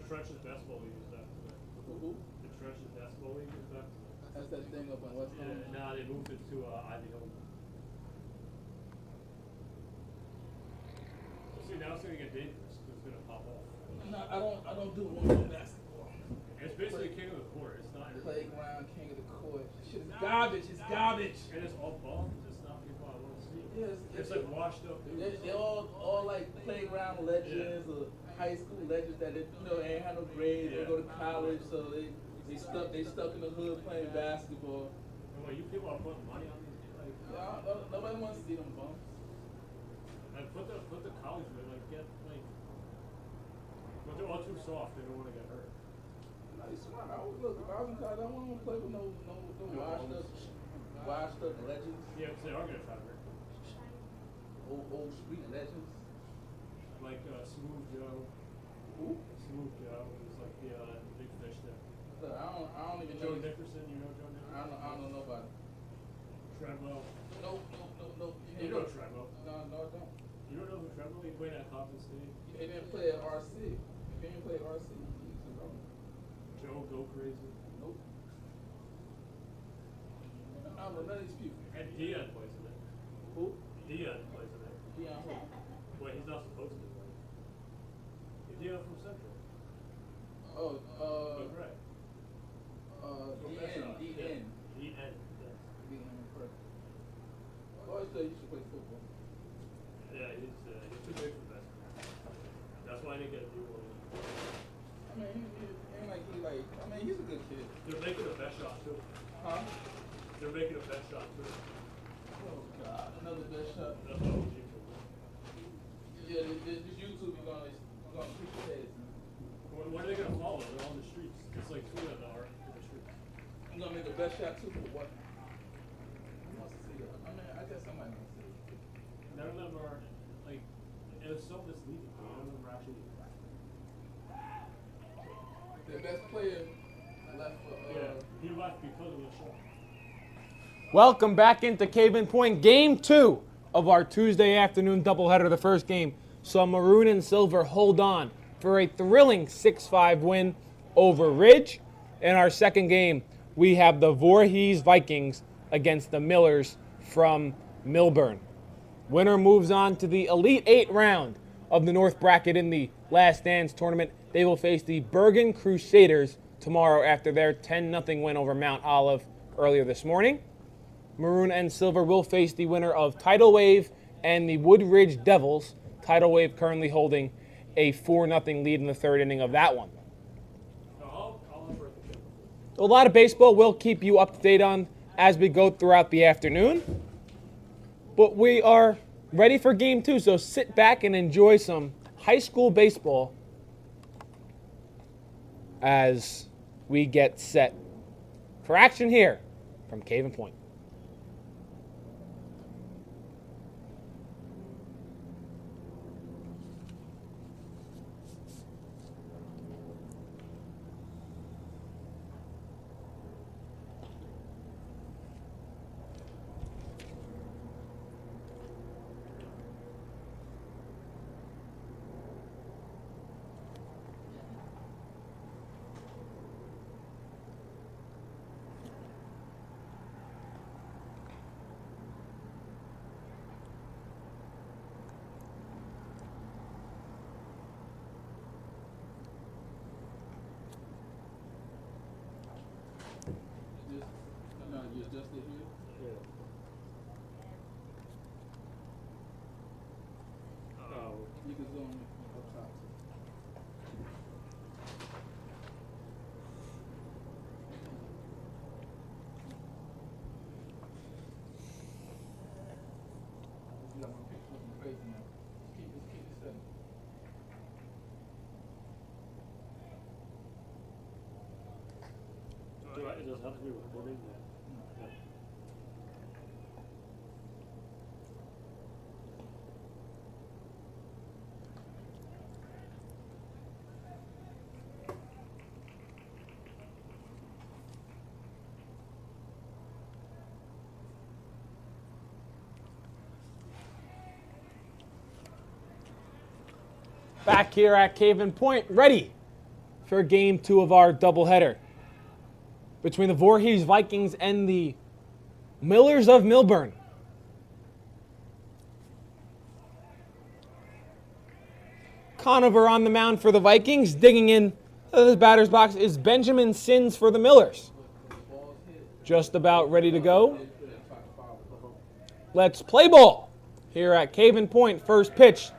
Trench's basketball league is back. Who? The Trench's basketball league is back. That's that thing up in West Palm. Yeah, nah, they moved it to Ivy Hill. See, now it's gonna get dangerous because it's gonna pop off. No, I don't do one basketball. It's basically king of the court. It's not Playground, king of the court. Shit is garbage. It's garbage. And it's all bums. It's not people I want to see. Yes, it's like washed up. They're all like playground legends or high school legends that ain't had no grades. They go to college, so they stuck in the hood playing basketball. And when you people are putting money on these, like nobody wants to see them bums. Like put the college with but they're all too soft. They don't want to get hurt. Like, smart. Look, if I was in college, I wouldn't want to play with no washed up legends. Yeah, because they are gonna try to hurt. Old street legends. Like Smooth Joe. Who? Smooth Joe is like the big fish there. Look, I don't even Joe know. Nickerson, you know Joe Nickerson? I don't know nobody. Treadwell. Nope. You know Treadwell. No, I don't. You don't know who Treadwell? He played at Compton State. He didn't play at RC. If he didn't play at RC, he's a wrong. Joe Go Crazy. Nope. I don't know none of these people. And Dion plays in it. Who? Dion plays in it. Dion who? Wait, he's not supposed to play. Dion from Central. Oh, But right. DN. DN. DN in person. I always thought you should play football. Yeah, he's too big for basketball. That's why I didn't get a deal with him. I mean, he's a good kid. They're making a best shot too. Huh? They're making a best shot too. Oh God, another best shot. That's what I'm doing. Yeah, this YouTube is gonna keep your heads. What are they gonna follow? They're on the streets. It's like two of them are in the streets. I'm gonna make a best shot too for what? Who wants to see that? I mean, I guess somebody wants to see it. None of them are like. It was so misleading. None of them are actually. The best player left for. Yeah, he left because of the show. Welcome back into Caven Point, Game 2 of our Tuesday afternoon doubleheader. The first game saw Maroon and Silver hold on for a thrilling 6-5 win over Ridge. In our second game, we have the Voorhees Vikings against the Millers from Millburn. Winner moves on to the Elite 8 round of the North Bracket in the Last Dance tournament. They will face the Bergen Crusaders tomorrow after their 10-0 win over Mount Olive earlier this morning. Maroon and Silver will face the winner of Tidal Wave and the Woodridge Devils. Tidal Wave currently holding a 4-0 lead in the third inning of that one. A lot of baseball we'll keep you up to date on as we go throughout the afternoon. But we are ready for Game 2, so sit back and enjoy some high school baseball as we get set for action here from Caven Point. You adjusted here? Yeah. You can zoom up top. You got my picture looking crazy now. Keep it steady. It does have to be recording. Yeah. Back here at Caven Point, ready for game 2 of our doubleheader between the Voorhees Vikings and the Millers of Millburn. Conover on the mound for the Vikings. Digging in the batter's box is Benjamin Sins for the Millers. Just about ready to go. Let's play ball here at Caven Point. First pitch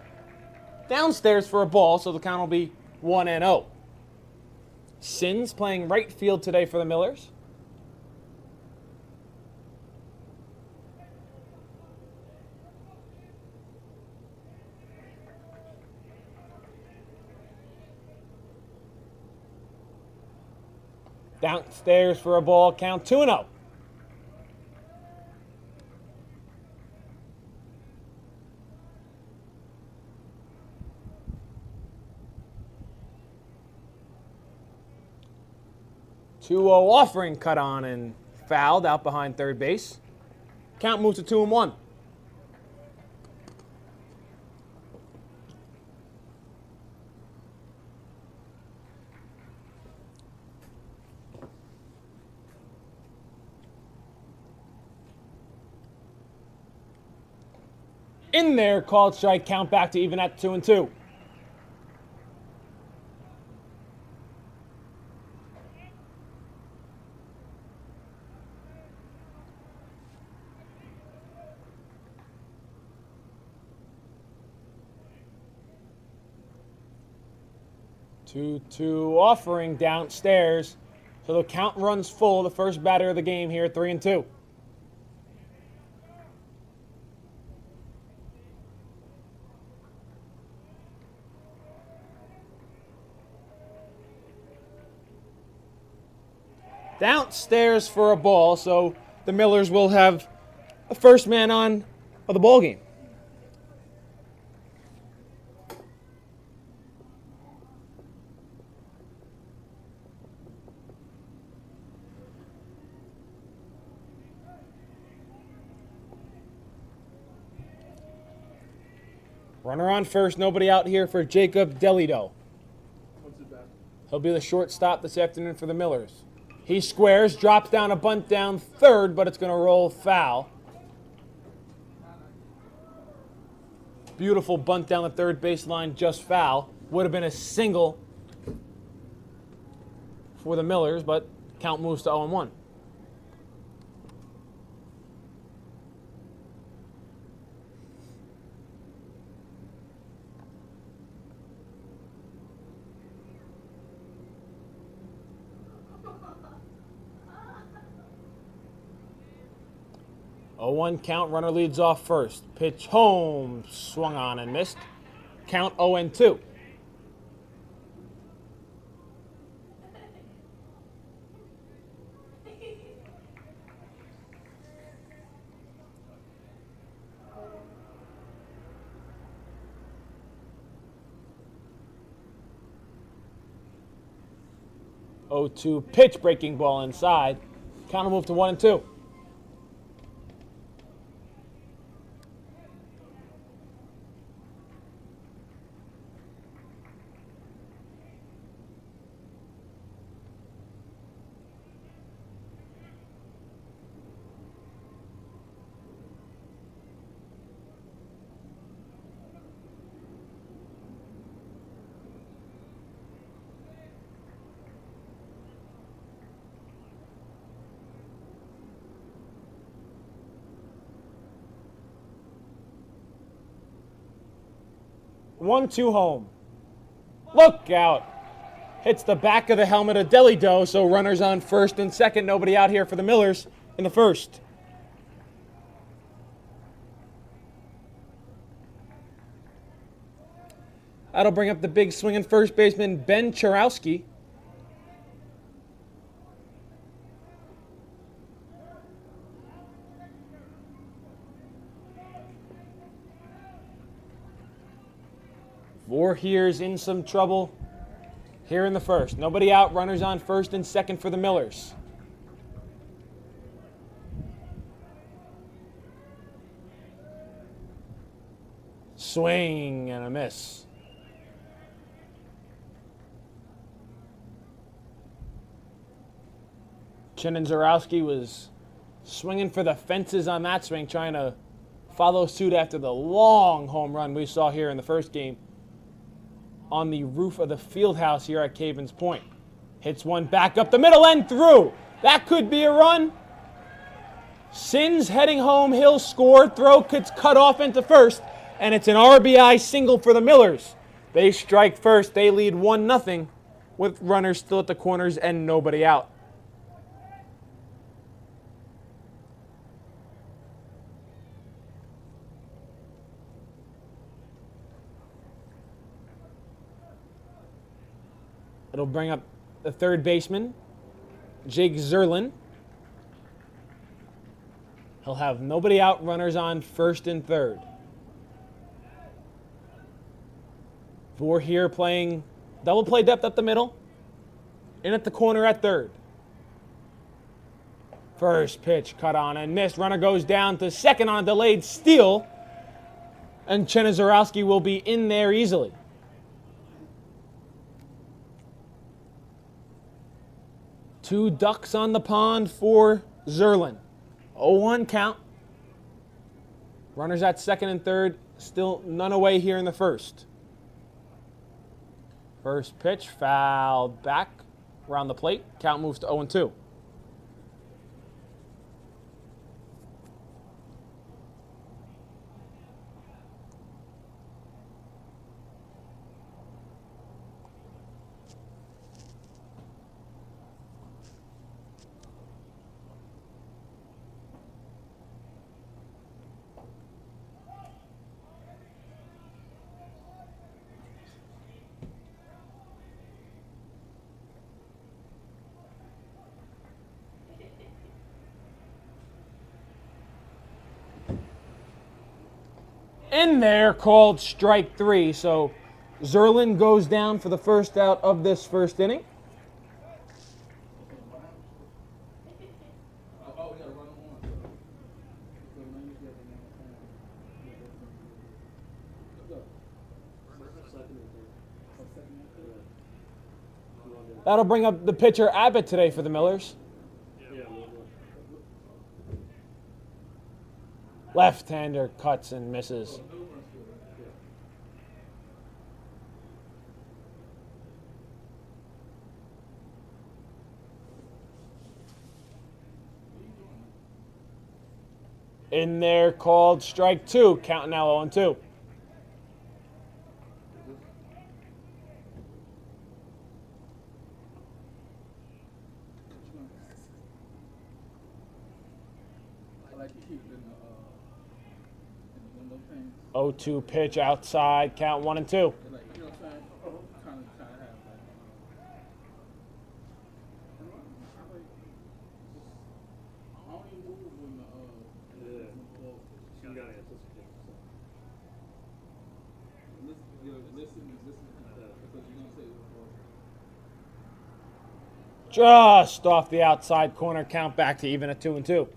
downstairs for a ball, so the count will be 1-0. Sins playing right field today for the Millers. Downstairs for a ball, count 2-0. Offering cut on and fouled out behind third base. Count moves to 2-1. In there, called strike, count back to even at 2-2. Offering downstairs. So the count runs full. The first batter of the game here, 3-2. Downstairs for a ball, so the Millers will have a first man on of the ball game. Runner on first, nobody out here for Jacob Delido. He'll be the shortstop this afternoon for the Millers. He squares, drops down a bunt down third, but it's going to roll foul. Beautiful bunt down the third baseline, just foul. Would have been a single for the Millers, but count moves to 0-1. A 1 count, runner leads off first. Pitch home, swung on and missed. Count 0-2. Pitch, breaking ball inside. Count will move to 1-2. One-two home. Look out. Hits the back of the helmet of Delido, so runners on first and second. Nobody out here for the Millers in the first. That'll bring up the big swinging first baseman, Ben Charowski. Voorhees in some trouble here in the first. Nobody out, runners on first and second for the Millers. Swing and a miss. Zarowski was swinging for the fences on that swing, trying to follow suit after the long home run we saw here in the first game on the roof of the field house here at Cavens Point. Hits one back up the middle and through. That could be a run. Sins heading home. Hill scored. Throw gets cut off into first, and it's an RBI single for the Millers. They strike first. They lead 1-0 with runners still at the corners and nobody out. It'll bring up the third baseman, Jake Zerlin. He'll have nobody out, runners on first and third. Voorhees playing double play depth up the middle. In at the corner at third. First pitch cut on and missed. Runner goes down to second on a delayed steal. And Zarowski will be in there easily. Two ducks on the pond for Zerlin. 0-1 count. Runners at second and third. Still none away here in the first. First pitch fouled back around the plate. Count moves to 0-2. In there, called strike three. So Zerlin goes down for the first out of this first inning. That'll bring up the pitcher Abbott today for the Millers. Left-hander cuts and misses. In there, called strike two. Count now 0-2. I like to keep it in the window thing. 0-2 pitch outside. Count 1-2. Like, you know what I'm saying? Kind of have like. I don't even move when the Yeah. You gotta anticipate. listen because you're gonna say it before. Just off the outside corner. Count back to even at 2-2.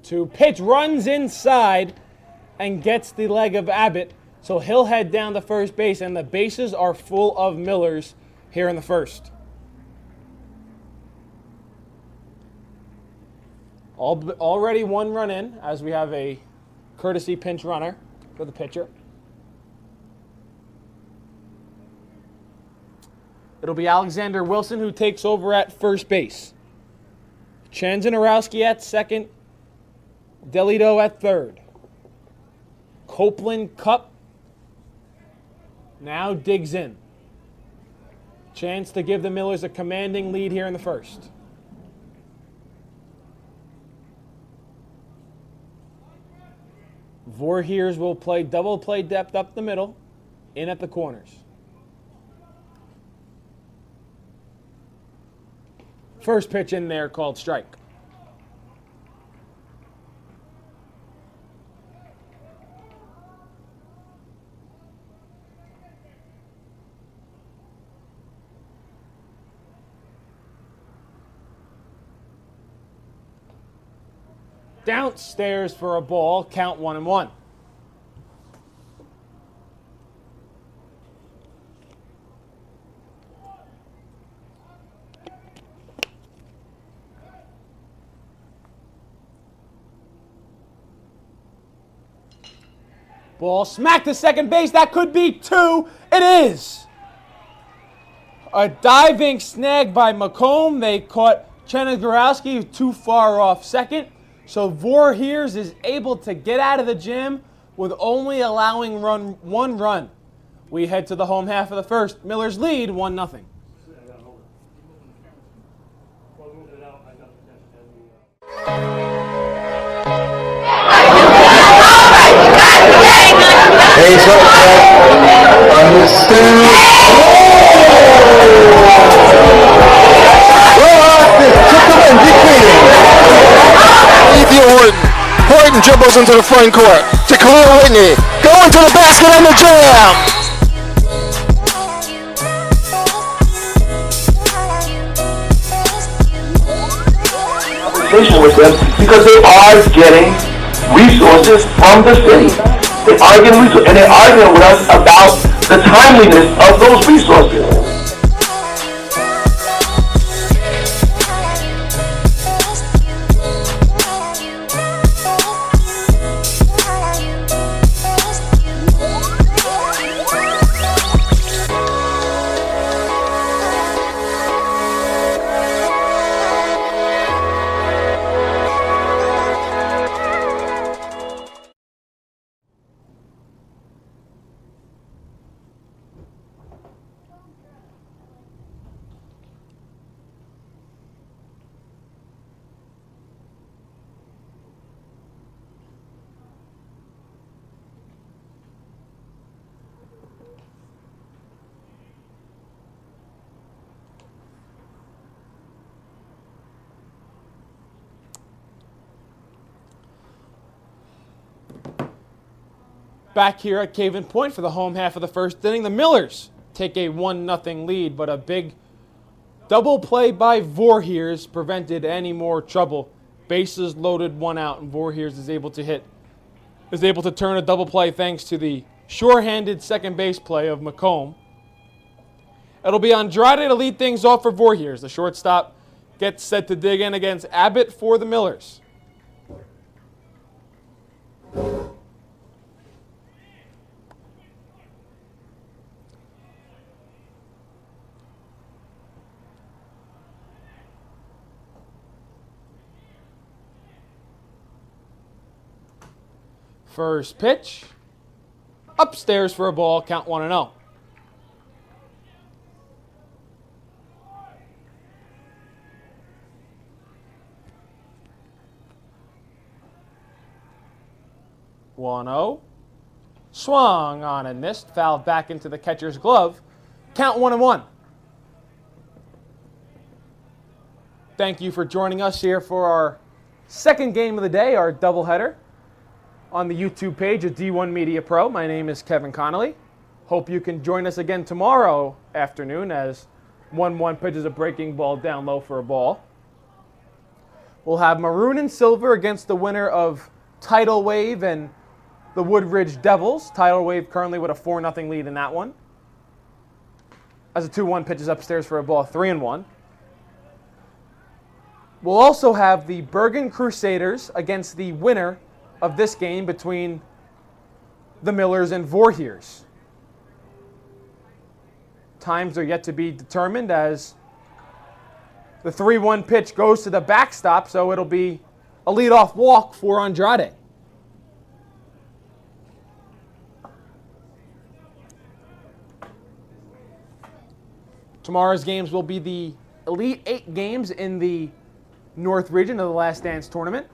Two pitch runs inside and gets the leg of Abbott. So he'll head down to first base, and the bases are full of Millers here in the first. Already one run in as we have a courtesy pinch runner for the pitcher. It'll be Alexander Wilson who takes over at first base. Chanzanarowski at second. Delito at third. Copeland Cup now digs in. Chance to give the Millers a commanding lead here in the first. Voorhees will play double play depth up the middle, in at the corners. First pitch in there called strike. downstairs for a ball, count 1-1. Ball smacked to second base. That could be 2. It is. A diving snag by McComb. They caught Chenegorowski too far off second. So Voorhees is able to get out of the gym with only allowing one run. We head to the home half of the first. Millers lead 1-0. Hey, so Horton dribbles into the front court to Khalil Whitney. Going to the basket and the jam. With them because they are getting resources from the city. They're arguing and they're arguing with us about the timeliness of those resources. Back here at Caven Point for the home half of the first inning, the Millers take a 1-0 lead, but a big double play by Voorhees prevented any more trouble. Bases loaded, 1 out, and Voorhees is able to turn a double play thanks to the sure-handed second base play of McComb. It'll be Andrade to lead things off for Voorhees. The shortstop gets set to dig in against Abbott for the Millers. First pitch, upstairs for a ball, count 1-0. Swung on and missed, fouled back into the catcher's glove, count 1-1. Thank you for joining us here for our second game of the day, our doubleheader. On the YouTube page of D1 Media Pro. My name is Kevin Connolly. Hope you can join us again tomorrow afternoon as 1-1 pitches a breaking ball down low for a ball. We'll have Maroon and Silver against the winner of Tidal Wave and the Woodridge Devils. Tidal Wave currently with a 4-0 lead in that one. As a 2-1 pitches upstairs for a ball, 3-1. We'll also have the Bergen Crusaders against the winner of this game between the Millers and Voorhees. Times are yet to be determined as the 3-1 pitch goes to the backstop, so it'll be a leadoff walk for Andrade. Tomorrow's games will be the Elite 8 games in the North region of the Last Dance tournament.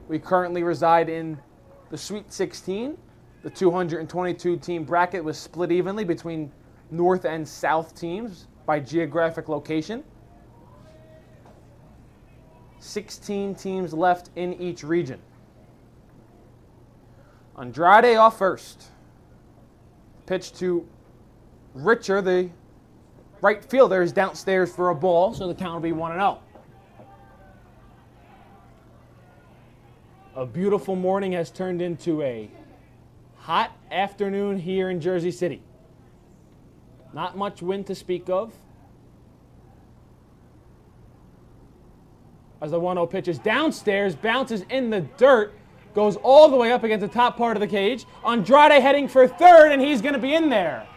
We currently reside in the Sweet 16. The 222-team bracket was split evenly between North and South teams by geographic location. 16 teams left in each region. Andrade off first. Pitch to Richer, the right fielder, is downstairs for a ball, so the count will be 1-0. A beautiful morning has turned into a hot afternoon here in Jersey City. Not much wind to speak of. As the 1-0 pitch is downstairs, bounces in the dirt, goes all the way up against the top part of the cage. Andrade heading for third, and he's going to be in there.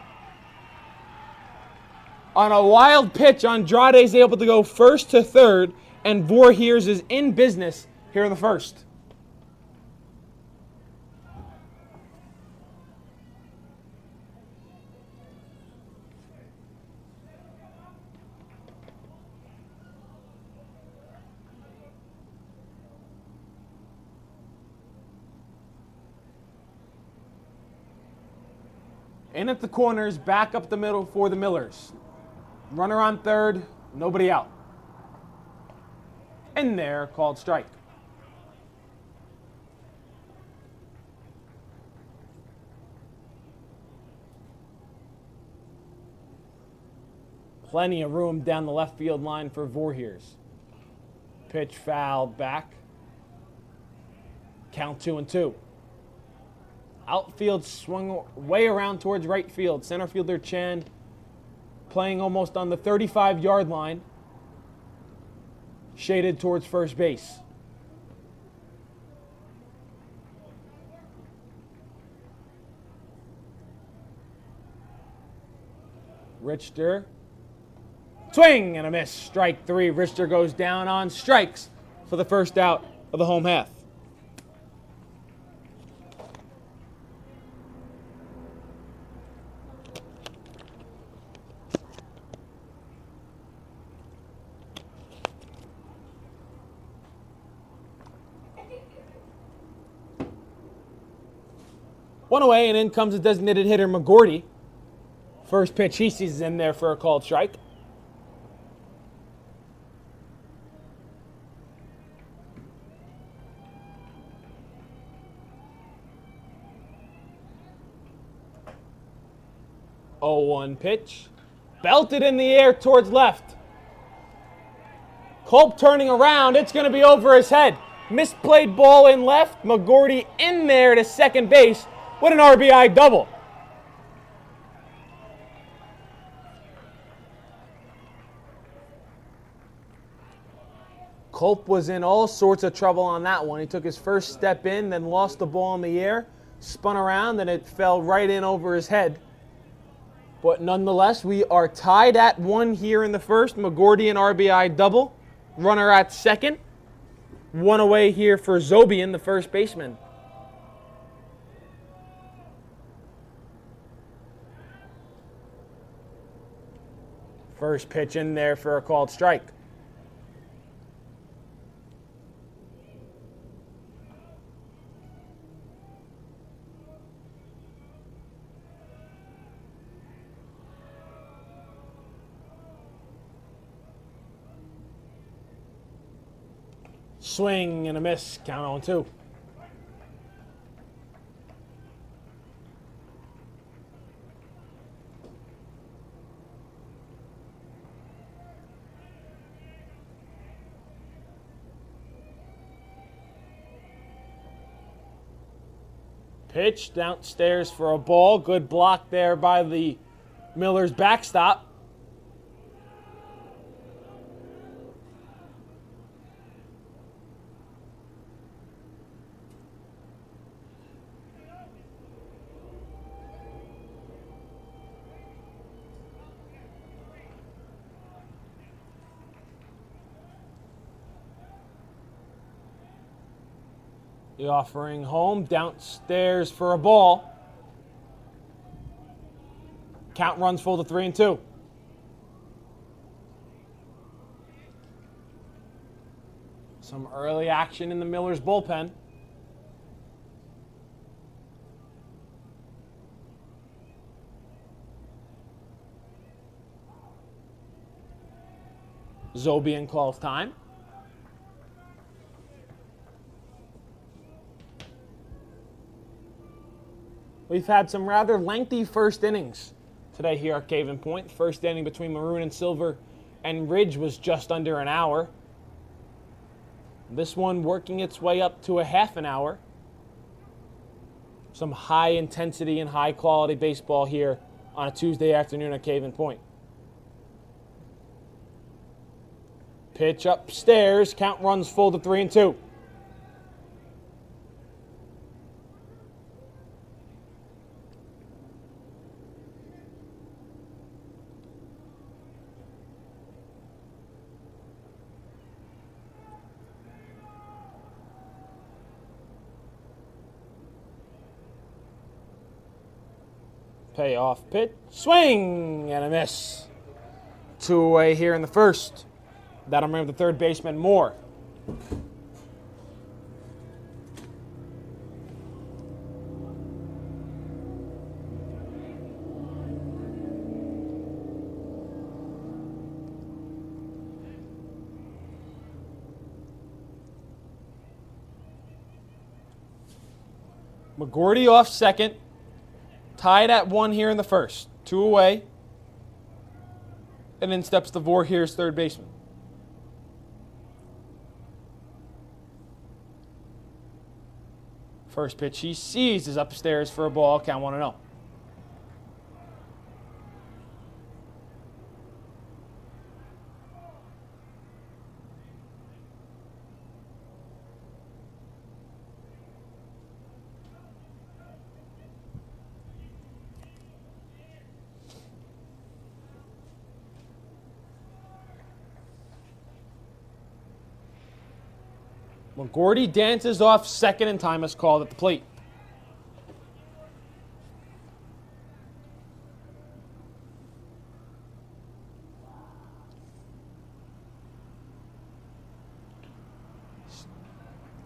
On a wild pitch, Andrade is able to go first to third, and Voorhees is in business here in the first. In at the corners, back up the middle for the Millers. Runner on third, nobody out. In there, called strike. Plenty of room down the left field line for Voorhees. Pitch fouled back. Count 2-2. Outfield swung way around towards right field. Center fielder Chan playing almost on the 35-yard line, shaded towards first base. Richter, swing and a miss. Strike three. Richter goes down on strikes for the first out of the home half. One away, and in comes the designated hitter, McGordy. First pitch he sees is in there for a called strike. Oh, 1 pitch. Belted in the air towards left. Culp turning around. It's going to be over his head. Misplayed ball in left. McGordy in there to second base with an RBI double. Culp was in all sorts of trouble on that one. He took his first step in, then lost the ball in the air, spun around, and it fell right in over his head. But nonetheless, we are tied at 1 here in the first. McGordy an RBI double. Runner at second. 1 away here for Zobian, the first baseman. First pitch in there for a called strike. Swing and a miss. Count on 2. Pitch downstairs for a ball. Good block there by the Millers backstop. The offering home, downstairs for a ball. Count runs full to 3-2. Some early action in the Millers bullpen. Zobian calls time. We've had some rather lengthy first innings today here at Caven Point. First inning between Maroon and Silver and Ridge was just under an hour. This one working its way up to a half an hour. Some high intensity and high quality baseball here on a Tuesday afternoon at Cave Point. Pitch upstairs. Count runs full to 3-2. Payoff pitch, swing, and a miss. 2 away here in the first. That'll bring up the third baseman, Moore. McGordy off second. Tied at 1 here in the first. 2 away. And then steps the Voorhees third baseman. First pitch he sees is upstairs for a ball. Count 1-0. McGordy dances off second, and time is called at the plate.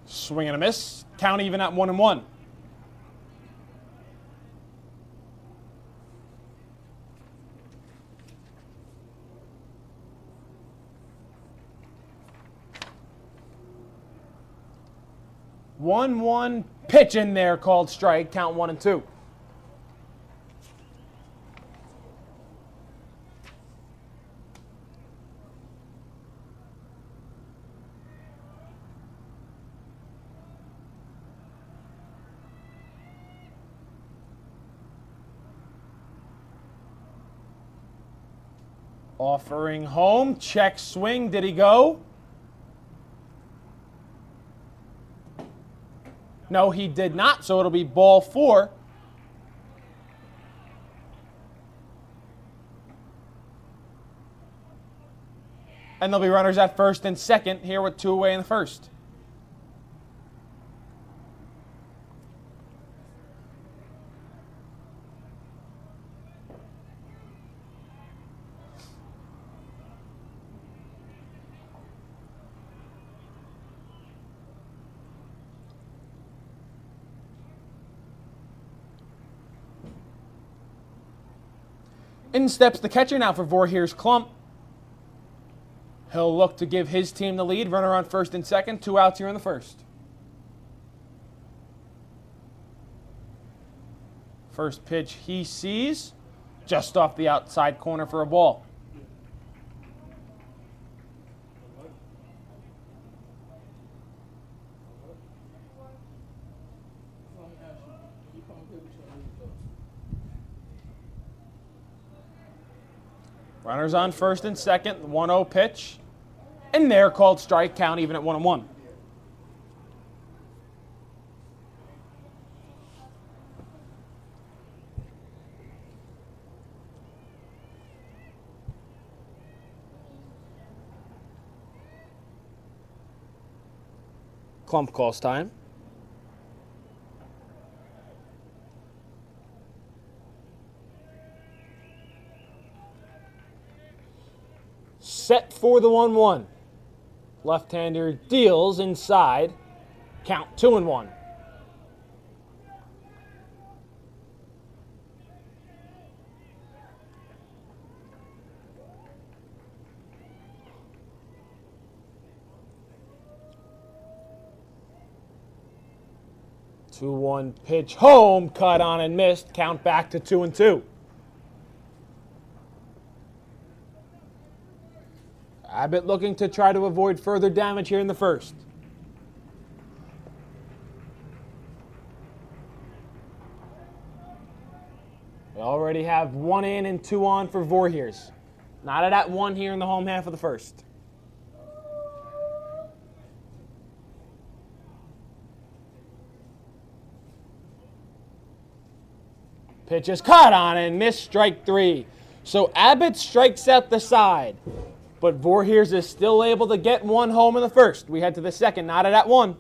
Swing and a miss. Count even at 1-1. One pitch in there called strike. Count 1-2. Offering home. Check swing. Did he go? No, he did not, so it'll be ball 4. And there'll be runners at first and second here with 2 away in the first. In steps the catcher now for Voorhees Clump. He'll look to give his team the lead. Runner on first and second. 2 outs here in the first. First pitch he sees. Just off the outside corner for a ball. Runners on first and second, 1-0 pitch. And they're called strike, count even at 1-1. Clump calls time. Set for the 1-1. Left-hander deals inside. Count 2-1. Two-one pitch home, cut on and missed. Count back to 2-2. Abbott looking to try to avoid further damage here in the first. We already have 1 in and 2 on for Voorhees. Knotted at 1 here in the home half of the first. Pitch is caught on and missed, strike 3. So Abbott strikes out the side, but Voorhees is still able to get 1 home in the first. We head to the second, knotted at 1.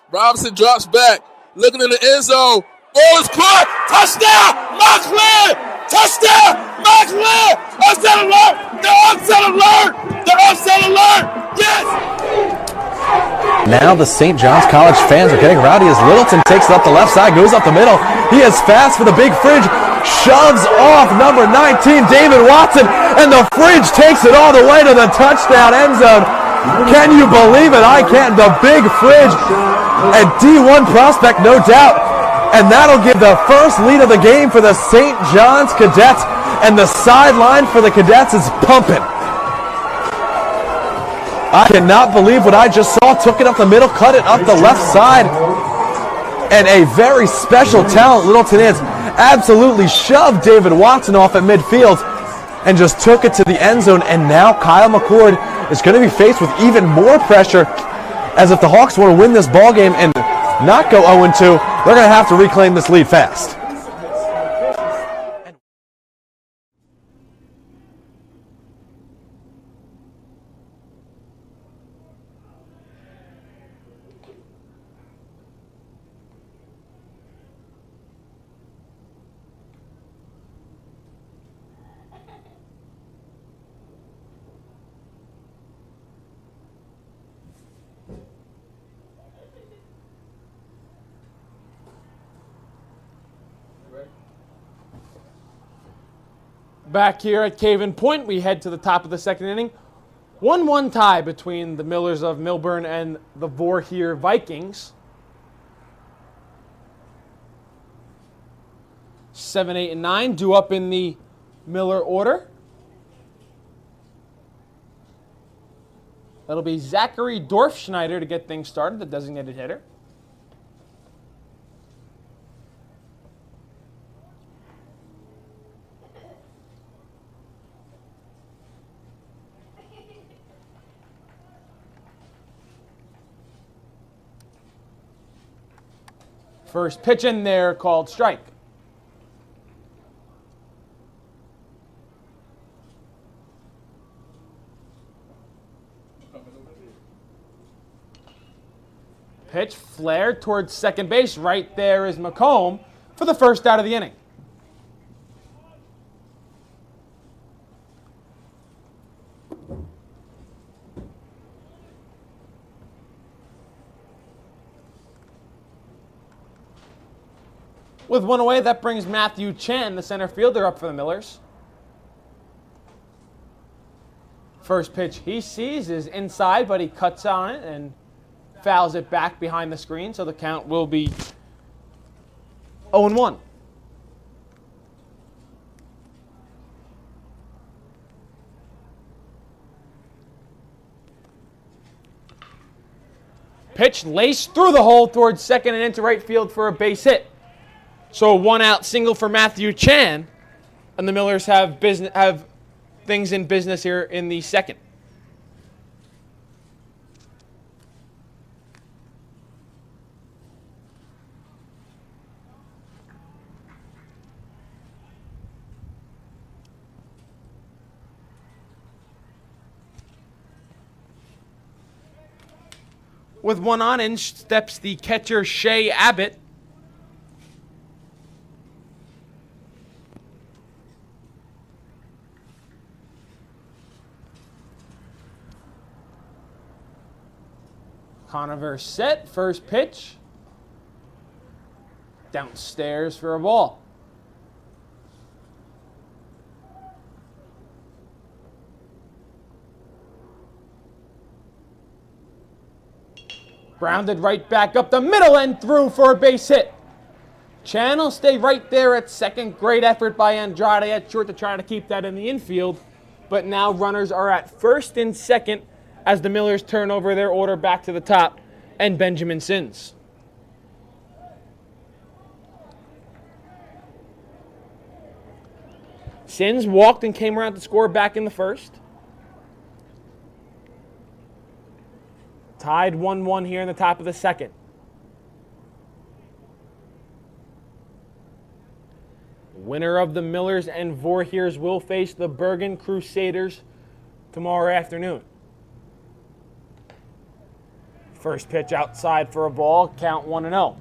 Robinson drops back, looking in the end zone. Ball is caught. Touchdown, Montclair! Touchdown, Montclair! Upset alert! The upset alert! The upset alert! Yes! Now the St. John's College fans are getting rowdy as Littleton takes it up the left side, goes up the middle. He is fast for the big fridge, shoves off number 19, David Watson, and the fridge takes it all the way to the touchdown end zone. Can you believe it? I can't. The big fridge, a D1 prospect, no doubt. And that'll give the first lead of the game for the St. John's Cadets. And the sideline for the Cadets is pumping. I cannot believe what I just saw. Took it up the middle, cut it up the left side. And a very special talent, Littleton is. Absolutely shoved David Watson off at midfield and just took it to the end zone. And now Kyle McCord is going to be faced with even more pressure, as if the Hawks want to win this ball game and not go 0-2, they're going to have to reclaim this lead fast. Back here at Caven Point, we head to the top of the second inning. 1-1 tie between the Millers of Millburn and the Voorhees Vikings. 7, 8, and 9 due up in the Miller order. That'll be Zachary Dorfschneider to get things started, the designated hitter. First pitch in there called strike. Pitch flared towards second base. Right there is McComb for the first out of the inning. With 1 away, that brings Matthew Chen, the center fielder, up for the Millers. First pitch he sees is inside, but he cuts on it and fouls it back behind the screen, so the count will be 0-1. Pitch laced through the hole towards second and into right field for a base hit. So a 1-out single for Matthew Chan, and the Millers have things in business here in the second. With 1 on, in steps the catcher Shea Abbott. Conover set, first pitch. Downstairs for a ball. Grounded right back up the middle and through for a base hit. Chan will stay right there at second. Great effort by Andrade at short to try to keep that in the infield. But now runners are at first and second as the Millers turn over their order back to the top and Benjamin Sins. Sins walked and came around to score back in the first. Tied 1-1 here in the top of the second. Winner of the Millers and Voorhees will face the Bergen Crusaders tomorrow afternoon. First pitch outside for a ball, count 1-0.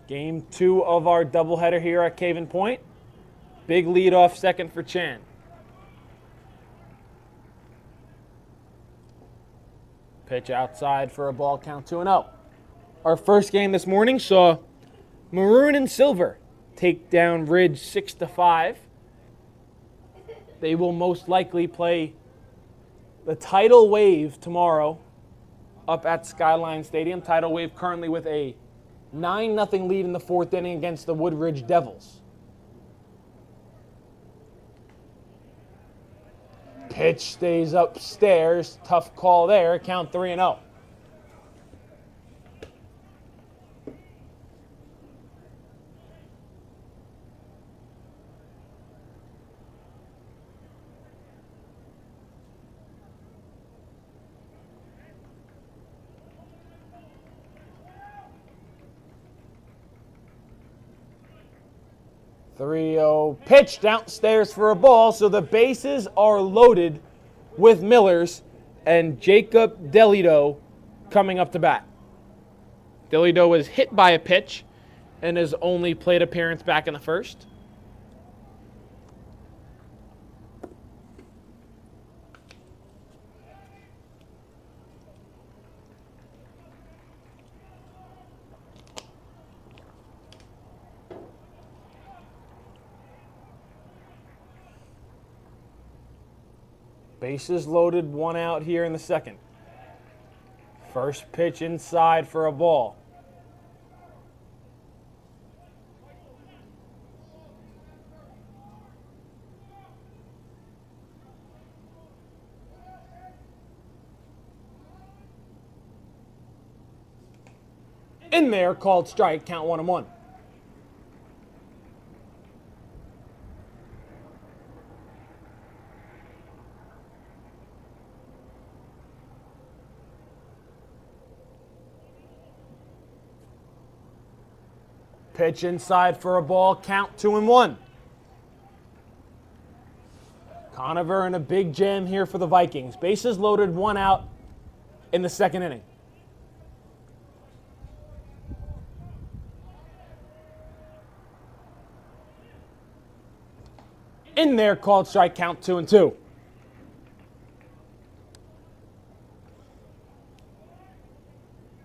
Game 2 of our doubleheader here at Caven Point. Big lead off second for Chan. Pitch outside for a ball, count 2-0. Our first game this morning saw Maroon and Silver take down Ridge 6-5. They will most likely play the Tidal Wave tomorrow up at Skyline Stadium. Tidal Wave currently with a 9-0 lead in the fourth inning against the Woodridge Devils. Pitch stays upstairs. Tough call there. Count 3-0. Pitch downstairs for a ball, so the bases are loaded with Millers and Jacob Delito coming up to bat. Delito was hit by a pitch and his only plate appearance back in the first. Bases loaded, one out here in the second. First pitch inside for a ball. In there, called strike, count 1-1. Pitch inside for a ball, count 2-1. Conover in a big jam here for the Vikings. Bases loaded, one out in the second inning. In there, called strike, count 2-2.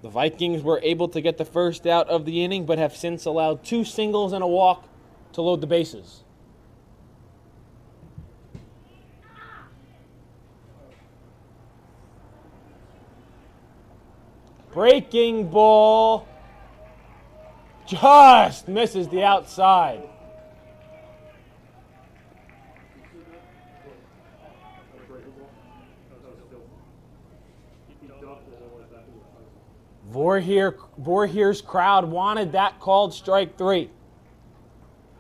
The Vikings were able to get the first out of the inning, but have since allowed 2 singles and a walk to load the bases. Breaking ball. Just misses the outside. Voorhees crowd wanted that called strike 3.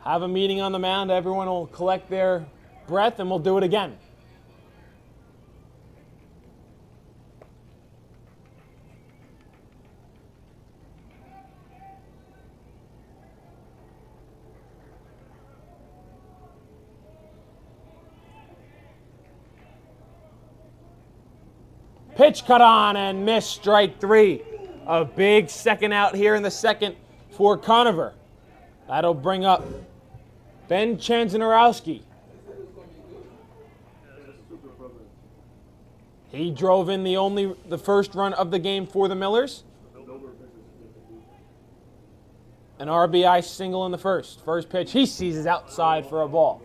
Have a meeting on the mound. Everyone will collect their breath and we'll do it again. Pitch cut on and missed, strike 3. A big second out here in the second for Conover. That'll bring up Ben Chanzanarowski. He drove in the first run of the game for the Millers. An RBI single in the first. First pitch, he seizes outside for a ball.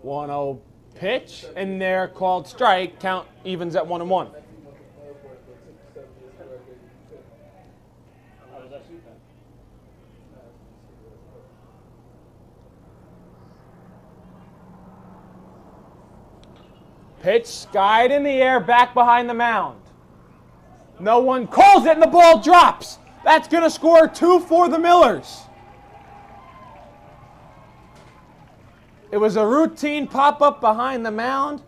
One 0 pitch, and they're called strike. Count evens at 1-1. Pitch skied in the air, back behind the mound. No one calls it, and the ball drops. That's going to score 2 for the Millers. It was a routine pop-up behind the mound.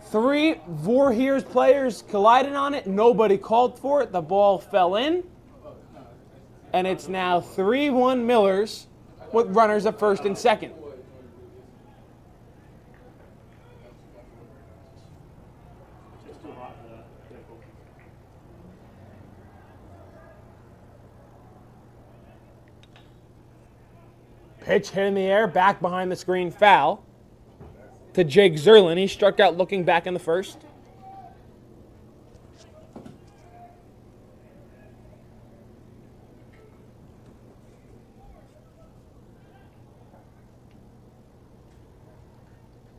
3 Voorhees players collided on it. Nobody called for it. The ball fell in. And it's now 3-1 Millers with runners at first and second. Pitch hit in the air, back behind the screen, foul to Jake Zerlin. He struck out looking back in the first.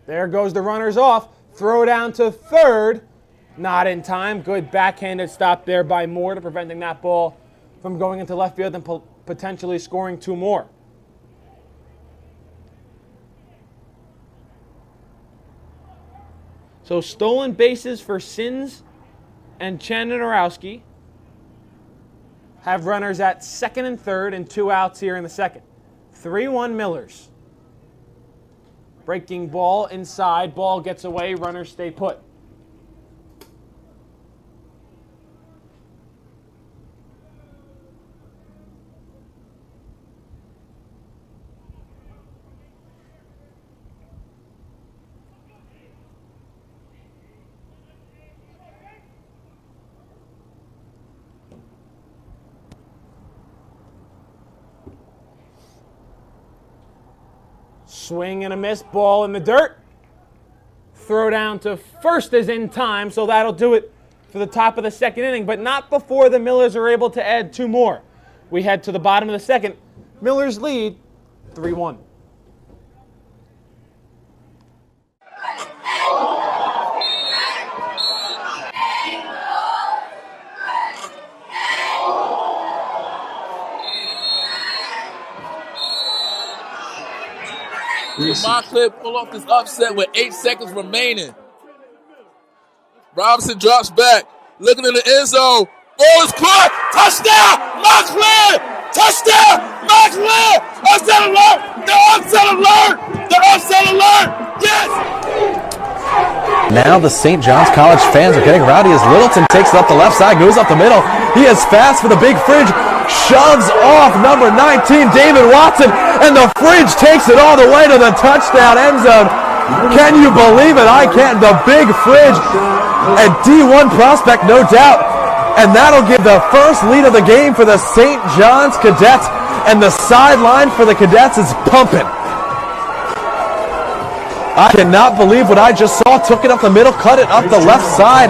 There goes the runners off. Throw down to third. Not in time. Good backhanded stop there by Moore to preventing that ball from going into left field and potentially scoring 2 more. So stolen bases for Sins and Chandanarowski have runners at second and third and 2 outs here in the second. 3-1 Millers. Breaking ball inside. Ball gets away. Runners stay put. Swing and a miss, ball in the dirt. Throw down to first is in time, so that'll do it for the top of the second inning, but not before the Millers are able to add 2 more. We head to the bottom of the second. Millers lead 3-1. Montclair pull off this upset with 8 seconds remaining. Robinson drops back, looking in the end zone. Ball is caught. Touchdown, Montclair! Touchdown, Montclair! Upset alert! The upset alert! The upset alert! Yes! Now the St. John's College fans are getting rowdy as Littleton takes it up the left side, goes up the middle. He is fast for the big fridge, shoves off number 19, David Watson, and the fridge takes it all the way to the touchdown end zone. Can you believe it? I can't. The big fridge, a D1 prospect, no doubt. And that'll give the first lead of the game for the St. John's Cadets, and the sideline for the Cadets is pumping. I cannot believe what I just saw. Took it up the middle, cut it up the left side.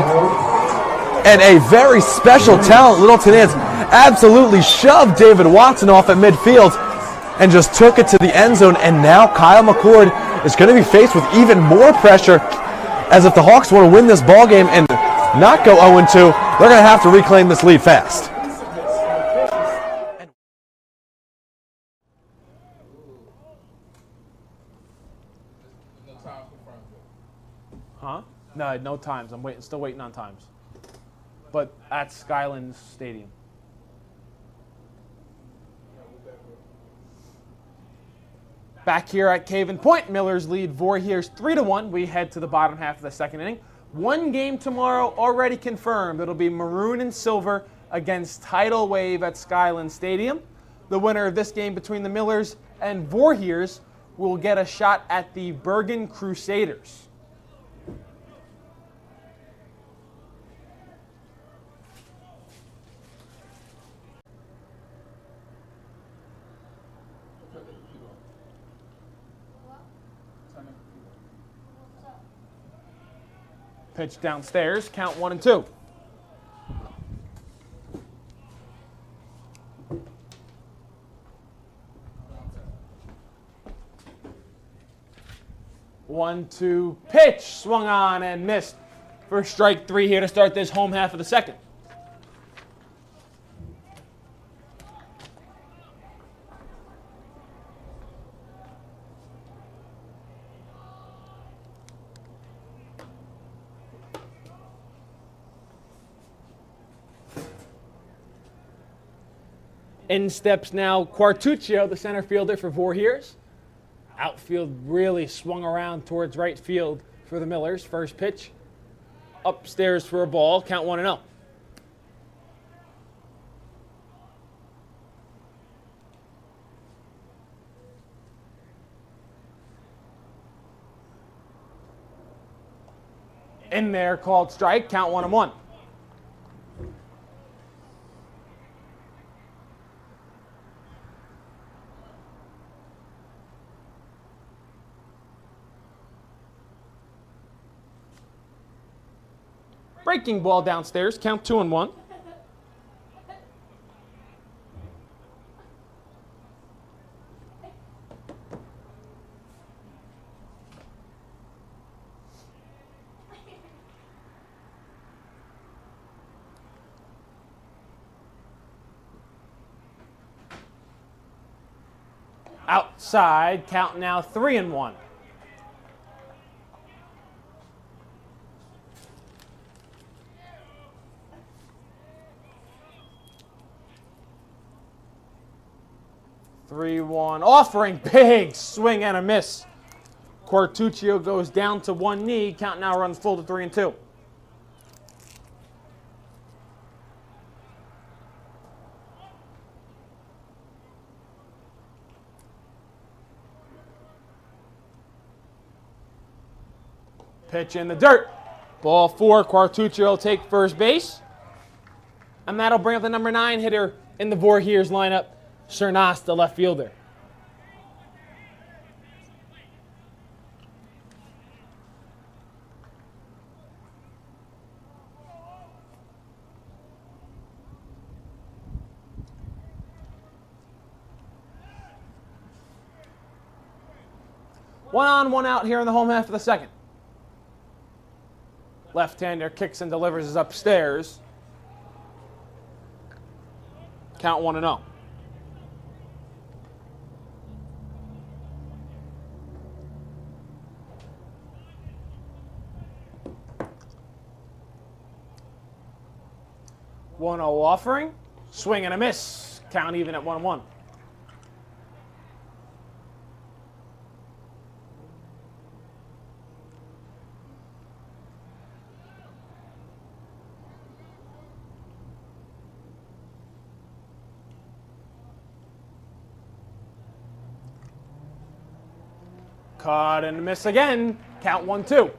And a very special talent, Littleton is, absolutely shoved David Watson off at midfield and just took it to the end zone. And now Kyle McCord is going to be faced with even more pressure, as if the Hawks want to win this ball game and not go 0-2, they're going to have to reclaim this lead fast. Huh? No, no times. I'm still waiting on times. But at Skylands Stadium. Back here at Caven Point, Millers lead Voorhees 3-1. We head to the bottom half of the second inning. 1 game tomorrow already confirmed. It'll be maroon and silver against Tidal Wave at Skylands Stadium. The winner of this game between the Millers and Voorhees will get a shot at the Bergen Crusaders. Pitch downstairs, count 1-2. One, two, pitch, swung on and missed for strike 3 here to start this home half of the second. In steps now Quartuccio, the center fielder for Voorhees. Outfield really swung around towards right field for the Millers. First pitch, upstairs for a ball, count 1-0. In there, called strike, count 1-1. Breaking ball downstairs, count 2-1. Outside, count now 3-1. Offering, big swing and a miss. Quartuccio goes down to one knee. Count now runs full to 3-2. Pitch in the dirt. Ball 4. Quartuccio will take first base. And that'll bring up the number 9 hitter in the Voorhees lineup, Cernas, the left fielder. One on, one out here in the home half of the second. Left-hander kicks and delivers is upstairs. Count 1-0. Offering, swing and a miss. Count even at 1-1. Caught and miss again. Count 1-2.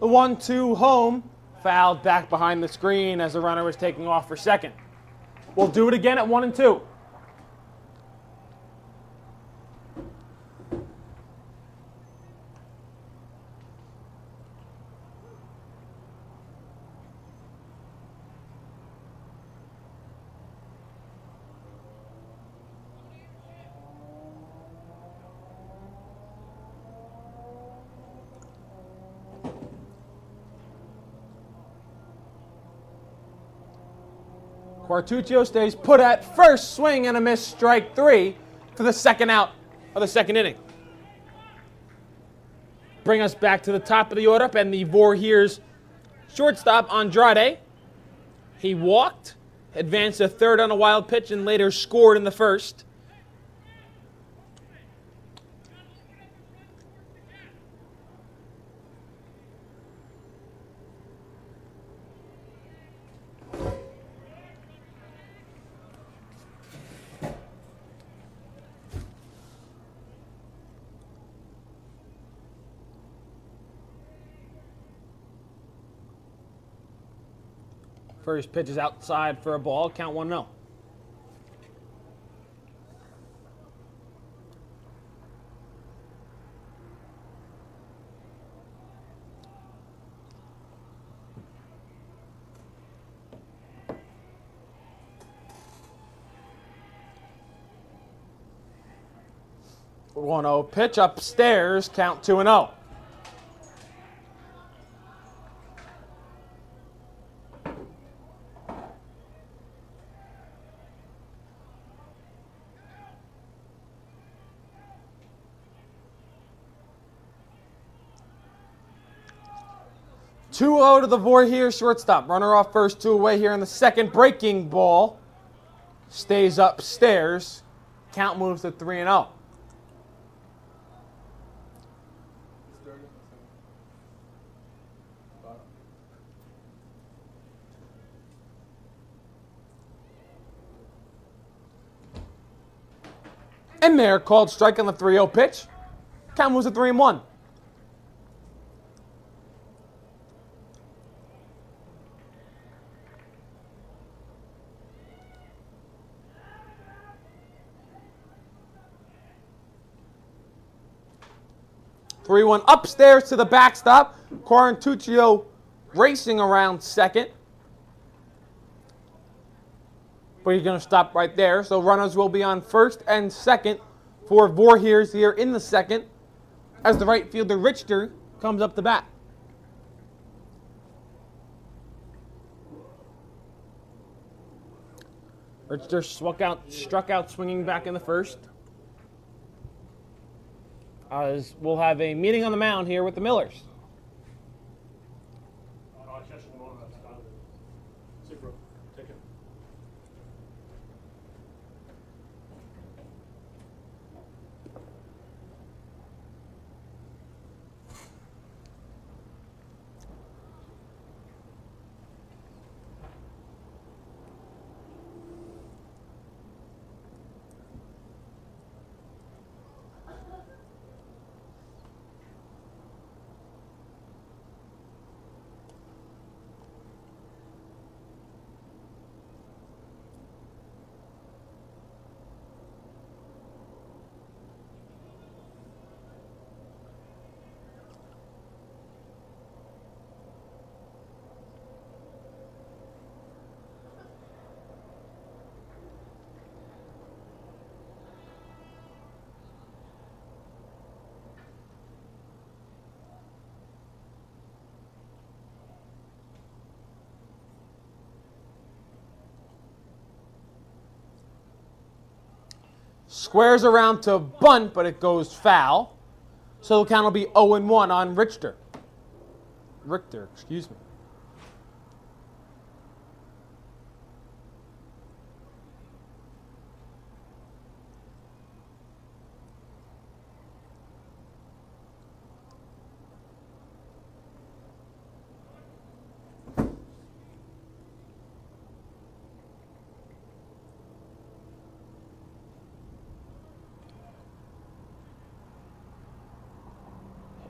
The 1-2 home, fouled back behind the screen as the runner was taking off for second. We'll do it again at 1-2. Quartuccio stays put at first, swing and a miss, strike 3 for the second out of the second inning. Bring us back to the top of the order and the Voorhees shortstop Andrade. He walked, advanced to third on a wild pitch, and later scored in the first. First pitch is outside for a ball. Count 1-0. One 0 pitch upstairs. Count 2-0. Two 0 to the Voorhees shortstop. Runner off first, 2 away here in the second. Breaking ball stays upstairs. Count moves to 3-0. And there, called strike on the 3-0 pitch. Count moves to 3-1. Upstairs to the backstop. Quarantuccio racing around second. But he's going to stop right there. So runners will be on first and second for Voorhees here in the second as the right fielder Richter comes up to bat. Richter struck out swinging back in the first. As we'll have a meeting on the mound here with the Millers. Squares around to bunt, but it goes foul. So the count will be 0-1 on Richter. Richter, excuse me.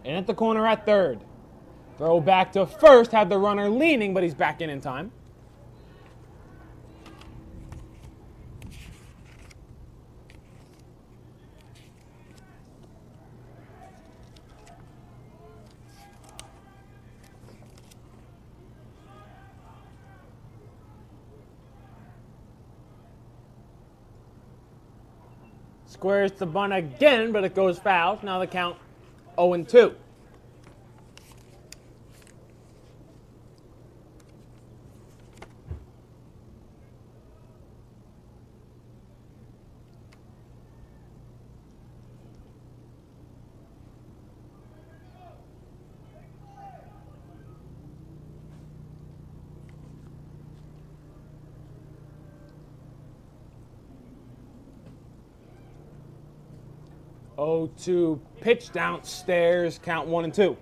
In at the corner at third. Throw back to first, had the runner leaning, but he's back in time. Squares the bunt again, but it goes foul. Now the count 0-2. Oh, 2 pitch downstairs, count 1-2.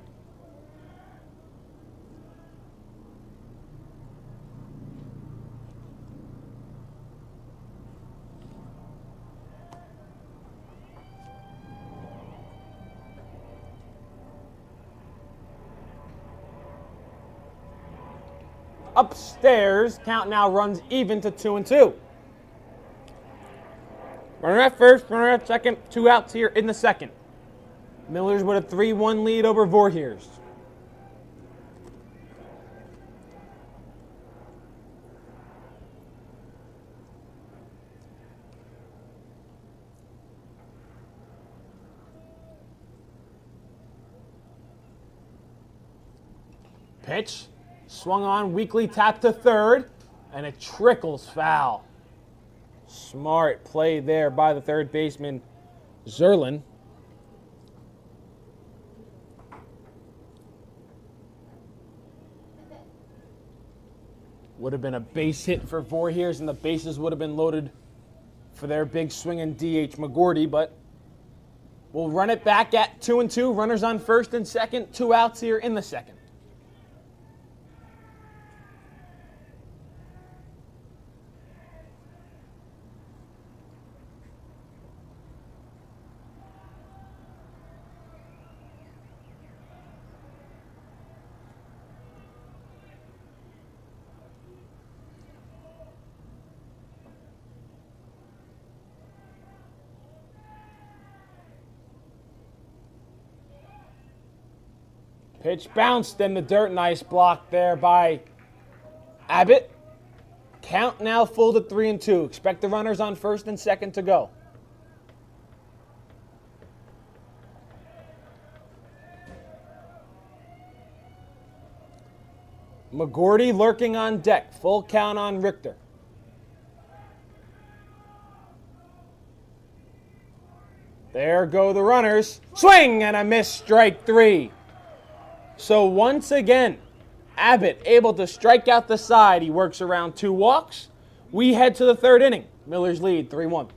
upstairs. Count now runs even to 2-2. Runner at first, runner at second, 2 outs here in the second. Millers with a 3-1 lead over Voorhees. Pitch, swung on, weakly tapped to third, and it trickles foul. Smart play there by the third baseman, Zerlin. Would have been a base hit for Voorhees, and the bases would have been loaded for their big swinging DH McGordy, but we'll run it back at 2-2. Runners on first and second, 2 outs here in the second. Pitch bounced in the dirt. Nice block there by Abbott. Count now full to 3-2. Expect the runners on first and second to go. McGordy lurking on deck. Full count on Richter. There go the runners. Swing and a miss, strike 3. So once again, Abbott able to strike out the side. He works around 2 walks. We head to the third inning. Millers lead 3-1.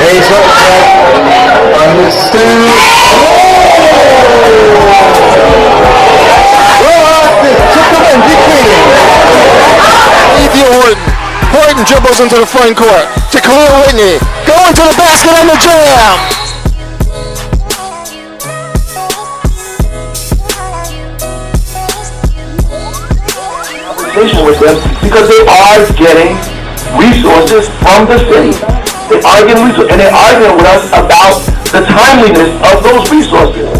He's up on the stew. Horton dribbles into the front court to Khalil Whitney. Going to the basket on the jam. With them because they are getting resources from the city. They are getting resources, and they're arguing with us about the timeliness of those resources.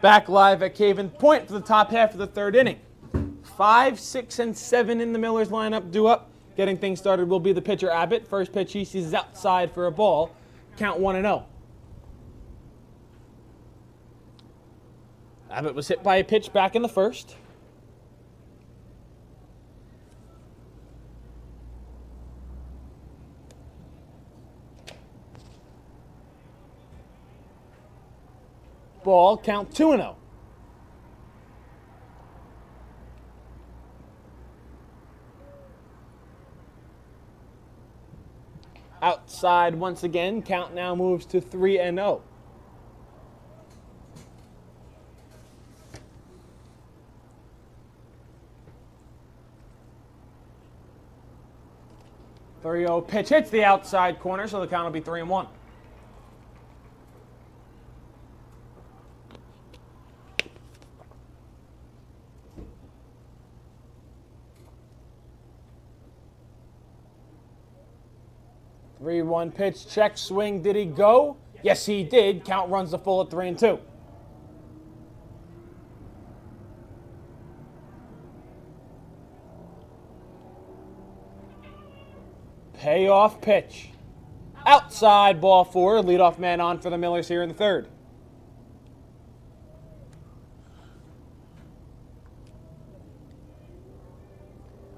Back live at Caven Point for the top half of the third inning. 5, 6, and 7 in the Millers lineup due up. Getting things started will be the pitcher Abbott. First pitch he sees is outside for a ball. Count 1-0. Abbott was hit by a pitch back in the first. Ball, count 2-0. Outside once again, count now moves to 3-0. .30 pitch hits the outside corner, so the count will be 3-1. .31 pitch, check swing. Did he go? Yes, he did. Count runs the full at 3-2. Payoff pitch. Outside ball 4. Leadoff man on for the Millers here in the third.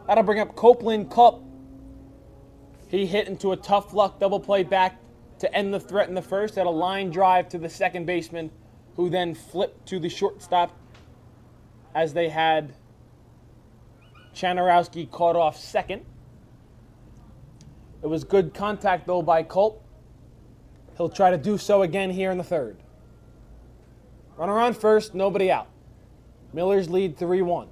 That'll bring up Copeland Cup. He hit into a tough luck double play back to end the threat in the first. Had a line drive to the second baseman, who then flipped to the shortstop as they had Chanarowski caught off second. It was good contact, though, by Culp. He'll try to do so again here in the third. Runner on first, nobody out. Millers lead 3-1.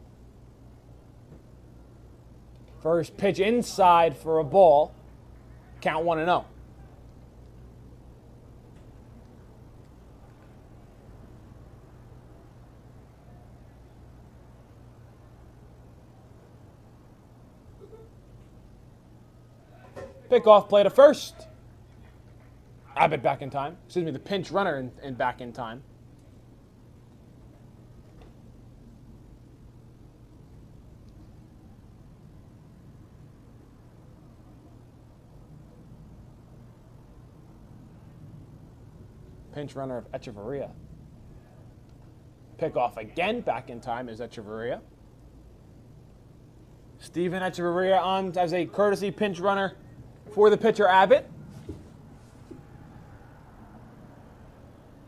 First pitch inside for a ball. Count 1-0. Pickoff play to first. Abbott back in time. Excuse me, the pinch runner and back in time. Pinch runner of Echeverria. Pickoff again, back in time is Echeverria. Steven Echeverria on as a courtesy pinch runner for the pitcher Abbott.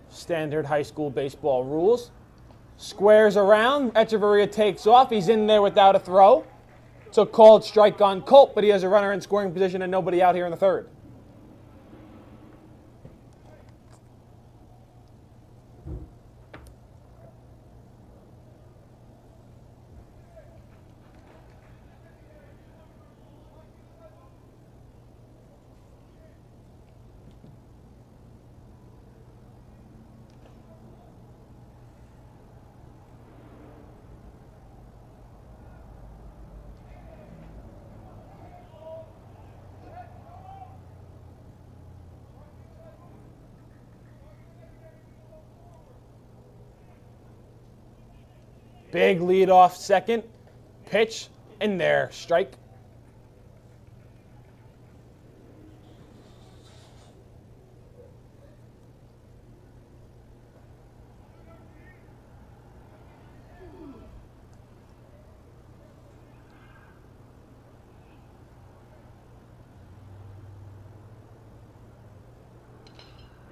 Standard high school baseball rules. Squares around. Echeverria takes off. He's in there without a throw. It's a called strike on Culp, but he has a runner in scoring position and nobody out here in the third. Big lead off second. Pitch in there. Strike.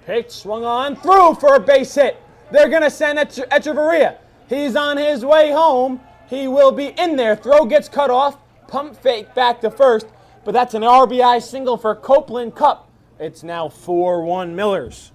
Pitch swung on, through for a base hit. They're going to send Echeverria. He's on his way home. He will be in there. Throw gets cut off. Pump fake back to first. But that's an RBI single for Copeland Cup. It's now 4-1 Millers.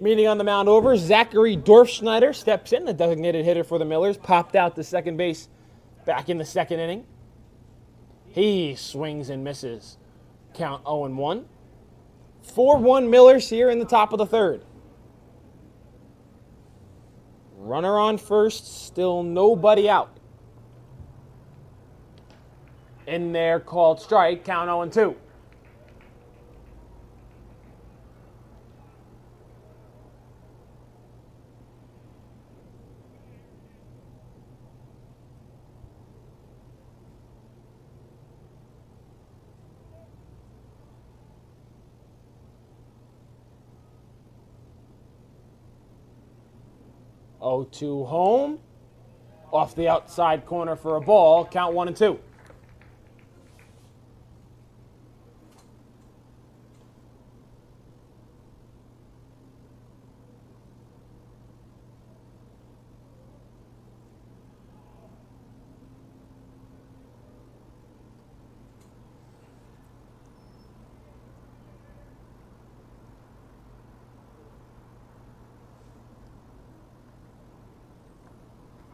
Meeting on the mound over, Zachary Dorfschneider steps in, the designated hitter for the Millers, popped out to second base back in the second inning. He swings and misses. Count 0-1. 4-1 Millers here in the top of the third. Runner on first, still nobody out. In there, called strike, count 0-2. Oh, 2 home. Off the outside corner for a ball. Count 1-2.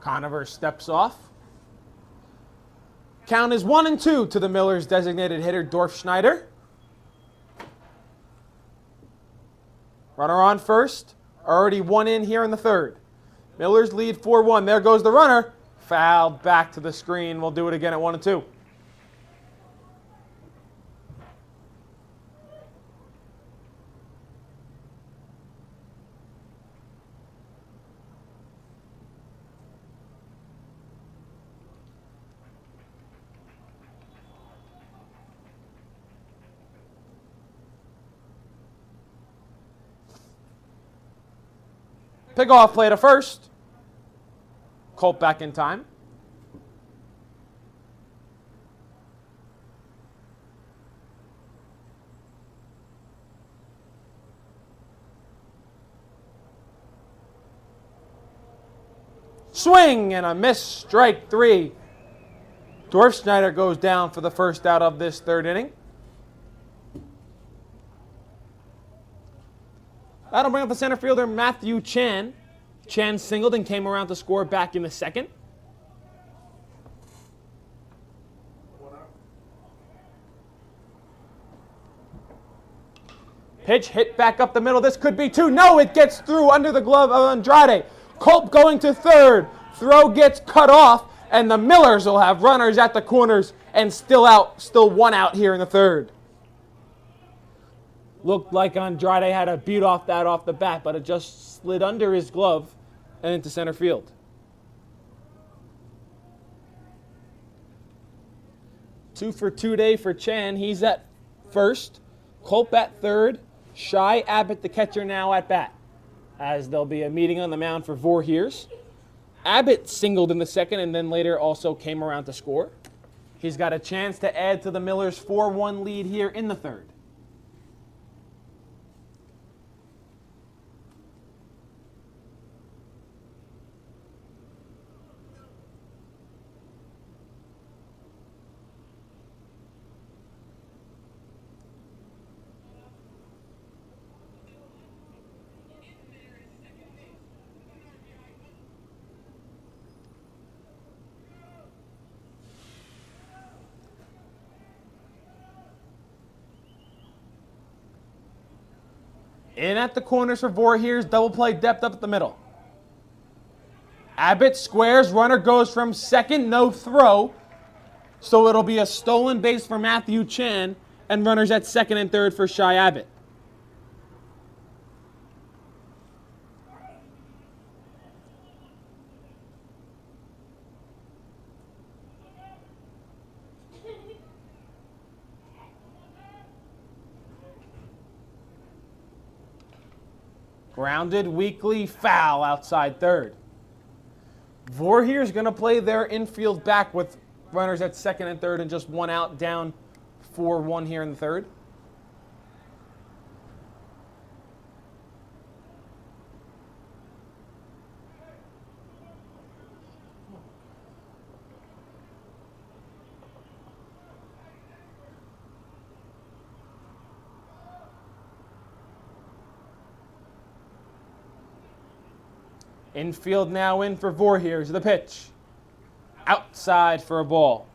Conover steps off. Count is 1-2 to the Millers' designated hitter, Dorfschneider. Runner on first. Already one in here in the third. Millers lead 4-1. There goes the runner. Fouled back to the screen. We'll do it again at 1-2. Pickoff play to first. Colt back in time. Swing and a miss, strike 3. Dorfschneider goes down for the first out of this third inning. That'll bring up the center fielder, Matthew Chan. Chan singled and came around to score back in the second. Pitch hit back up the middle. This could be 2. No, it gets through under the glove of Andrade. Culp going to third. Throw gets cut off, and the Millers will have runners at the corners and still one out here in the third. Looked like Andrade had a beat off that off the bat, but it just slid under his glove and into center field. Two for 2 day for Chan. He's at first. Culp at third. Shy Abbott, the catcher, now at bat, as there'll be a meeting on the mound for Voorhees. Abbott singled in the second and then later also came around to score. He's got a chance to add to the Millers' 4-1 lead here in the third. In at the corners for Voorhees, double play depth up at the middle. Abbott squares, runner goes from second, no throw. So it'll be a stolen base for Matthew Chan and runners at second and third for Shy Abbott. Grounded, weakly, foul outside third. Voorhees going to play their infield back with runners at second and third and just one out, down 4-1 here in the third. Infield now in for Voorhees. The pitch. Outside for a ball.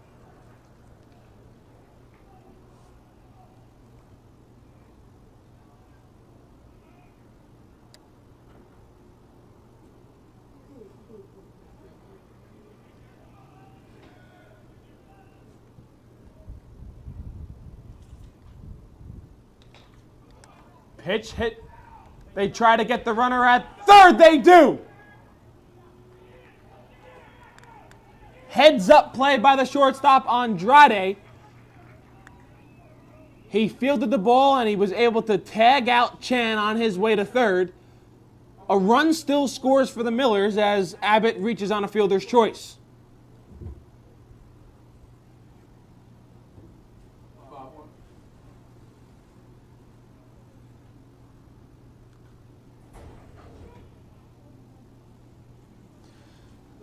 Pitch hit. They try to get the runner at third. They do. Heads up play by the shortstop, Andrade. He fielded the ball and he was able to tag out Chan on his way to third. A run still scores for the Millers as Abbott reaches on a fielder's choice.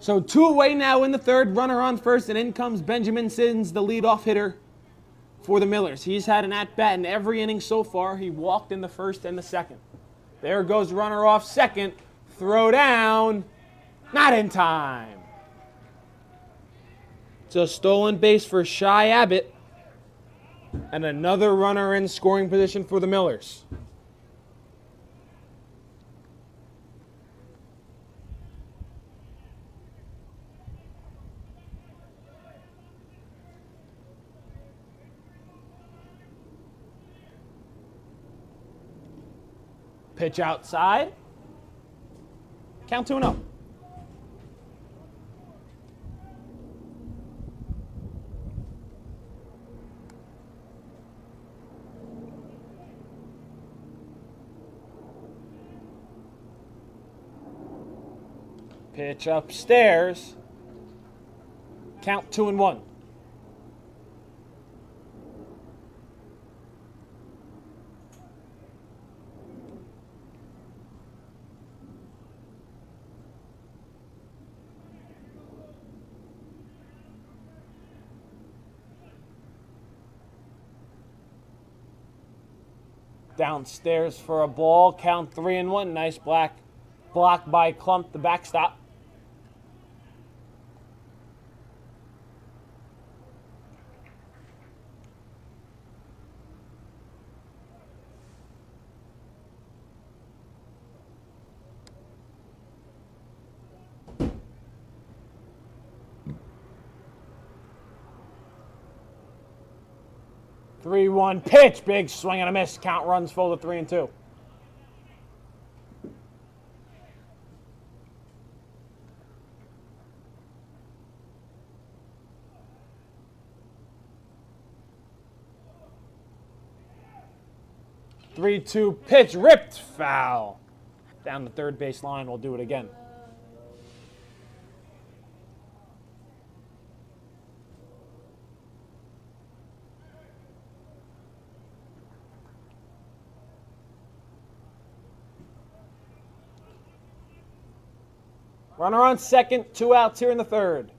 So 2 away now in the third, runner on first, and in comes Benjamin Sins, the leadoff hitter for the Millers. He's had an at-bat in every inning so far. He walked in the first and the second. There goes runner off second. Throw down. Not in time. It's a stolen base for Shy Abbott. And another runner in scoring position for the Millers. Pitch outside. Count 2-0. Pitch upstairs. Count 2-1. Downstairs for a ball. Count 3-1. Nice block by Clump, the backstop. Three-one pitch, big swing and a miss. Count runs full to 3-2. Three-two pitch, ripped foul. Down the third base line, we'll do it again. Runner on second, 2 outs here in the third.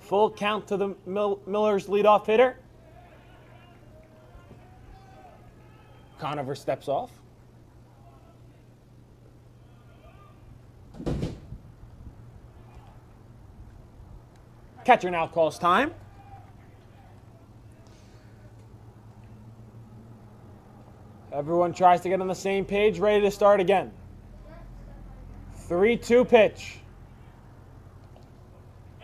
Full count to the Millers leadoff hitter. Conover steps off. Catcher now calls time. Everyone tries to get on the same page, ready to start again. 3-2 pitch.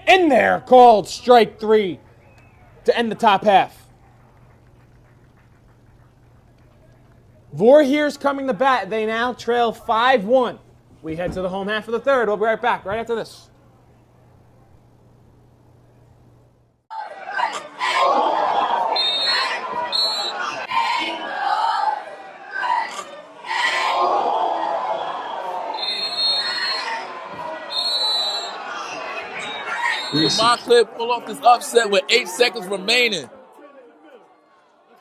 In there, called strike 3 to end the top half. Voorhees coming to bat. They now trail 5-1. We head to the home half of the third. We'll be right back right after this. Montclair pull off this upset with 8 seconds remaining.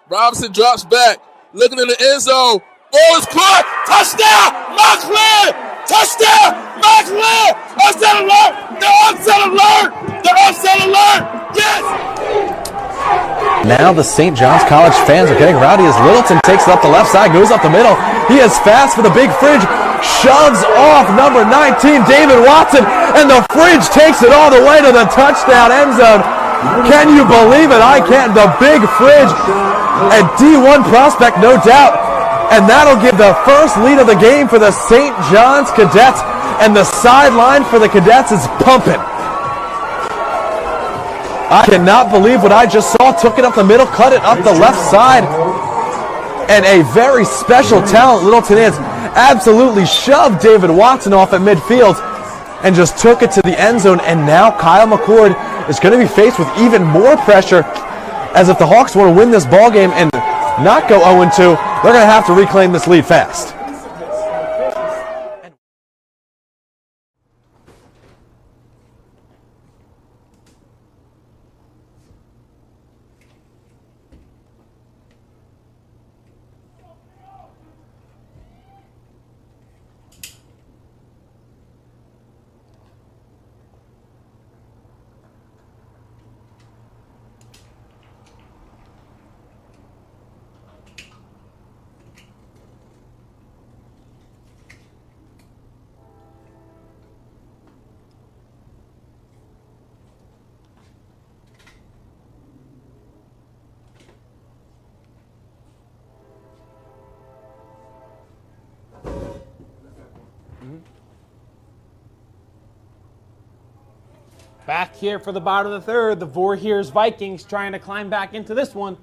Robinson drops back, looking in the end zone. Ball is caught. Touchdown, Montclair! Touchdown, Montclair! Upset alert! The upset alert! The upset alert! Yes! Now the St. John's College fans are getting rowdy as Littleton takes it up the left side, goes up the middle. He is fast for the big fridge, shoves off number 19, David Watson, and the fridge takes it all the way to the touchdown end zone. Can you believe it? I can't. The big fridge, a D1 prospect, no doubt. And that'll give the first lead of the game for the St. John's Cadets, and the sideline for the Cadets is pumping. I cannot believe what I just saw. Took it up the middle, cut it up the left side. And a very special talent, Littleton is, absolutely shoved David Watson off at midfield and just took it to the end zone. And now Kyle McCord is going to be faced with even more pressure, as if the Hawks want to win this ball game and not go 0-2, they're going to have to reclaim this lead fast. Back here for the bottom of the third, the Voorhees Vikings trying to climb back into this one.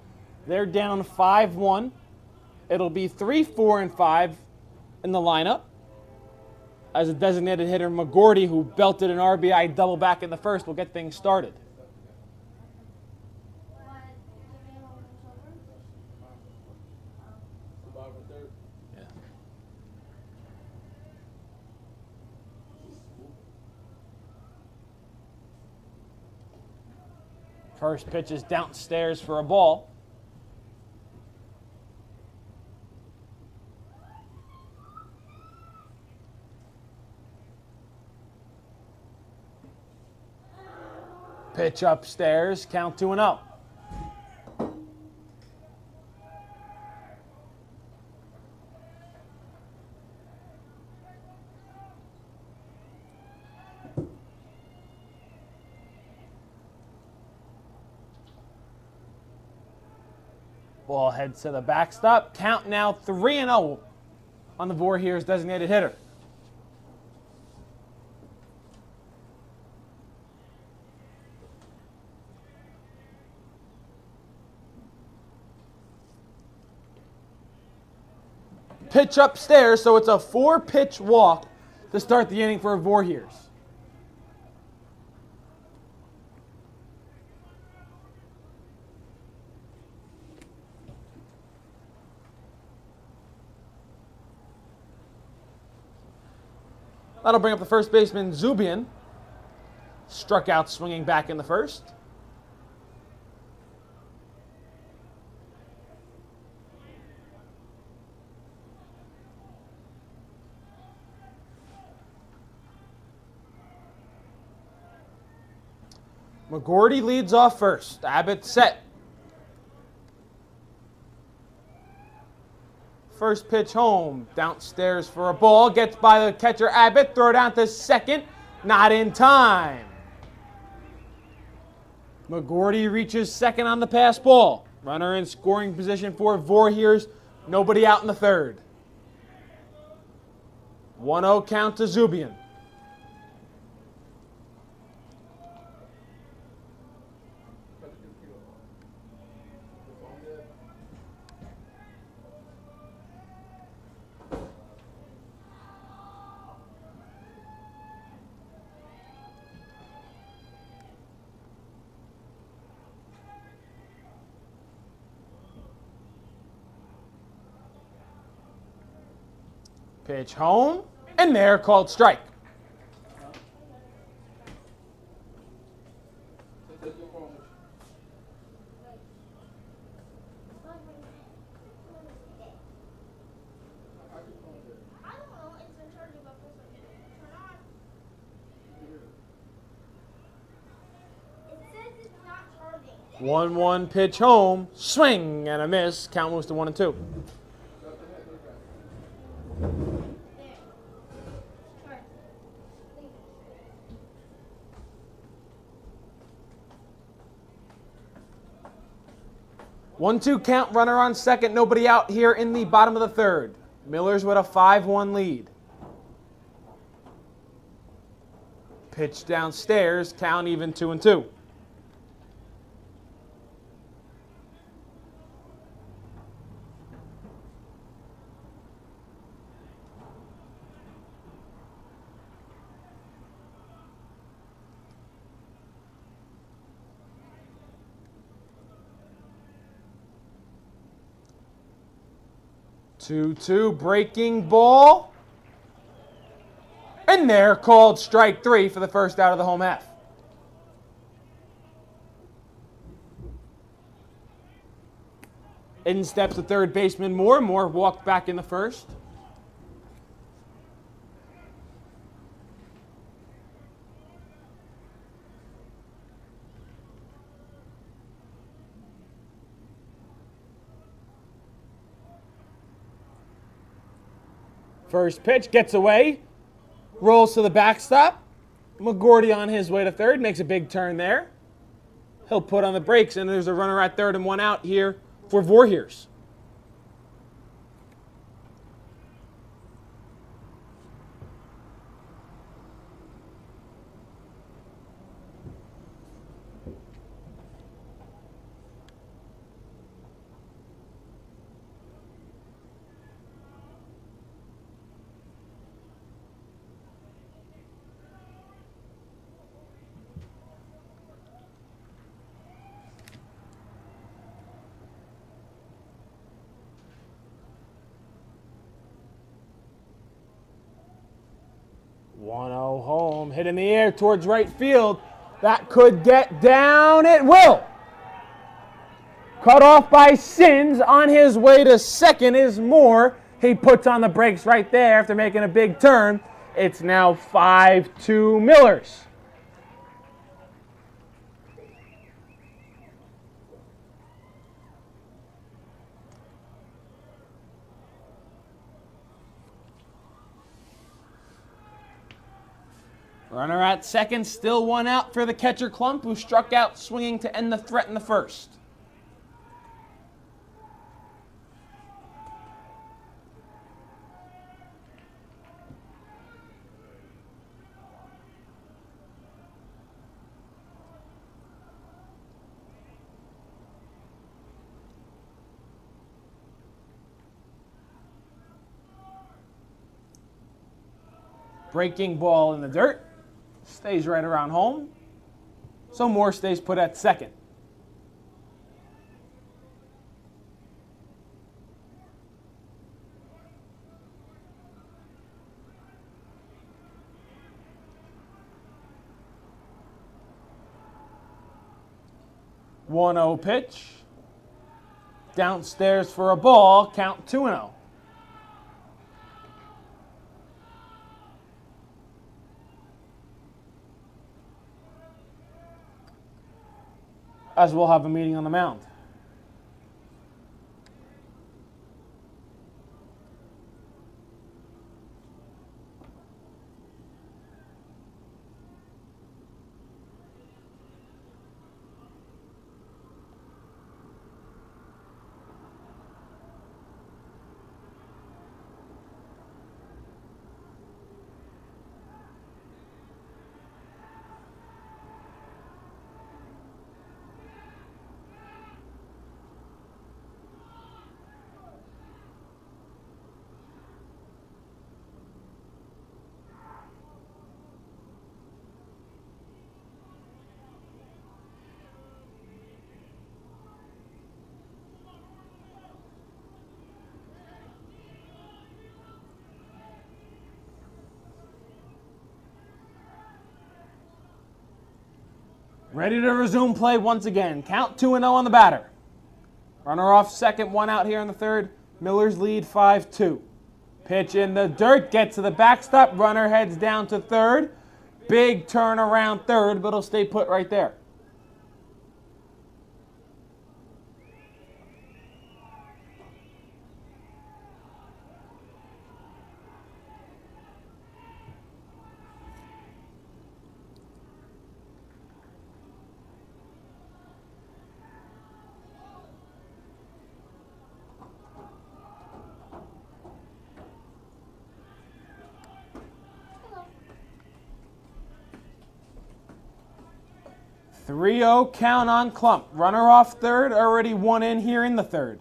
They're down 5-1. It'll be 3, 4, and 5 in the lineup. As a designated hitter, McGordy, who belted an RBI double back in the first, will get things started. Yeah. First pitch is downstairs for a ball. Pitch upstairs, count 2-0. Ball heads to the backstop. Count now 3-0 on the Voorhees designated hitter. Pitch upstairs, so it's a 4-pitch walk to start the inning for Voorhees. That'll bring up the first baseman, Zubian. Struck out swinging back in the first. McGordy leads off first. Abbott set. First pitch home. Downstairs for a ball. Gets by the catcher Abbott. Throw down to second. Not in time. McGordy reaches second on the pass ball. Runner in scoring position for Voorhees. Nobody out in the third. 1-0 count to Zubian. Pitch home, and they're called strike. It 1-1 pitch home, swing and a miss. Count moves to 1-2. One-two count, runner on second, nobody out here in the bottom of the third. Miller's with a 5-1 lead. Pitch downstairs, count even 2-2. Two, breaking ball. And they're called strike 3 for the first out of the home half. In steps the third baseman Moore. Moore walked back in the first. First pitch gets away, rolls to the backstop. McGordy on his way to third, makes a big turn there. He'll put on the brakes, and there's a runner at third and one out here for Voorhees. 1-0 home. Hit in the air towards right field. That could get down. It will. Cut off by Sins. On his way to second is Moore. He puts on the brakes right there after making a big turn. It's now 5-2 Millers. Runner at second, still one out for the catcher Klump, who struck out swinging to end the threat in the first. Breaking ball in the dirt. Stays right around home. So Moore stays put at second. One-0 pitch. Downstairs for a ball. Count 2-0. As we'll have a meeting on the mound. Ready to resume play once again. Count 2-0 on the batter. Runner off second, one out here in the third. Millers lead 5-2. Pitch in the dirt, gets to the backstop. Runner heads down to third. Big turn around third, but it'll stay put right there. .3-0 count on Klump. Runner off third, already one in here in the third.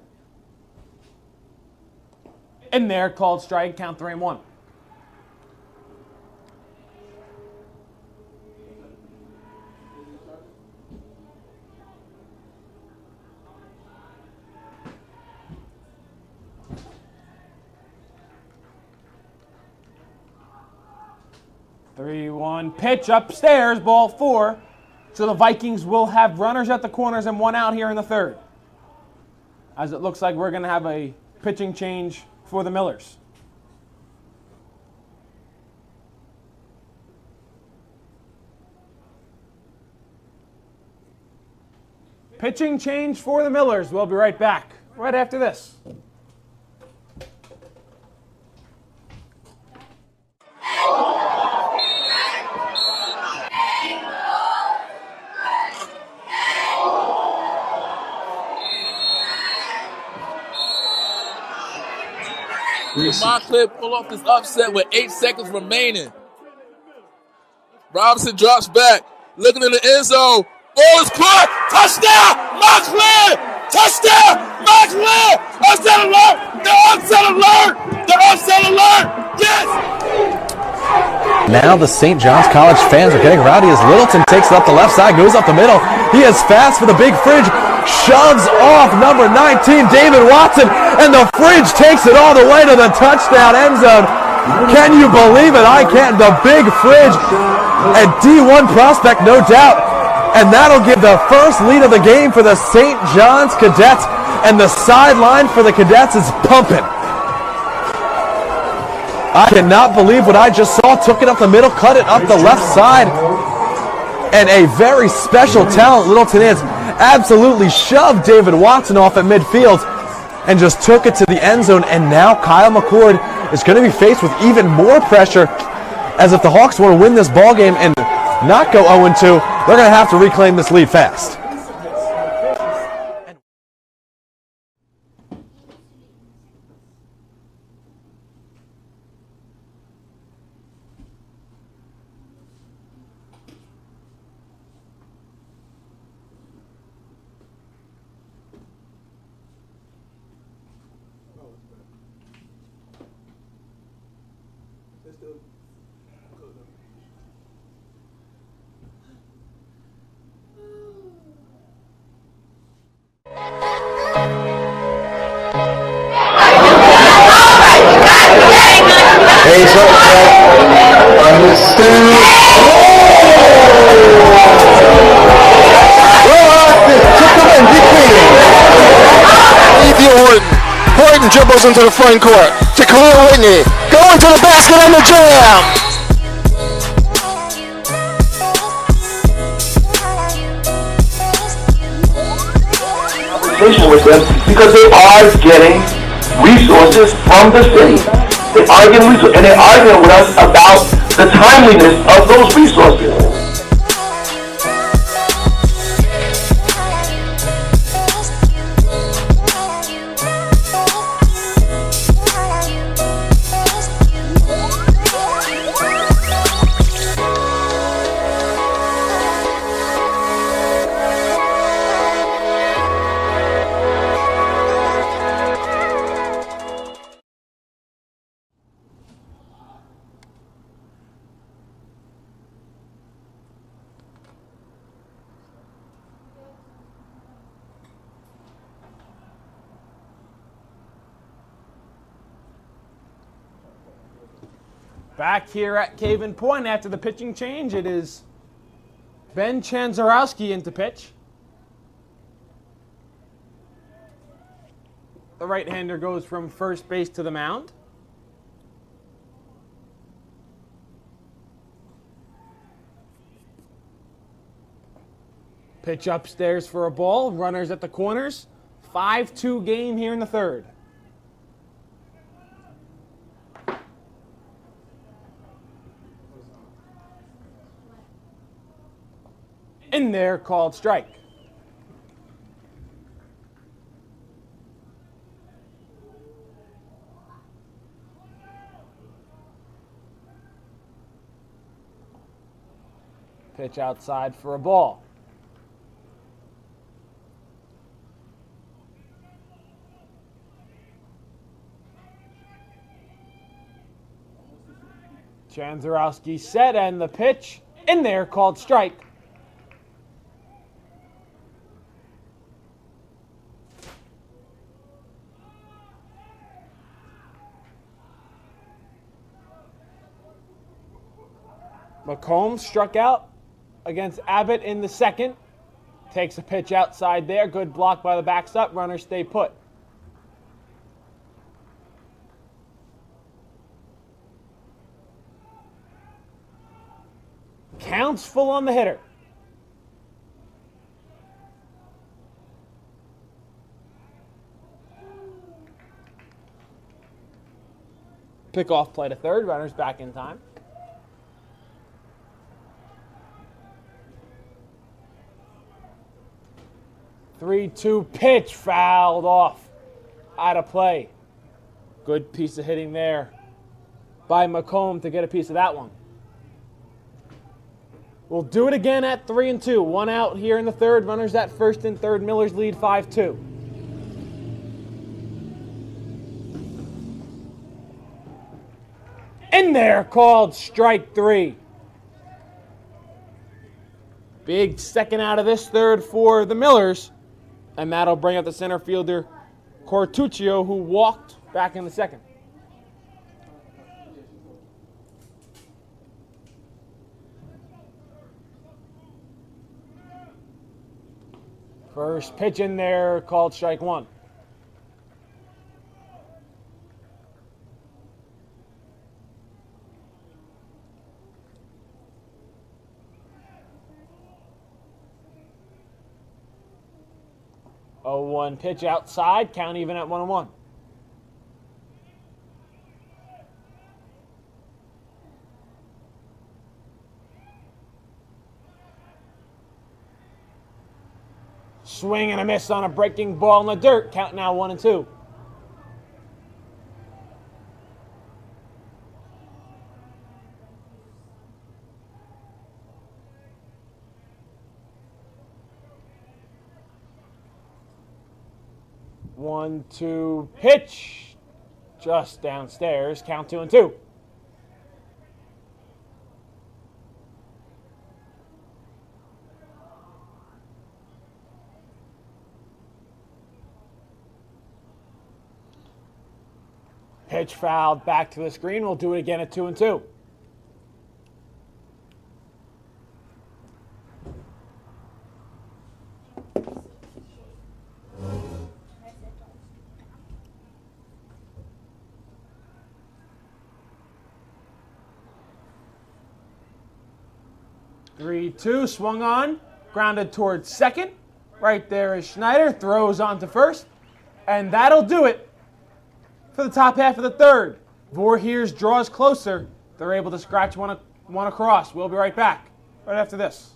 In there, called strike, count 3-1. Pitch upstairs, ball 4. So the Vikings will have runners at the corners and one out here in the third. As it looks like we're going to have a pitching change for the Millers. Pitching change for the Millers. We'll be right back right after this. Montclair pull off this upset with 8 seconds remaining. Robinson drops back, looking in the end zone. Ball is caught. Touchdown, Montclair! Touchdown, Montclair! Upset alert! The upset alert! The upset alert! Yes! Now the St. John's College fans are getting rowdy as Littleton takes it up the left side, goes up the middle. He is fast for the big fridge, shoves off number 19, David Watson, and the fridge takes it all the way to the touchdown end zone. Can you believe it? I can't. The big fridge and D1 prospect, no doubt. And that'll give the first lead of the game for the St. John's Cadets. And the sideline for the Cadets is pumping. I cannot believe what I just saw. Took it up the middle, cut it up the left side. And a very special talent, Littleton is, absolutely shoved David Watson off at midfield and just took it to the end zone. And now Kyle McCord is going to be faced with even more pressure, as if the Hawks want to win this ball game and not go 0-2, they're going to have to reclaim this lead fast. Horton dribbles into the front court to Khalil Whitney. Going to the basket on the jam. With them because they are getting resources from the city. They are getting resources, and they're arguing with us about the timeliness of those resources. Back here at Caven Point after the pitching change, it is Ben Chanzarowski into pitch. The right-hander goes from first base to the mound. Pitch upstairs for a ball. Runners at the corners. 5-2 game here in the third. In there, called strike. Pitch outside for a ball. Chanzarowski set, and the pitch in there, called strike. McComb struck out against Abbott in the second. Takes a pitch outside there. Good block by the backstop. Runners stay put. Counts full on the hitter. Pickoff play to third. Runners back in time. 3-2 pitch fouled off. Out of play. Good piece of hitting there by McComb to get a piece of that one. We'll do it again at 3-2. One out here in the third. Runners at first and third. Millers lead 5-2. In there, called strike three. Big second out of this third for the Millers. And that'll bring up the center fielder, Cortuccio, who walked back in the second. First pitch in there, called strike one. Oh, 1 pitch outside, count even at 1-1. Swing and a miss on a breaking ball in the dirt. Count now 1-2. One, two, pitch. Just downstairs. Count 2-2. Pitch fouled back to the screen. We'll do it again at 2-2. Three, two, swung on, grounded towards second. Right there is Schneider, throws on to first, and that'll do it for the top half of the third. Voorhees draws closer. They're able to scratch one across. We'll be right back right after this.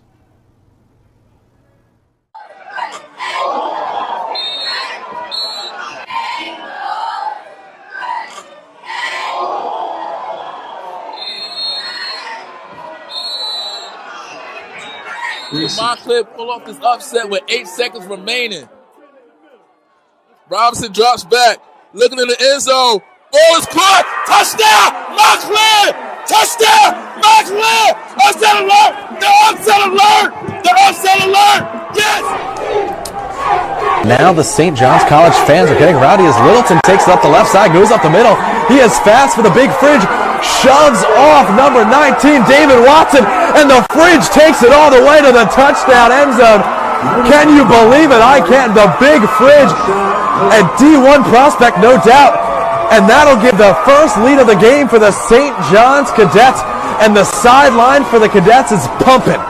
Montclair pull off this upset with 8 seconds remaining. Robinson drops back, looking in the end zone. Ball is caught. Touchdown, Montclair! Touchdown, Montclair! Upset alert! The upset alert! The upset alert! Yes! Now the St. John's College fans are getting rowdy as Littleton takes it up the left side, goes up the middle. He is fast for the big fridge, shoves off number 19, David Watson, and the fridge takes it all the way to the touchdown end zone. Can you believe it? I can't. The big fridge, a D1 prospect, no doubt. And that'll give the first lead of the game for the St. John's Cadets, and the sideline for the Cadets is pumping.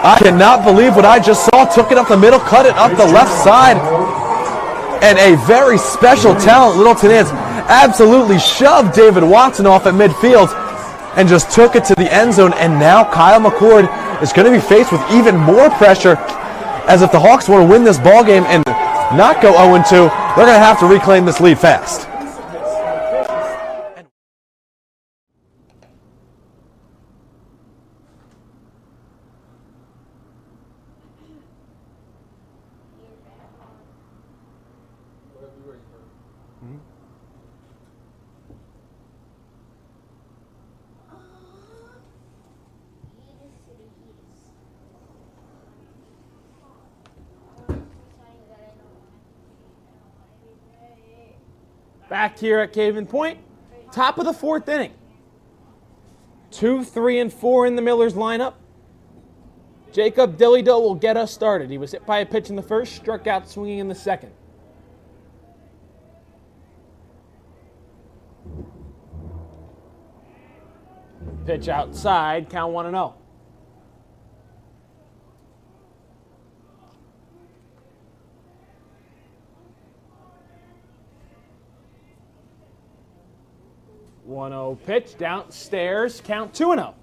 I cannot believe what I just saw. Took it up the middle, cut it up the left side. And a very special talent, Littleton is, absolutely shoved David Watson off at midfield and just took it to the end zone. And now Kyle McCord is going to be faced with even more pressure, as if the Hawks want to win this ball game and not go 0-2, they're going to have to reclaim this lead fast. Back here at Caven Point, top of the 4th inning. 2, 3, and 4 in the Millers lineup. Jacob Dillido will get us started. He was hit by a pitch in the first, struck out swinging in the second. Pitch outside, count 1-0. One-0 pitch downstairs, count 2-0.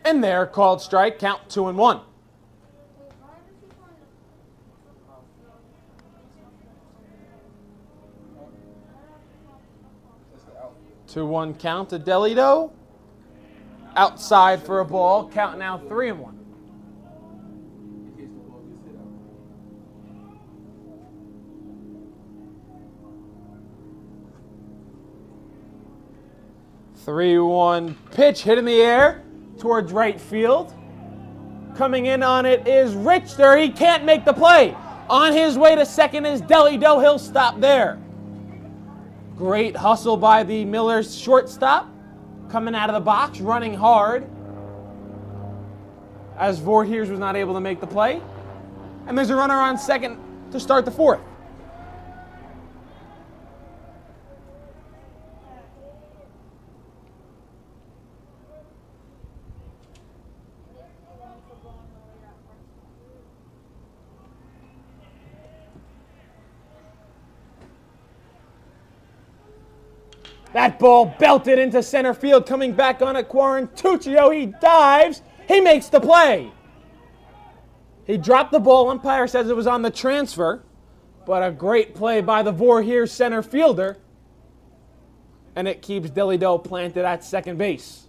And there, called strike, count 2-1. 2-1 count to Delito. Outside for a ball, count now 3-1. Three-one pitch hit in the air towards right field. Coming in on it is Richter. He can't make the play. On his way to second is Deli Doe. He'll stop there. Great hustle by the Millers shortstop. Coming out of the box, running hard. As Voorhees was not able to make the play. And there's a runner on second to start the fourth. That ball belted into center field, coming back on it, Quarantuccio. He dives. He makes the play. He dropped the ball. Umpire says it was on the transfer, but a great play by the Voorhees center fielder, and it keeps Deli Doe planted at second base.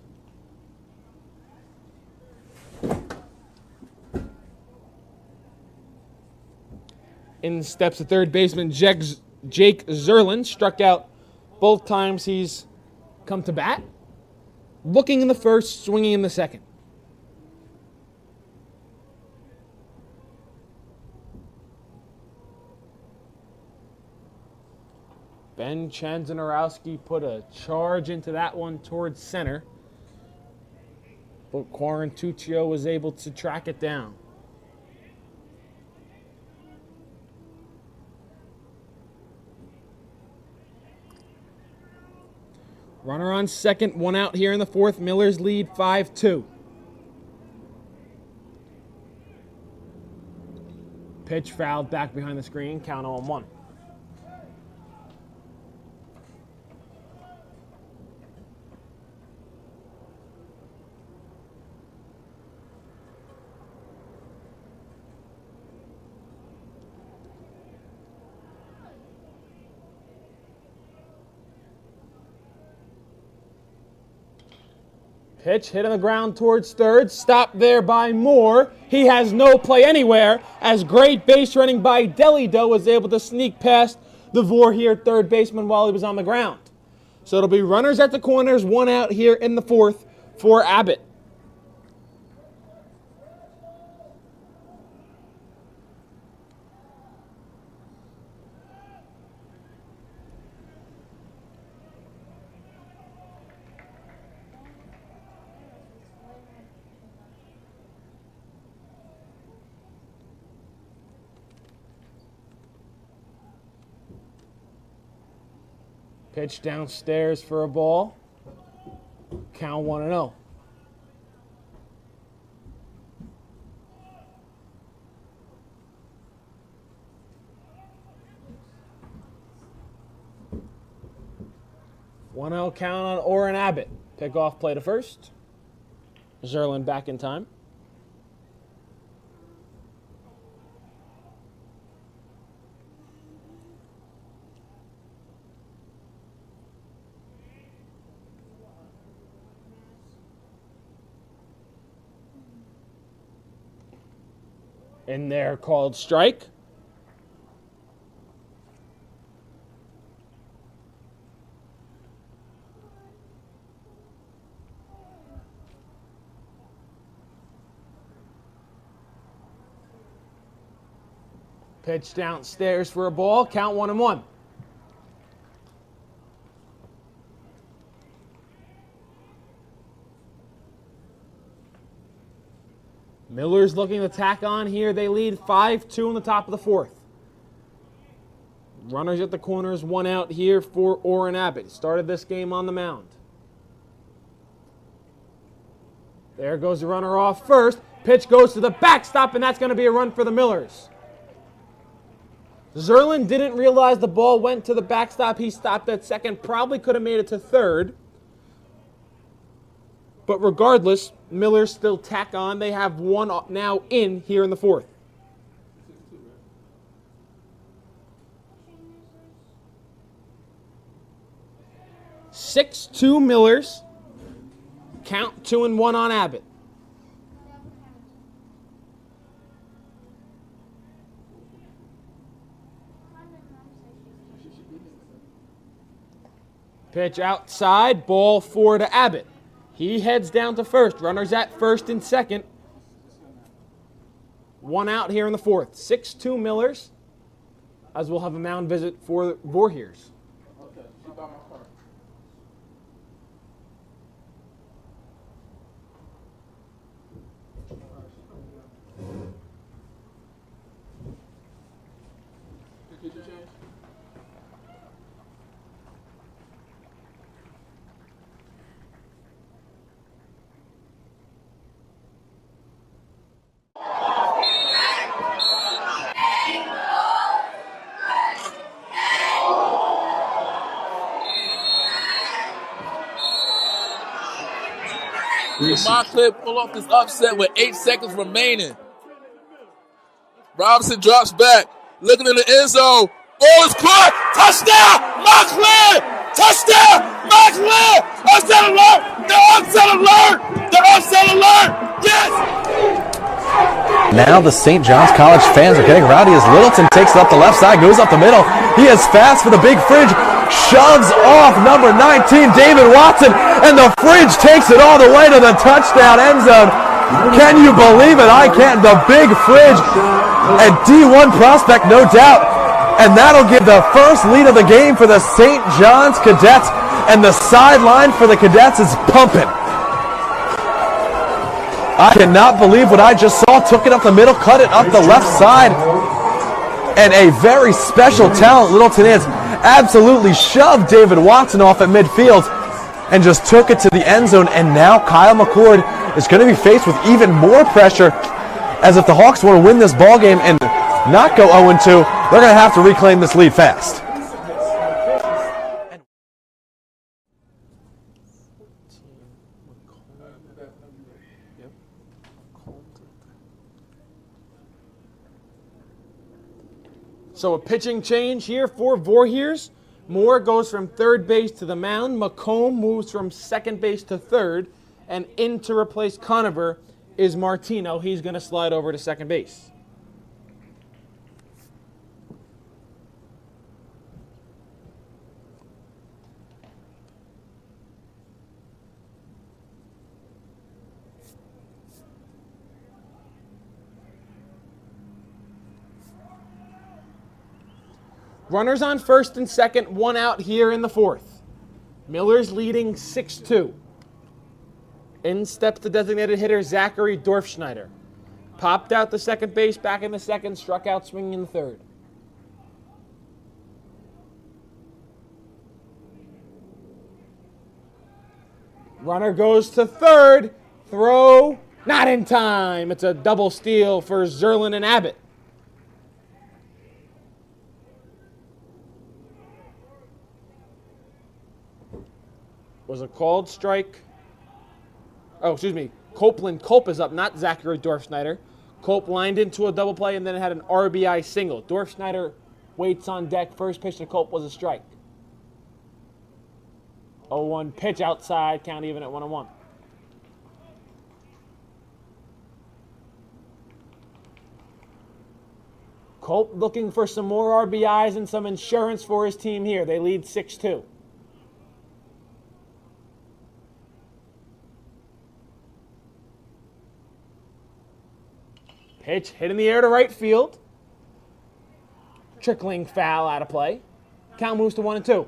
In steps the third baseman Jake Zerlin, struck out both times he's come to bat. Looking in the first, swinging in the second. Ben Chanzanarowski put a charge into that one towards center, but Quarantuccio was able to track it down. Runner on second, one out here in the fourth. Millers lead 5-2. Pitch fouled back behind the screen, count 0-1. Pitch hit on the ground towards third. Stopped there by Moore. He has no play anywhere as great base running by Deli Doe was able to sneak past the Voorhees third baseman while he was on the ground. So it'll be runners at the corners, one out here in the fourth for Abbott. Pitch downstairs for a ball. Count 1-0. Count on Orrin Abbott. Pickoff play to first. Zerlin back in time. In there, called strike. Pitch downstairs for a ball. Count 1-1. Miller's looking to tack on here. They lead 5-2 in the top of the fourth. Runners at the corners, one out here for Orrin Abbott. Started this game on the mound. There goes the runner off first. Pitch goes to the backstop, and that's going to be a run for the Millers. Zerlin didn't realize the ball went to the backstop. He stopped at second. Probably could have made it to third. But regardless, Millers still tack on. They have one now in here in the fourth. (6-2) Millers. Count 2-1 on Abbott. Pitch outside, ball 4 to Abbott. He heads down to first. Runners at first and second. 1 out here in the fourth. 6-2 Millers, as we'll have a mound visit for Voorhees. Okay, she by my car. Did you change? Montclair pull off this upset with 8 seconds remaining. Robinson drops back, looking in the end zone. Ball is caught. Touchdown, Montclair! Touchdown, Montclair! Upset alert! The upset alert! The upset alert! Yes! Now the St. John's College fans are getting rowdy as Littleton takes it up the left side, goes up the middle. He is fast for the big fridge, shoves off number 19, David Watson, and the fridge takes it all the way to the touchdown end zone. Can you believe it? I can't. The big fridge, a D1 prospect, no doubt. And that'll give the first lead of the game for the St. John's Cadets. And the sideline for the Cadets is pumping. I cannot believe what I just saw. Took it up the middle, cut it up the left side. And a very special talent, Littleton is, absolutely shoved David Watson off at midfield and just took it to the end zone. And now Kyle McCord is going to be faced with even more pressure, as if the Hawks want to win this ball game and not go 0-2, they're going to have to reclaim this lead fast. So a pitching change here for Voorhees. Moore goes from third base to the mound. McComb moves from second base to third. And in to replace Conover is Martino. He's going to slide over to second base. Runners on first and second, 1 out here in the fourth. Miller's leading 6-2. In steps the designated hitter, Zachary Dorfschneider. Popped out the second base, back in the second, struck out swinging in the third. Runner goes to third. Throw, not in time. It's a double steal for Zerlin and Abbott. Was a called strike. Oh, excuse me. Copeland Culp is up, not Zachary Dorfschneider. Culp lined into a double play and then had an RBI single. Dorfschneider waits on deck. First pitch to Culp was a strike. 0-1 pitch outside, count even at 1-1. Culp looking for some more RBIs and some insurance for his team here. They lead 6-2. Pitch hit in the air to right field. Trickling foul out of play. Count moves to 1-2.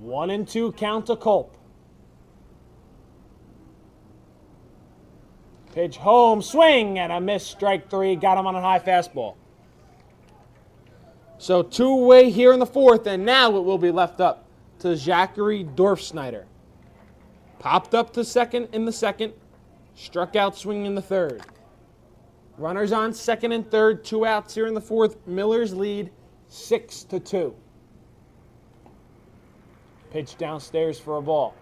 One and two count to Culp. Pitch home, swing, and a miss, strike three. Got him on a high fastball. So two-way here in the fourth, and now it will be left up to Zachary Dorfschneider. Popped up to second in the second, struck out swinging in the third. Runners on second and third, 2 outs here in the fourth. Miller's lead 6-2. Pitch downstairs for a ball.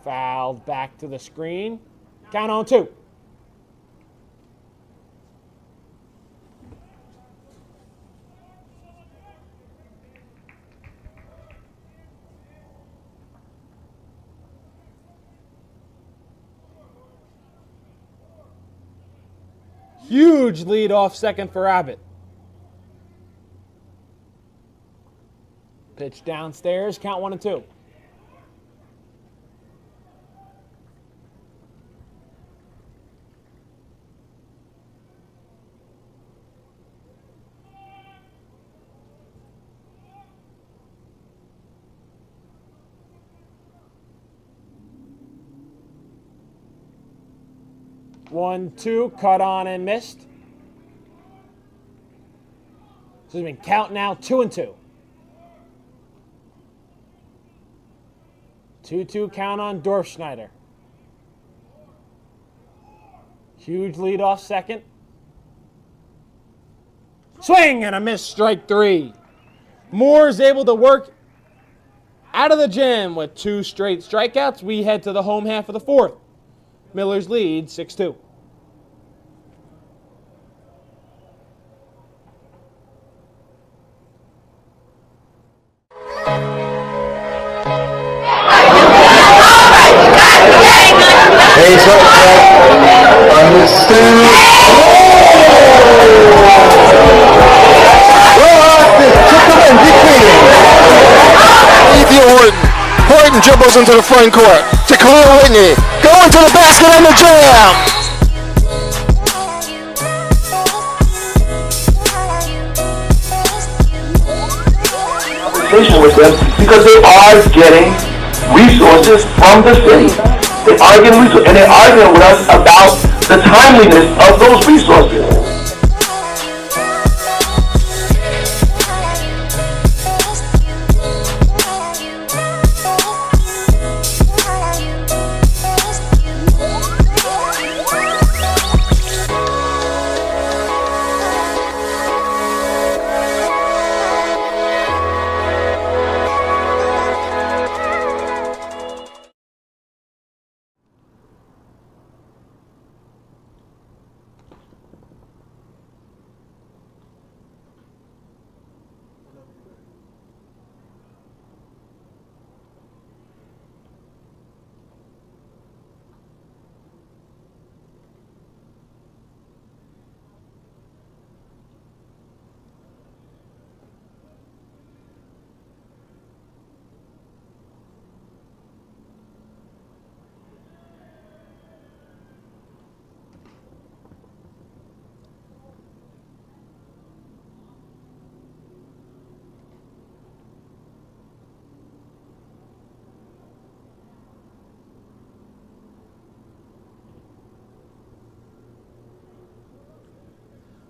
Fouled back to the screen. Count on 2. Huge lead off second for Abbott. Pitch downstairs, count 1-2. One, two, cut on and missed. Excuse me, count now 2-2. 2-2 count on Dorfschneider. Huge lead off second. Swing and a miss, strike 3. Moore is able to work out of the gym with 2 straight strikeouts. We head to the home half of the 4th. Miller's lead 6-2. He's up there on his stew. Horton dribbles into the front court to Khalil Whitney. Going to the basket on the jam. Conversation with them because they are getting resources from the city. They are getting resources, and they're arguing with us about the timeliness of those resources.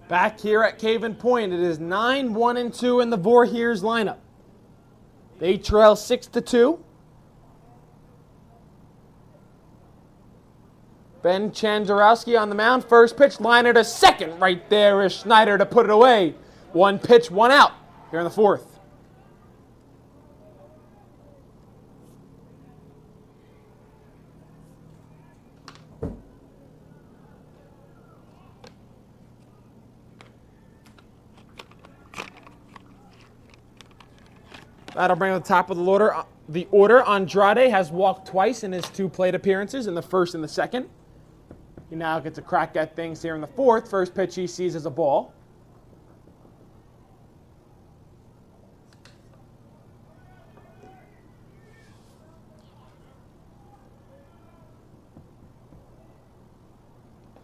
Back here at Caven Point, it is 9-1-2 in the Voorhees lineup. They trail 6-2. Ben Chanjarowski on the mound. First pitch, liner to second. Right there is Schneider to put it away. 1 pitch, 1 out here in the 4th. That'll bring to the top of the order. Andrade has walked twice in his 2 plate appearances, in the 1st and the 2nd. He now gets a crack at things here in the 4th. First pitch he sees as a ball.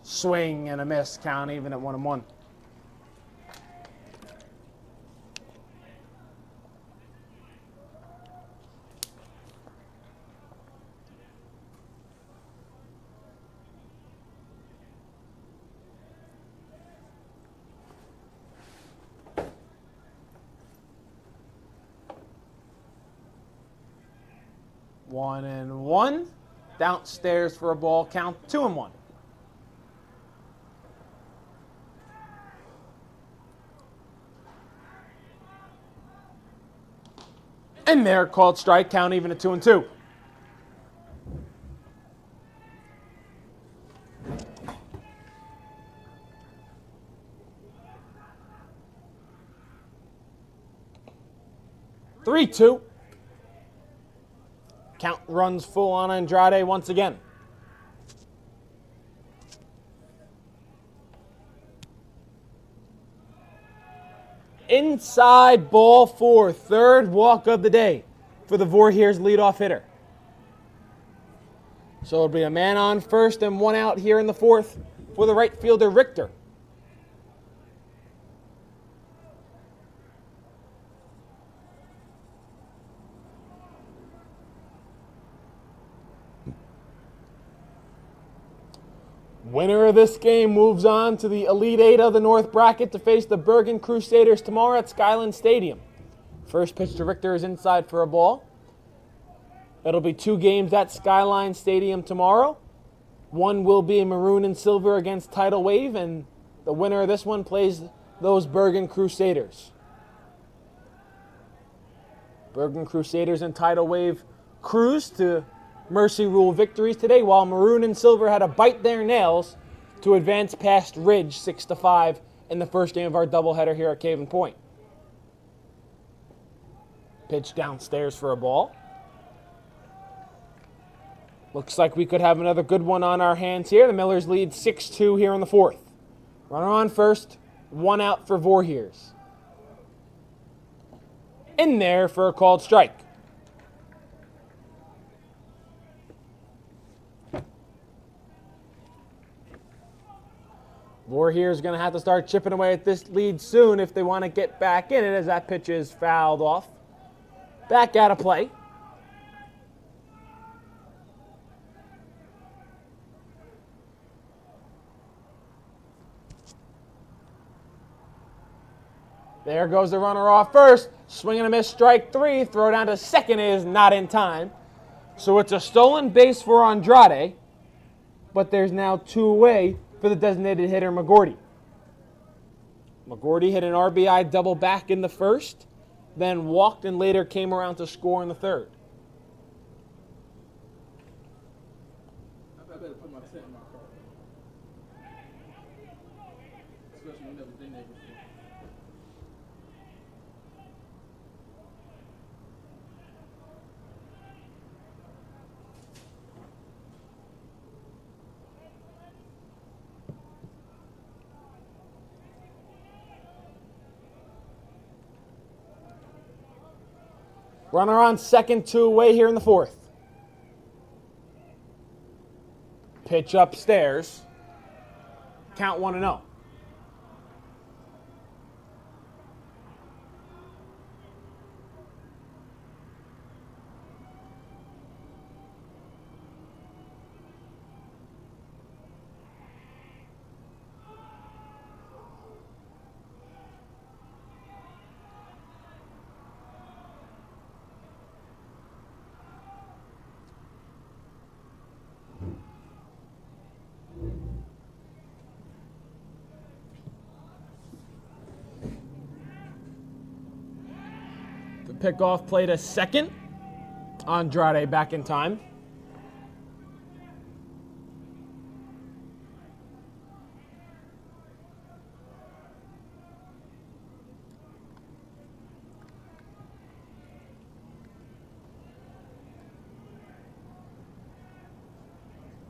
Swing and a miss, count even at 1-1. One and one. Downstairs for a ball, count 2-1. And they're called strike, count even at 2-2. Three, 2. Count runs full on Andrade once again. inside ball 4, third walk of the day for the Voorhees leadoff hitter. So it'll be a man on first and one out here in the fourth for the right fielder, Richter. Winner of this game moves on to the Elite Eight of the North Bracket to face the Bergen Crusaders tomorrow at Skyland Stadium. First pitch to Richter is inside for a ball. It'll be 2 games at Skyline Stadium tomorrow. One will be maroon and silver against Tidal Wave, and the winner of this one plays those Bergen Crusaders. Bergen Crusaders and Tidal Wave cruised to Mercy Rule victories today, while maroon and silver had to bite their nails to advance past Ridge 6-5 in the first game of our doubleheader here at Caven Point. Pitch downstairs for a ball. Looks like we could have another good one on our hands here. The Millers lead 6-2 here in the fourth. Runner on first, one out for Voorhees. In there for a called strike. Voorhees is going to have to start chipping away at this lead soon if they want to get back in it, as that pitch is fouled off. Back out of play. There goes the runner off first. Swing and a miss, strike 3. Throw down to second is not in time. So it's a stolen base for Andrade, but there's now 2 away for the designated hitter, McGordy. McGordy hit an RBI double back in the first, then walked and later came around to score in the third. I better put my tent in my car. Especially when I've never been there before. Runner on second, 2 away here in the fourth. Pitch upstairs. Count 1-0. Pickoff play to second. Andrade back in time.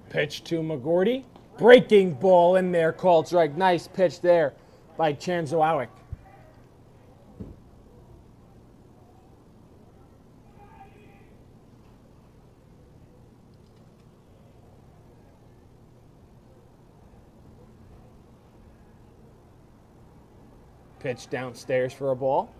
Pitch to McGordy. Breaking ball in there, called strike. Nice pitch there by Chanzowiak. Pitch downstairs for a ball.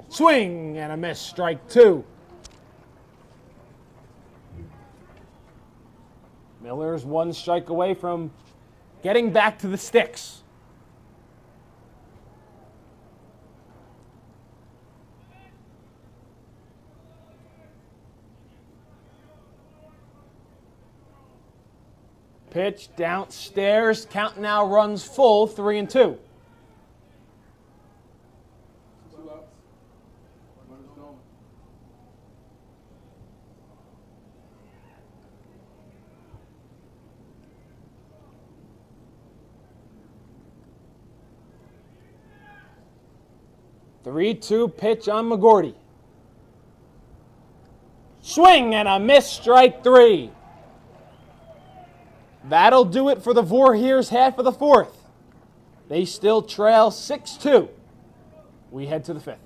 Swing and a miss, strike 2. Miller's 1 strike away from getting back to the sticks. Pitch downstairs. Count now runs full, 3-2. 2 outs. Runners going. Three-two pitch on McGorty. Swing and a miss, strike 3. That'll do it for the Voorhees half of the 4th. They still trail 6-2. We head to the 5th.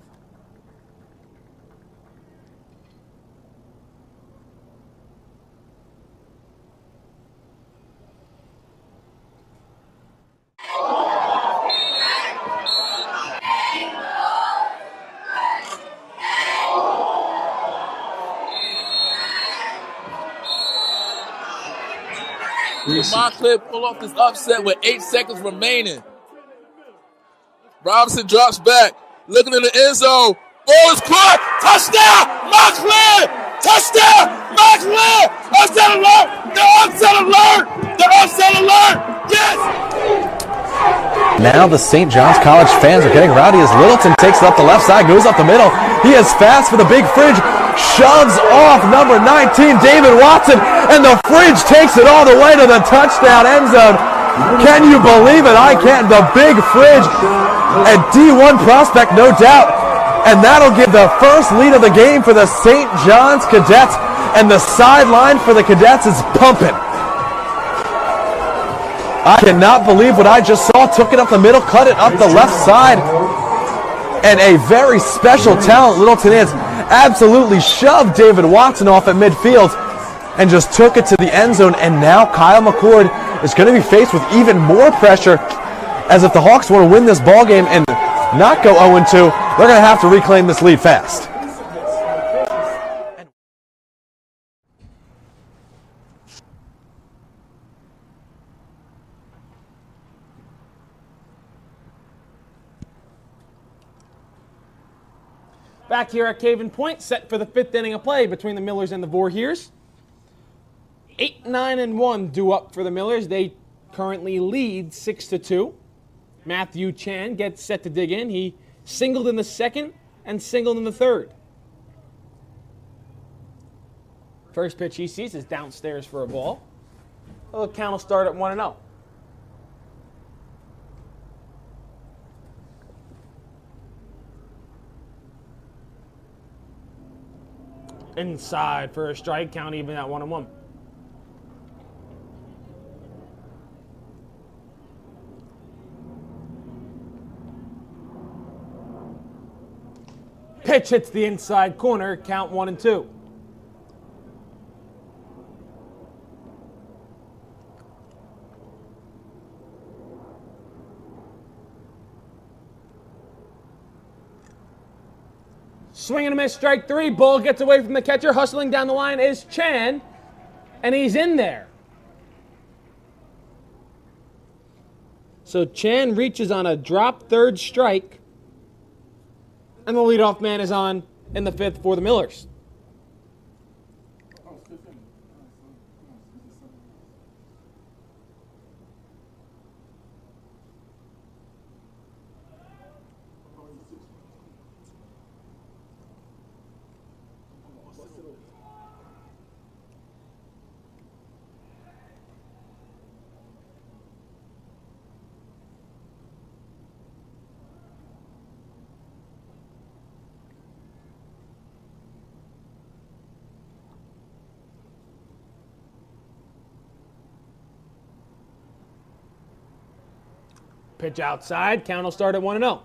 Montclair pull off this upset with 8 seconds remaining. Robinson drops back, looking in the end zone. Ball is caught. Touchdown, Montclair! Touchdown, Montclair! Upset alert! The upset alert! The upset alert! Yes! Now the St. John's College fans are getting rowdy as Littleton takes it up the left side, goes up the middle. He is fast for the big fridge, shoves off number 19, David Watson, and the fridge takes it all the way to the touchdown end zone. Can you believe it? I can't. The big fridge, a D1 prospect, no doubt. And that'll give the first lead of the game for the St. John's Cadets, and the sideline for the Cadets is pumping. I cannot believe what I just saw. Took it up the middle, cut it up the left side. And a very special talent Littleton is. Absolutely shoved David Watson off at midfield and just took it to the end zone. And now Kyle McCord is going to be faced with even more pressure, as if the Hawks want to win this ball game and not go 0-2, they're going to have to reclaim this lead fast. Back here at Caven Point, set for the 5th inning of play between the Millers and the Voorhees. 8-9-1 due up for the Millers. They currently lead 6-2. Matthew Chan gets set to dig in. He singled in the 2nd and singled in the 3rd. First pitch he sees is downstairs for a ball. The count will start at 1-0. Inside for a strike, count even at 1-1. Pitch hits the inside corner, count 1-2. Swing and a miss, strike 3. Ball gets away from the catcher. Hustling down the line is Chan, and he's in there. So Chan reaches on a drop 3rd strike, and the leadoff man is on in the 5th for the Millers. Pitch outside, count will start at 1-0.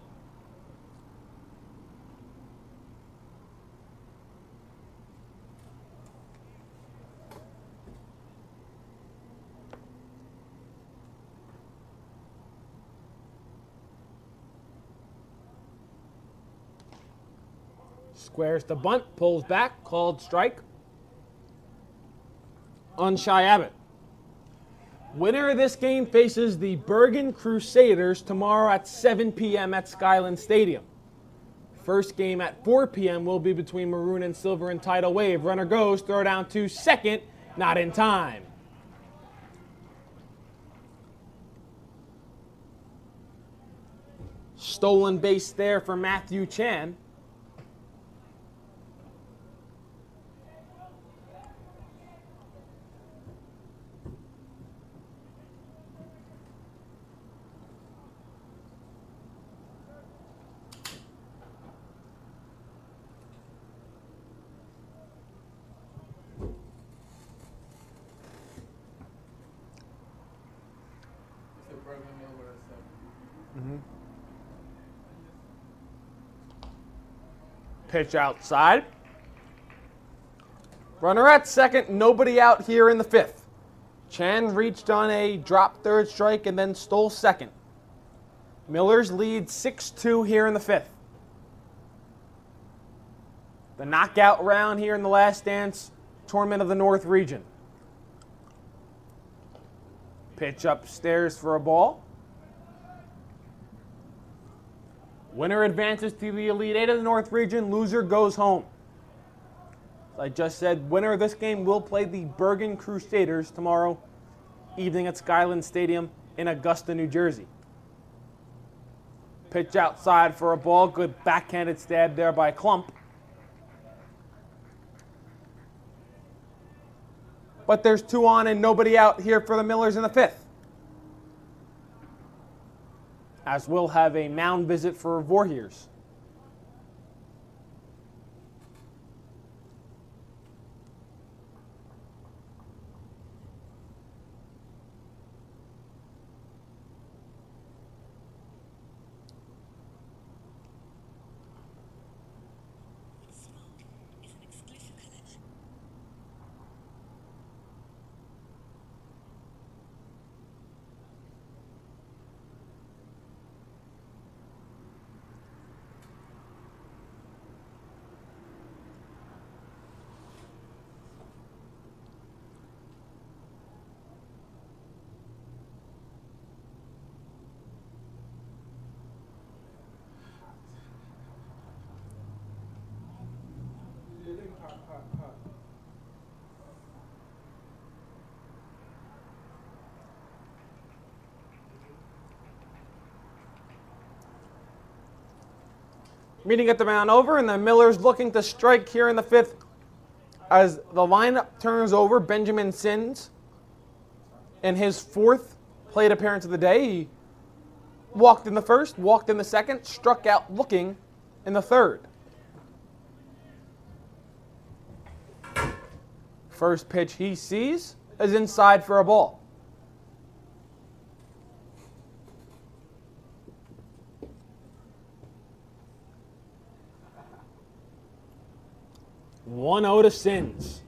Squares the bunt, pulls back, called strike on Shy Abbott. Winner of this game faces the Bergen Crusaders tomorrow at 7 p.m. at Skyland Stadium. First game at 4 p.m. will be between Maroon and Silver and Tidal Wave. Runner goes, throw down to 2nd, not in time. stolen base there for Matthew Chan. Pitch outside. Runner at second, nobody out here in the fifth. Chan reached on a drop third strike and then stole second. Millers lead 6-2 here in the fifth. The knockout round here in the Last Dance Tournament of the North Region. Pitch upstairs for a ball. Winner advances to the Elite Eight of the North Region. Loser goes home. As I just said, winner of this game will play the Bergen Crusaders tomorrow evening at Skyland Stadium in Augusta, New Jersey. Pitch outside for a ball. Good backhanded stab there by Klump. But there's 2 on and nobody out here for the Millers in the fifth. As we'll have a mound visit for Voorhees. Meeting at the mound over, and the Millers looking to strike here in the fifth. As the lineup turns over, Benjamin Sins, in his 4th plate appearance of the day, he walked in the first, walked in the second, struck out looking in the third. First pitch he sees is inside for a ball. One 0 to Sins.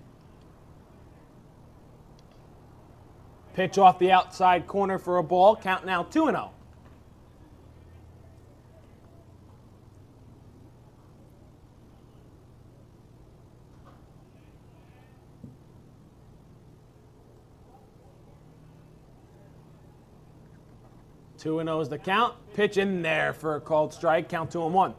Pitch off the outside corner for a ball. Count now 2-0. Two and 0 is the count. Pitch in there for a called strike. Count 2-1.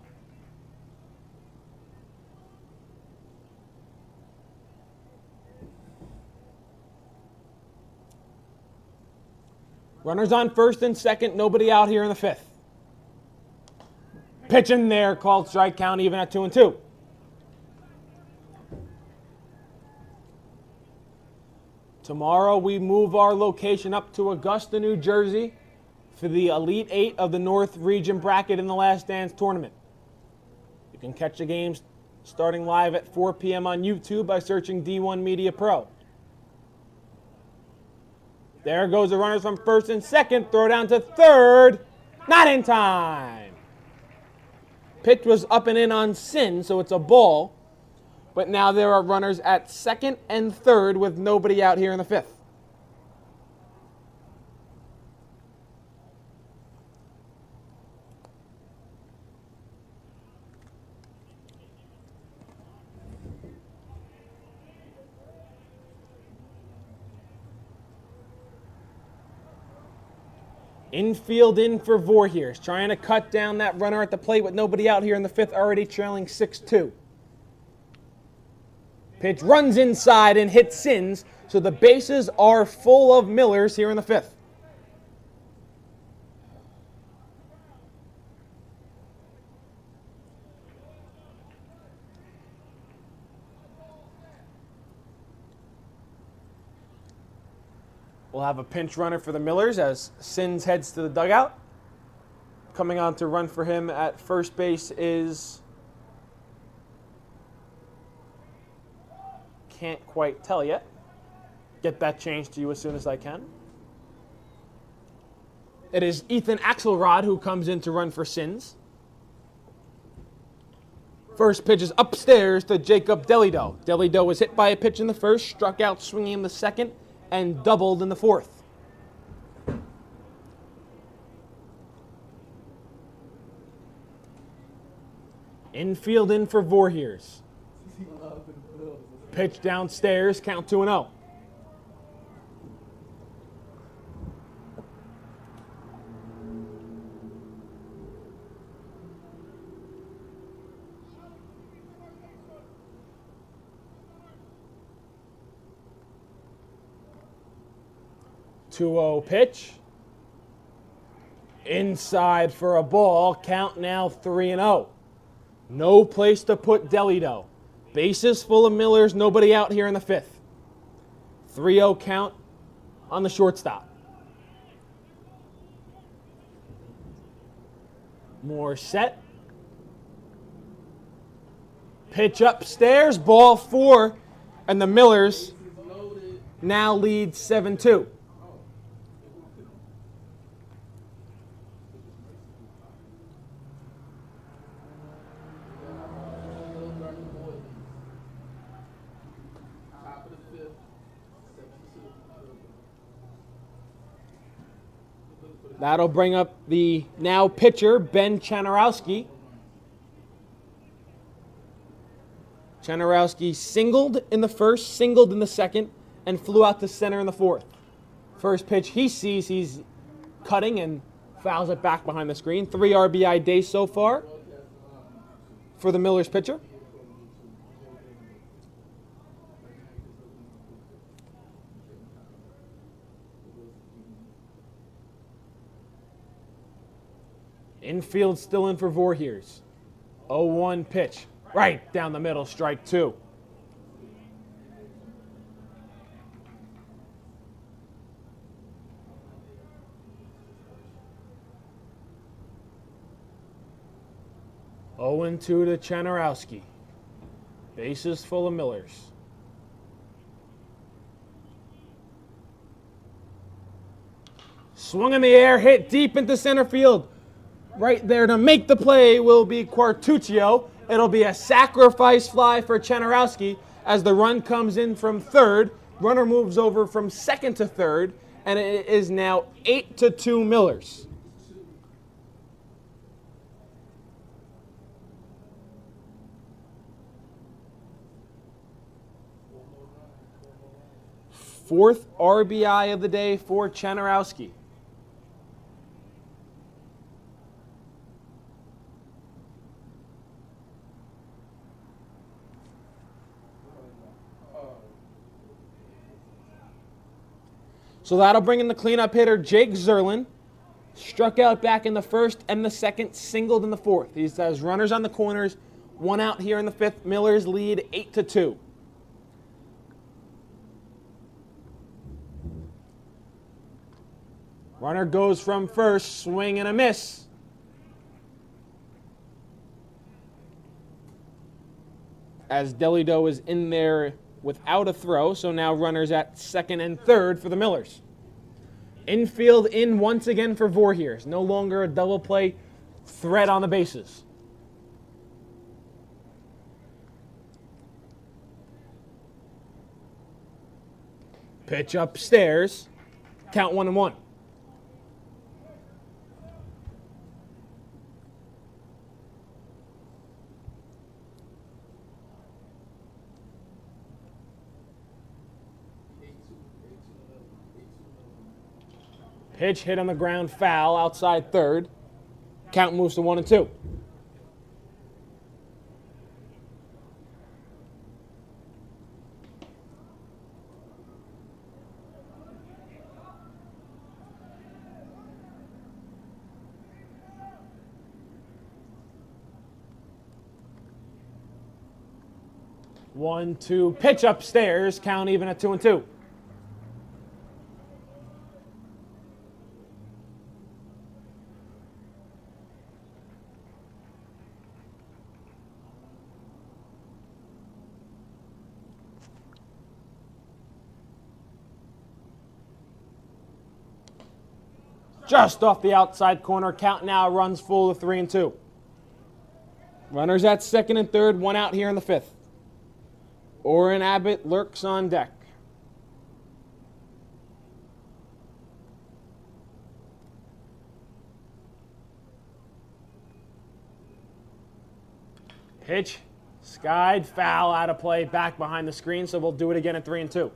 Runners on first and second, nobody out here in the fifth. Pitch in there, called strike, count even at 2-2. Tomorrow we move our location up to Augusta, New Jersey for the Elite Eight of the North Region bracket in the Last Dance tournament. You can catch the games starting live at 4 p.m. on YouTube by searching D1 Media Pro. There goes the runners from first and second. Throw down to third. Not in time. Pitch was up and in on Sin, so it's a ball. But now there are runners at second and third with nobody out here in the fifth. Infield in for Voorhees, trying to cut down that runner at the plate with nobody out here in the fifth, already trailing 6-2. Pitch runs inside and hits Sins, so the bases are full of Millers here in the fifth. We'll have a pinch runner for the Millers as Sins heads to the dugout. Coming on to run for him at first base is... Can't quite tell yet. Get that changed to you as soon as I can. It is Ethan Axelrod who comes in to run for Sins. First pitch is upstairs to Jacob Delido. Delido was hit by a pitch in the first, struck out swinging in the second, and doubled in the fourth. Infield in for Voorhees. Pitch downstairs, count 2-0. Pitch. Inside for a ball, count now 3-0. No place to put Delido. Bases full of Millers, nobody out here in the fifth. 3-0 count on the shortstop. More set. Pitch upstairs, ball 4, and the Millers now lead 7-2. That'll bring up the now pitcher, Ben Chanarowski. Chanarowski singled in the first, singled in the second, and flew out to center in the fourth. First pitch he sees, he's cutting and fouls it back behind the screen. 3 RBI day so far for the Millers pitcher. Infield still in for Voorhees. 0-1 pitch. Right down the middle, strike 2. Oh, 0-2 to Chanarowski. Bases full of Millers. Swung in the air, hit deep into center field. Right there to make the play will be Quartuccio. It'll be a sacrifice fly for Chanarowski as the run comes in from third. Runner moves over from second to third, and it is now 8-2 Millers. Fourth RBI of the day for Chanarowski. So that'll bring in the cleanup hitter, Jake Zerlin. Struck out back in the first and the second, singled in the fourth. He has runners on the corners, 1 out here in the fifth. Millers lead 8-2. Runner goes from first, swing and a miss. As Delido is in there without a throw, so now runners at second and third for the Millers. Infield in once again for Voorhees. No longer a double play threat on the bases. Pitch upstairs. Count 1-1. Pitch hit on the ground, foul outside third. Count moves to 1-2. One, two, pitch upstairs, count even at 2-2. just off the outside corner. Count now runs full to 3-2. Runners at second and third, one out here in the fifth. Orrin Abbott lurks on deck. Pitch, skied, foul, out of play, back behind the screen, so we'll do it again at 3-2.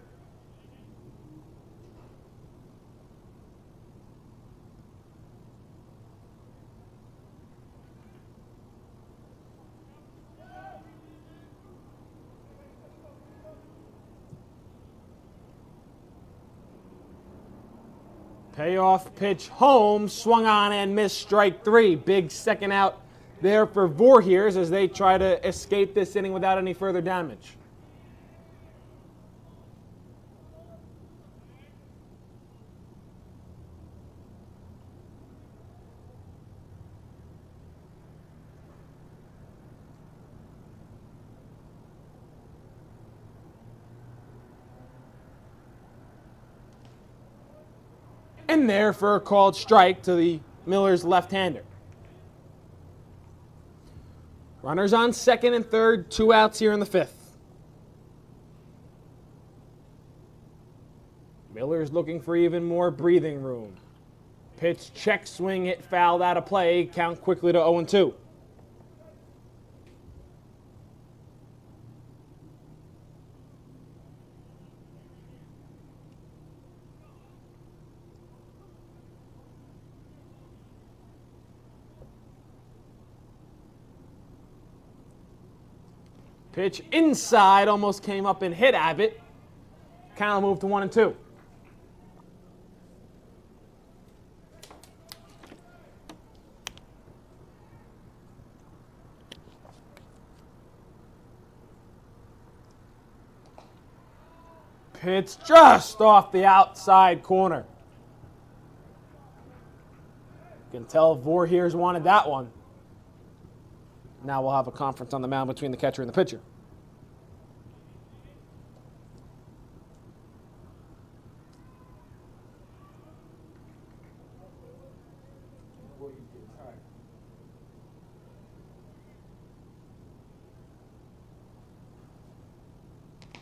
Payoff pitch home, swung on and missed, strike three. Big second out there for Voorhees as they try to escape this inning without any further damage. In there for a called strike to the Millers left-hander. Runners on second and third, two outs here in the fifth. Millers looking for even more breathing room. Pitch, check, swing, hit, fouled, out of play. Count quickly to 0-2. Pitch inside, almost came up and hit Abbott. Count will move to 1-2. Pitch just off the outside corner. You can tell Voorhees wanted that one. Now we'll have a conference on the mound between the catcher and the pitcher.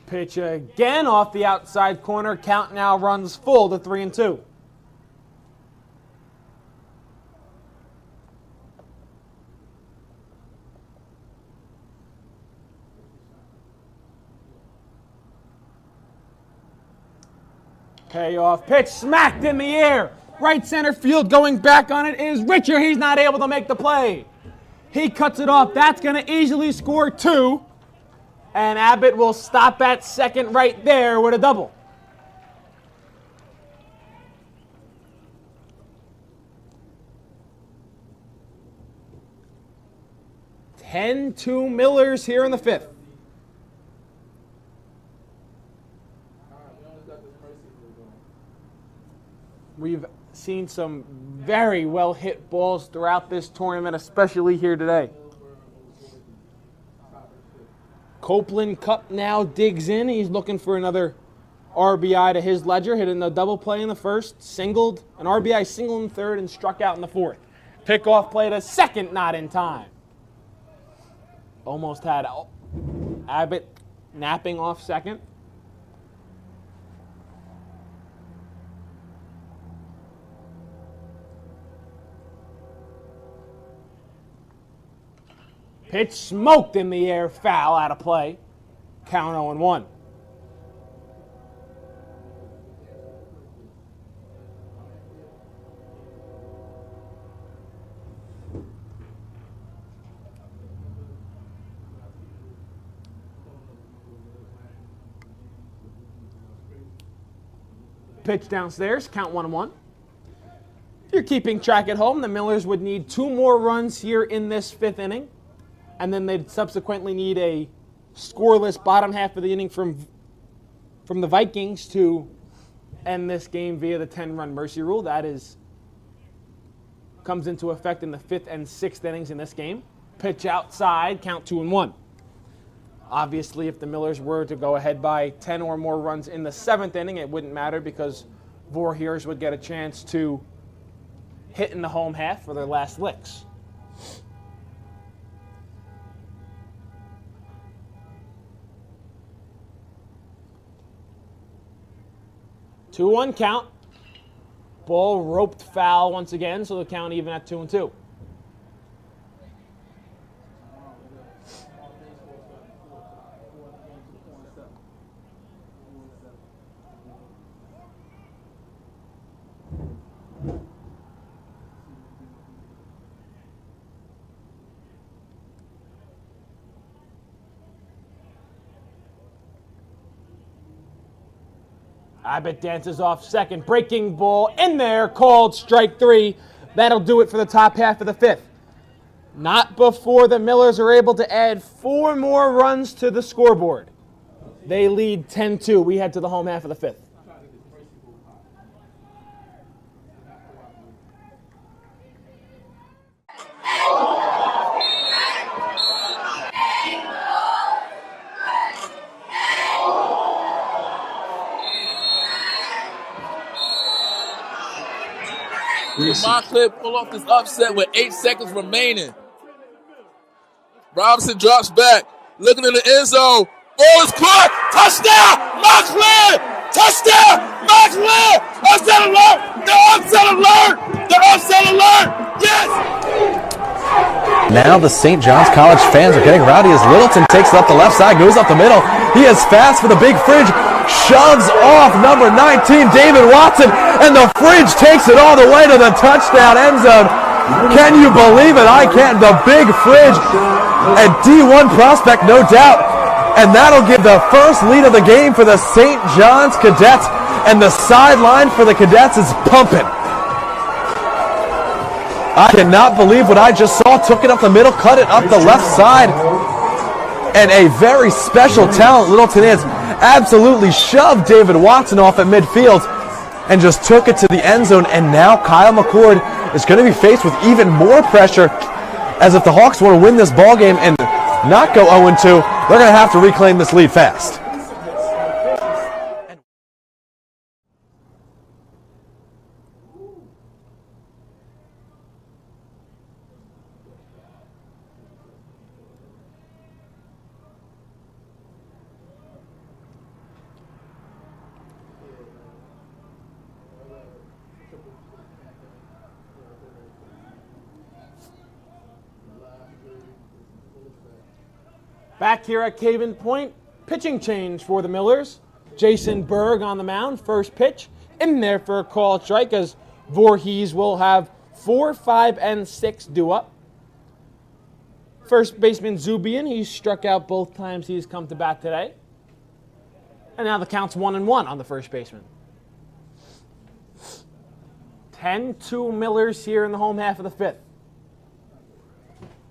Pitch again off the outside corner. Count now runs full to 3-2. Payoff pitch smacked in the air. Right center field going back on it is Richard. He's not able to make the play. He cuts it off. That's going to easily score two. And Abbott will stop at second right there with a double. (10-2) Millers here in the fifth. We've seen some very well hit balls throughout this tournament, especially here today. Copeland Cup now digs in. He's looking for another RBI to his ledger, hitting a double play in the first, singled, an RBI single in the third, and struck out in the fourth. Pickoff play to second, not in time. Almost had Abbott napping off second. Pitch smoked in the air, foul, out of play. Count 0-1. Pitch downstairs, count 1-1. If you're keeping track at home, the Millers would need two more runs here in this fifth inning. And then they'd subsequently need a scoreless bottom half of the inning from the Vikings to end this game via the 10-run mercy rule. That comes into effect in the fifth and sixth innings in this game. Pitch outside, count 2-1. Obviously, if the Millers were to go ahead by 10 or more runs in the seventh inning, it wouldn't matter because Voorhees would get a chance to hitting the home half for their last licks. 2-1 count. Ball roped foul once again, so the count even at 2-2. Abbott dances off second. Breaking ball in there, called strike 3. That'll do it for the top half of the 5th. Not before the Millers are able to add 4 more runs to the scoreboard. They lead 10-2. We head to the home half of the 5th. Montclair pull off this upset with 8 seconds remaining. Robinson drops back, looking in the end zone. Ball is caught. Touchdown, Montclair! Touchdown, Montclair! Upset alert! The upset alert! The upset alert! Yes! Now the St. John's College fans are getting rowdy as Littleton takes it up the left side, goes up the middle. He is fast for the big fridge, shoves off number 19, David Watson, and the fridge takes it all the way to the touchdown end zone. Can you believe it? I can't. The big fridge, a D1 prospect, no doubt. And that'll give the first lead of the game for the St. John's Cadets, and the sideline for the Cadets is pumping. I cannot believe what I just saw. Took it up the middle, cut it up the left side. And a very special talent Littleton is. Absolutely shoved David Watson off at midfield and just took it to the end zone. And now Kyle McCord is going to be faced with even more pressure, as if the Hawks want to win this ball game and not go 0-2, they're going to have to reclaim this lead fast. Back here at Caven Point, pitching change for the Millers. Jason Berg on the mound, first pitch. In there for a called strike, as Voorhees will have 4, 5, and 6 due up. First baseman Zubian, he struck out both times he's come to bat today. And now the count's 1-1 on the first baseman. 10-2 Millers here in the home half of the 5th.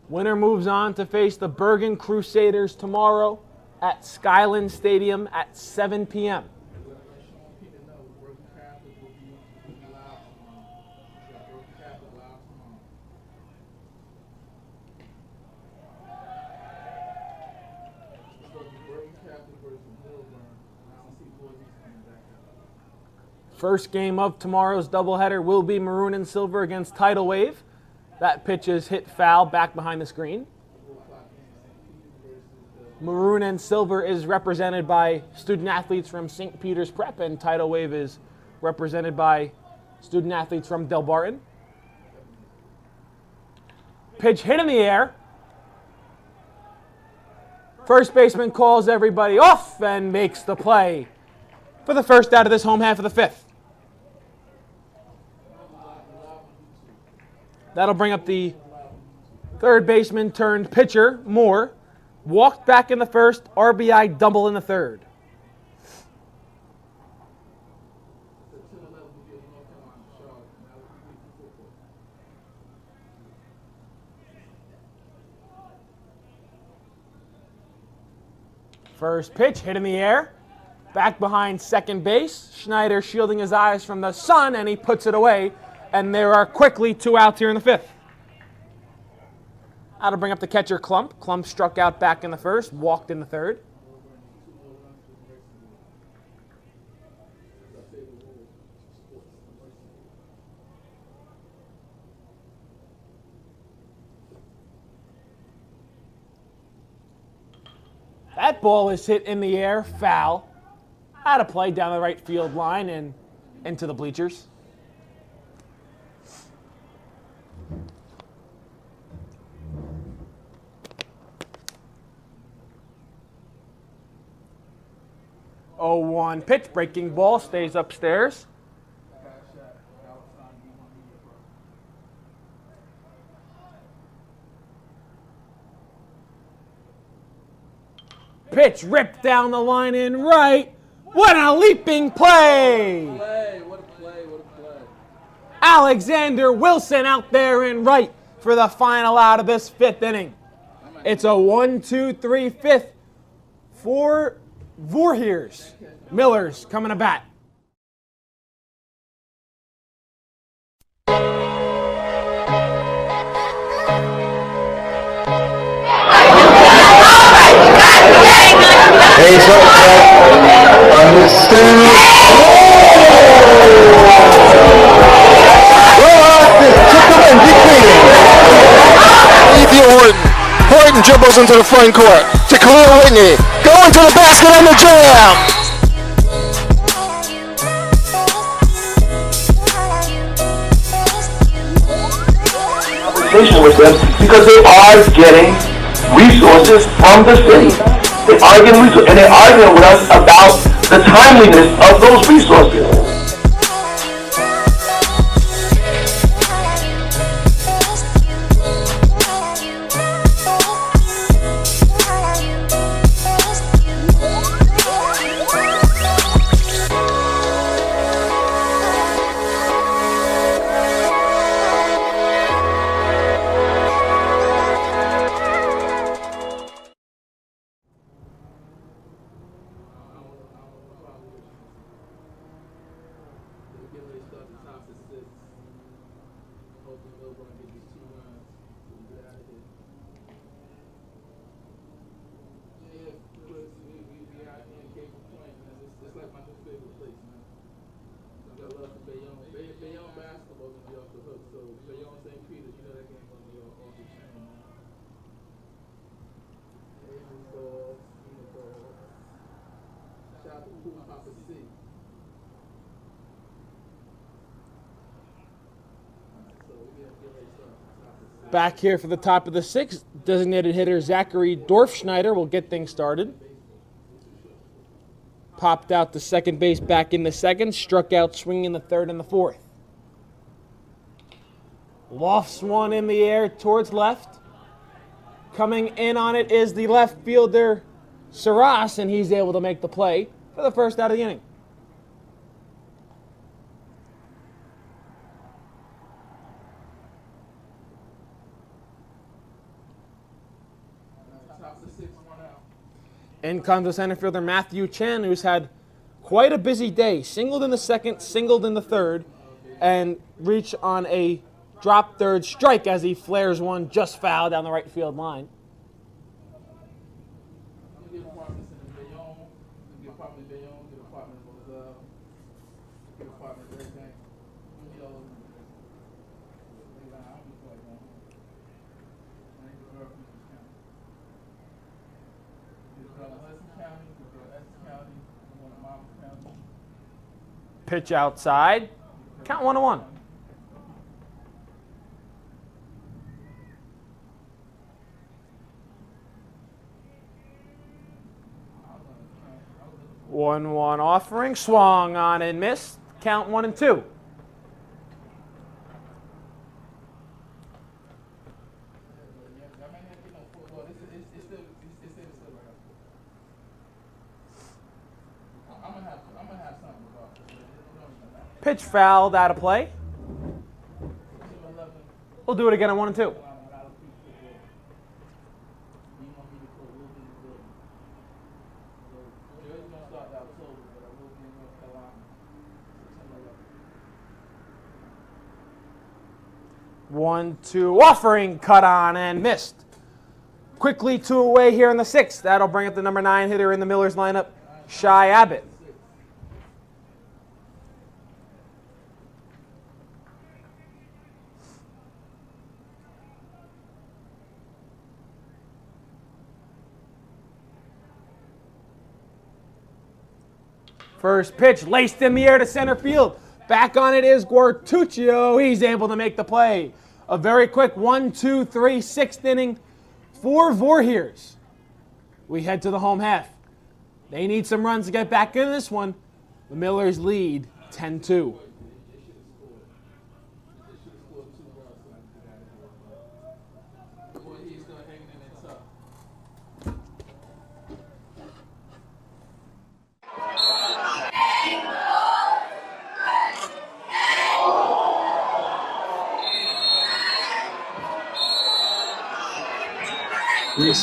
Winner moves on to face the Bergen Crusaders tomorrow at Skyland Stadium at 7 p.m. First game of tomorrow's doubleheader will be Maroon and Silver against Tidal Wave. That pitch is hit foul back behind the screen. Maroon and Silver is represented by student athletes from St. Peter's Prep, and Tidal Wave is represented by student athletes from Del Barton. Pitch hit in the air. First baseman calls everybody off and makes the play for the first out of this home half of the 5th. That'll bring up the third baseman turned pitcher, Moore. Walked back in the first, RBI double in the third. First pitch hit in the air. Back behind second base. Schneider shielding his eyes from the sun, and he puts it away. And there are quickly 2 outs here in the 5th. That'll bring up the catcher, Klump. Klump struck out back in the first, walked in the third. That ball is hit in the air, foul. Out of play down the right field line and into the bleachers. Oh, 1 pitch, breaking ball, stays upstairs. Pitch ripped down the line in right. What a leaping play! What a play, what a play. Alexander Wilson out there in right for the final out of this 5th inning. It's a 1-2-3 5th for Voorhees. Miller's coming to bat. Ace up on the scene. Horton dribbles into the front court to Khalil Whitney. Going to the basket on the jam. Conversation with them because they are getting resources from the city. They're arguing with us about the timeliness of those resources. Back here for the top of the 6th, designated hitter Zachary Dorfschneider will get things started. Popped out to second base back in the 2nd, struck out swinging in the 3rd and the 4th. Lofts one in the air towards left. Coming in on it is the left fielder Saras, and he's able to make the play for the first out of the inning. In comes the center fielder Matthew Chen, who's had quite a busy day. Singled in the 2nd, singled in the 3rd, and reach on a drop 3rd strike as he flares one just foul down the right field line. Pitch outside. Count 1-1. One offering, swung on and missed. Count 1-2. Pitch fouled out of play. We'll do it again at 1-2. One, two, offering, cut on and missed. Quickly 2 away here in the 6th. That'll bring up the number 9 hitter in the Millers lineup, Shai Abbott. First pitch laced in the air to center field. Back on it is Guartuccio. He's able to make the play. A very quick 1, 2, 3, 6th inning for Voorhees. We head to the home half. They need some runs to get back in this one. The Millers lead 10-2.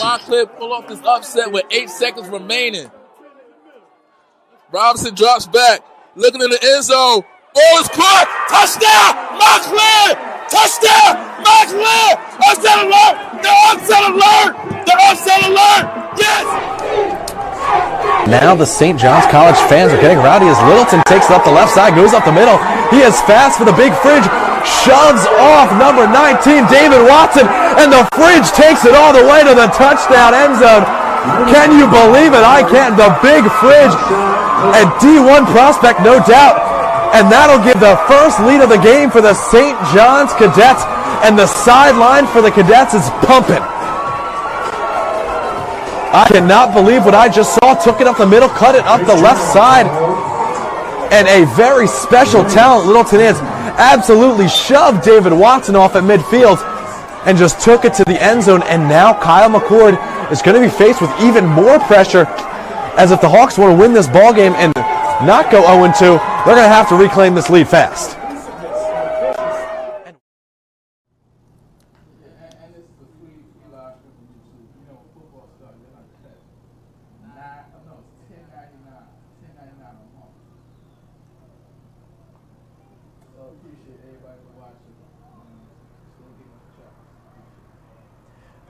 Montclair pull off this upset with 8 seconds remaining. Robinson drops back, looking in the end zone. Ball is caught. Touchdown, Montclair! Touchdown, Montclair! Upset alert! The upset alert! The upset alert! Yes! Now the St. John's College fans are getting rowdy as Littleton takes it up the left side, goes up the middle. He is fast for the big fridge, shoves off number 19, David Watson, and the fridge takes it all the way to the touchdown end zone. Can you believe it? I can't. The big fridge, and D1 prospect, no doubt. And that'll give the first lead of the game for the St. John's Cadets, and the sideline for the Cadets is pumping. I cannot believe what I just saw. Took it up the middle, cut it up the left side. And a very special talent Littleton is. Absolutely shoved David Watson off at midfield and just took it to the end zone. And now Kyle McCord is going to be faced with even more pressure, as if the Hawks want to win this ball game and not go 0-2, they're going to have to reclaim this lead fast.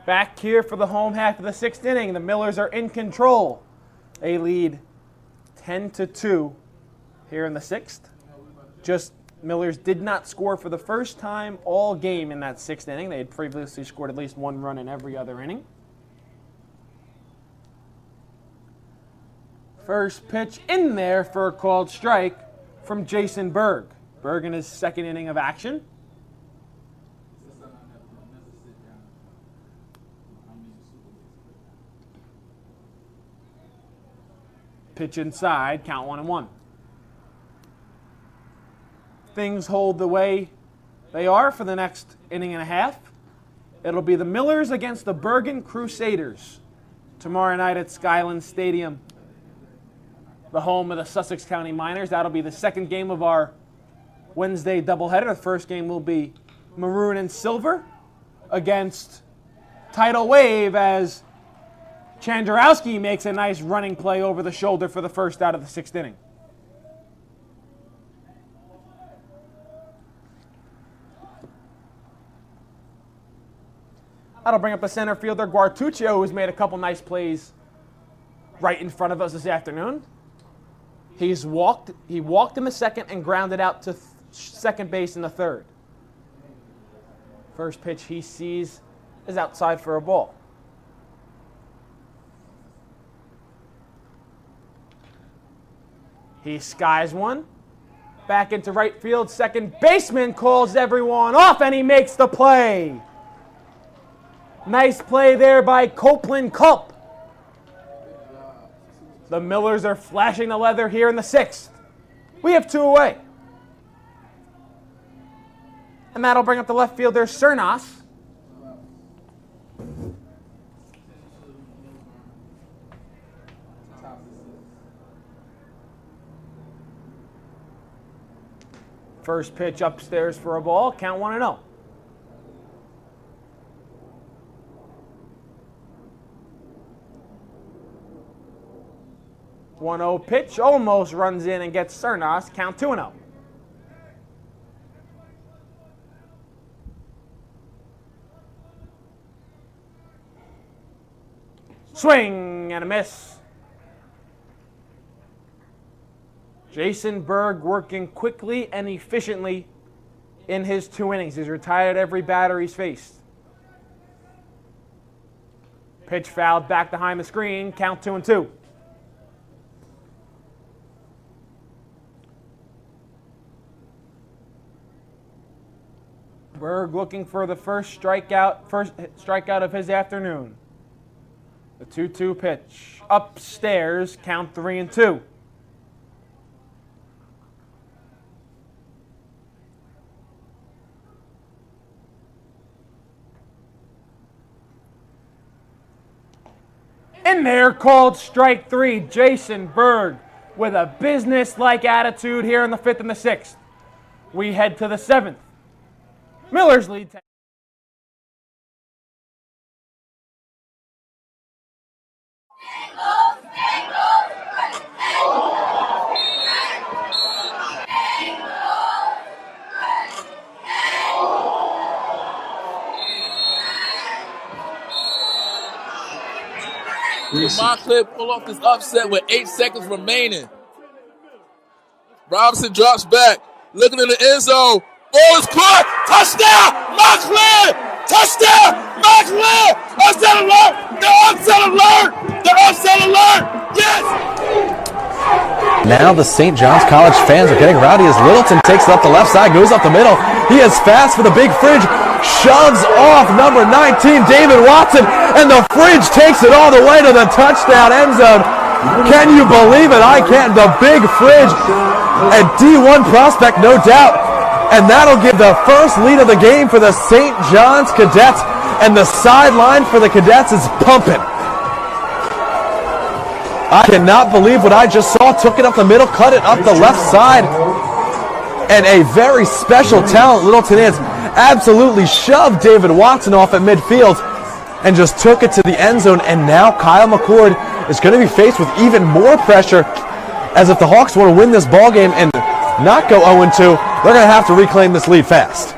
Back here for the home half of the 6th inning. The Millers are in control. They lead 10-2 here in the 6th. Just Millers did not score for the first time all game in that 6th inning. They had previously scored at least 1 run in every other inning. First pitch in there for a called strike from Jason Berg. Berg in his 2nd inning of action. Pitch inside, count 1-1. Things hold the way they are for the next inning and a half. It'll be the Millers against the Bergen Crusaders tomorrow night at Skyland Stadium, the home of the Sussex County Miners. That'll be the 2nd game of our Wednesday doubleheader. The first game will be Maroon and Silver against Tidal Wave, as Chandraowski makes a nice running play over the shoulder for the first out of the 6th inning. That'll bring up the center fielder, Guartuccio, who's made a couple nice plays right in front of us this afternoon. He walked in the 2nd and grounded out to second base in the 3rd. First pitch he sees is outside for a ball. He skies one. Back into right field. Second baseman calls everyone off, and he makes the play. Nice play there by Copeland Culp. The Millers are flashing the leather here in the 6th. We have 2 away. And that'll bring up the left fielder, Cernas. First pitch upstairs for a ball, count 1-0. One-0 pitch almost runs in and gets Cernas, count 2-0. Swing and a miss. Jason Berg working quickly and efficiently in his 2 innings. He's retired every batter he's faced. Pitch fouled back behind the screen, count 2-2. Berg looking for the first strikeout of his afternoon. The 2-2 pitch. Upstairs, count 3-2. In there, called strike 3. Jason Berg with a business-like attitude here in the 5th and the 6th. We head to the 7th. Millers lead 10. Montclair pull off this upset with 8 seconds remaining. Robinson drops back, looking in the end zone. Ball is caught. Touchdown, Montclair! Touchdown, Montclair! Upset alert! The upset alert! The upset alert! Yes! Now the St. John's College fans are getting rowdy as Littleton takes it up the left side, goes up the middle. He is fast for the big fridge, shoves off number 19, David Watson, and the fridge takes it all the way to the touchdown end zone. Can you believe it? I can't. The big fridge, a D1 prospect, no doubt. And that'll give the first lead of the game for the St. John's Cadets, and the sideline for the Cadets is pumping. I cannot believe what I just saw. Took it up the middle, cut it up the left side. And a very special talent Littleton is. Absolutely shoved David Watson off at midfield and just took it to the end zone. And now Kyle McCord is going to be faced with even more pressure, as if the Hawks want to win this ball game and not go 0-2, they're going to have to reclaim this lead fast.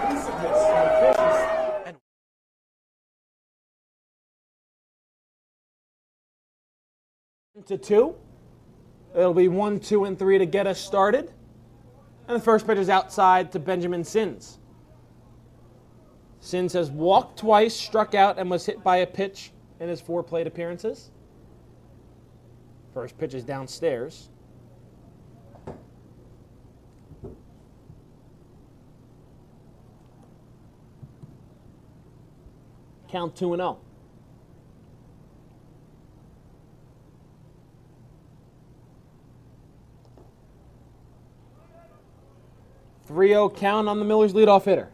To 2. It'll be 1, 2, and 3 to get us started. And the first pitch is outside to Benjamin Sins. Sins has walked twice, struck out, and was hit by a pitch in his 4 plate appearances. First pitch is downstairs. Count 2-0. 3-0 count on the Millers leadoff hitter.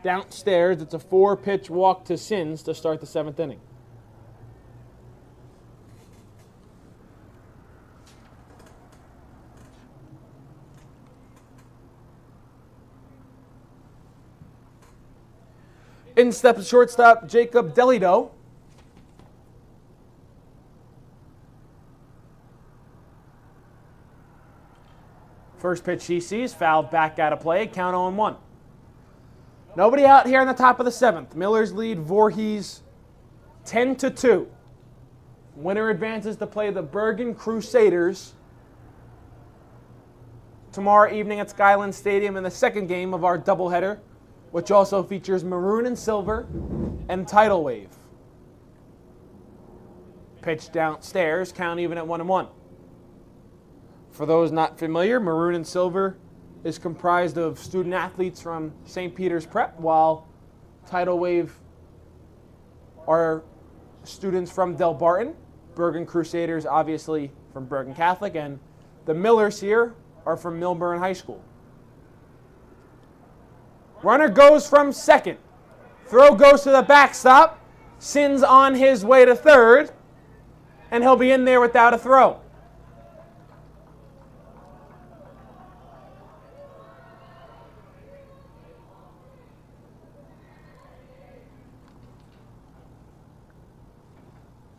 Downstairs, it's a 4-pitch walk to Sins to start the 7th inning. In steps shortstop Jacob Delido. First pitch he sees, fouled back out of play, count 0-1. Nobody out here in the top of the 7th. Millers lead Voorhees 10-2. Winner advances to play the Bergen Crusaders tomorrow evening at Skyland Stadium in the second game of our doubleheader, which also features Maroon and Silver and Tidal Wave. Pitch downstairs, count even at 1-1. For those not familiar, Maroon and Silver is comprised of student athletes from St. Peter's Prep, while Tidal Wave are students from Del Barton. Bergen Crusaders, obviously, from Bergen Catholic, and the Millers here are from Millburn High School. Runner goes from second. Throw goes to the backstop. Sins on his way to third, and he'll be in there without a throw.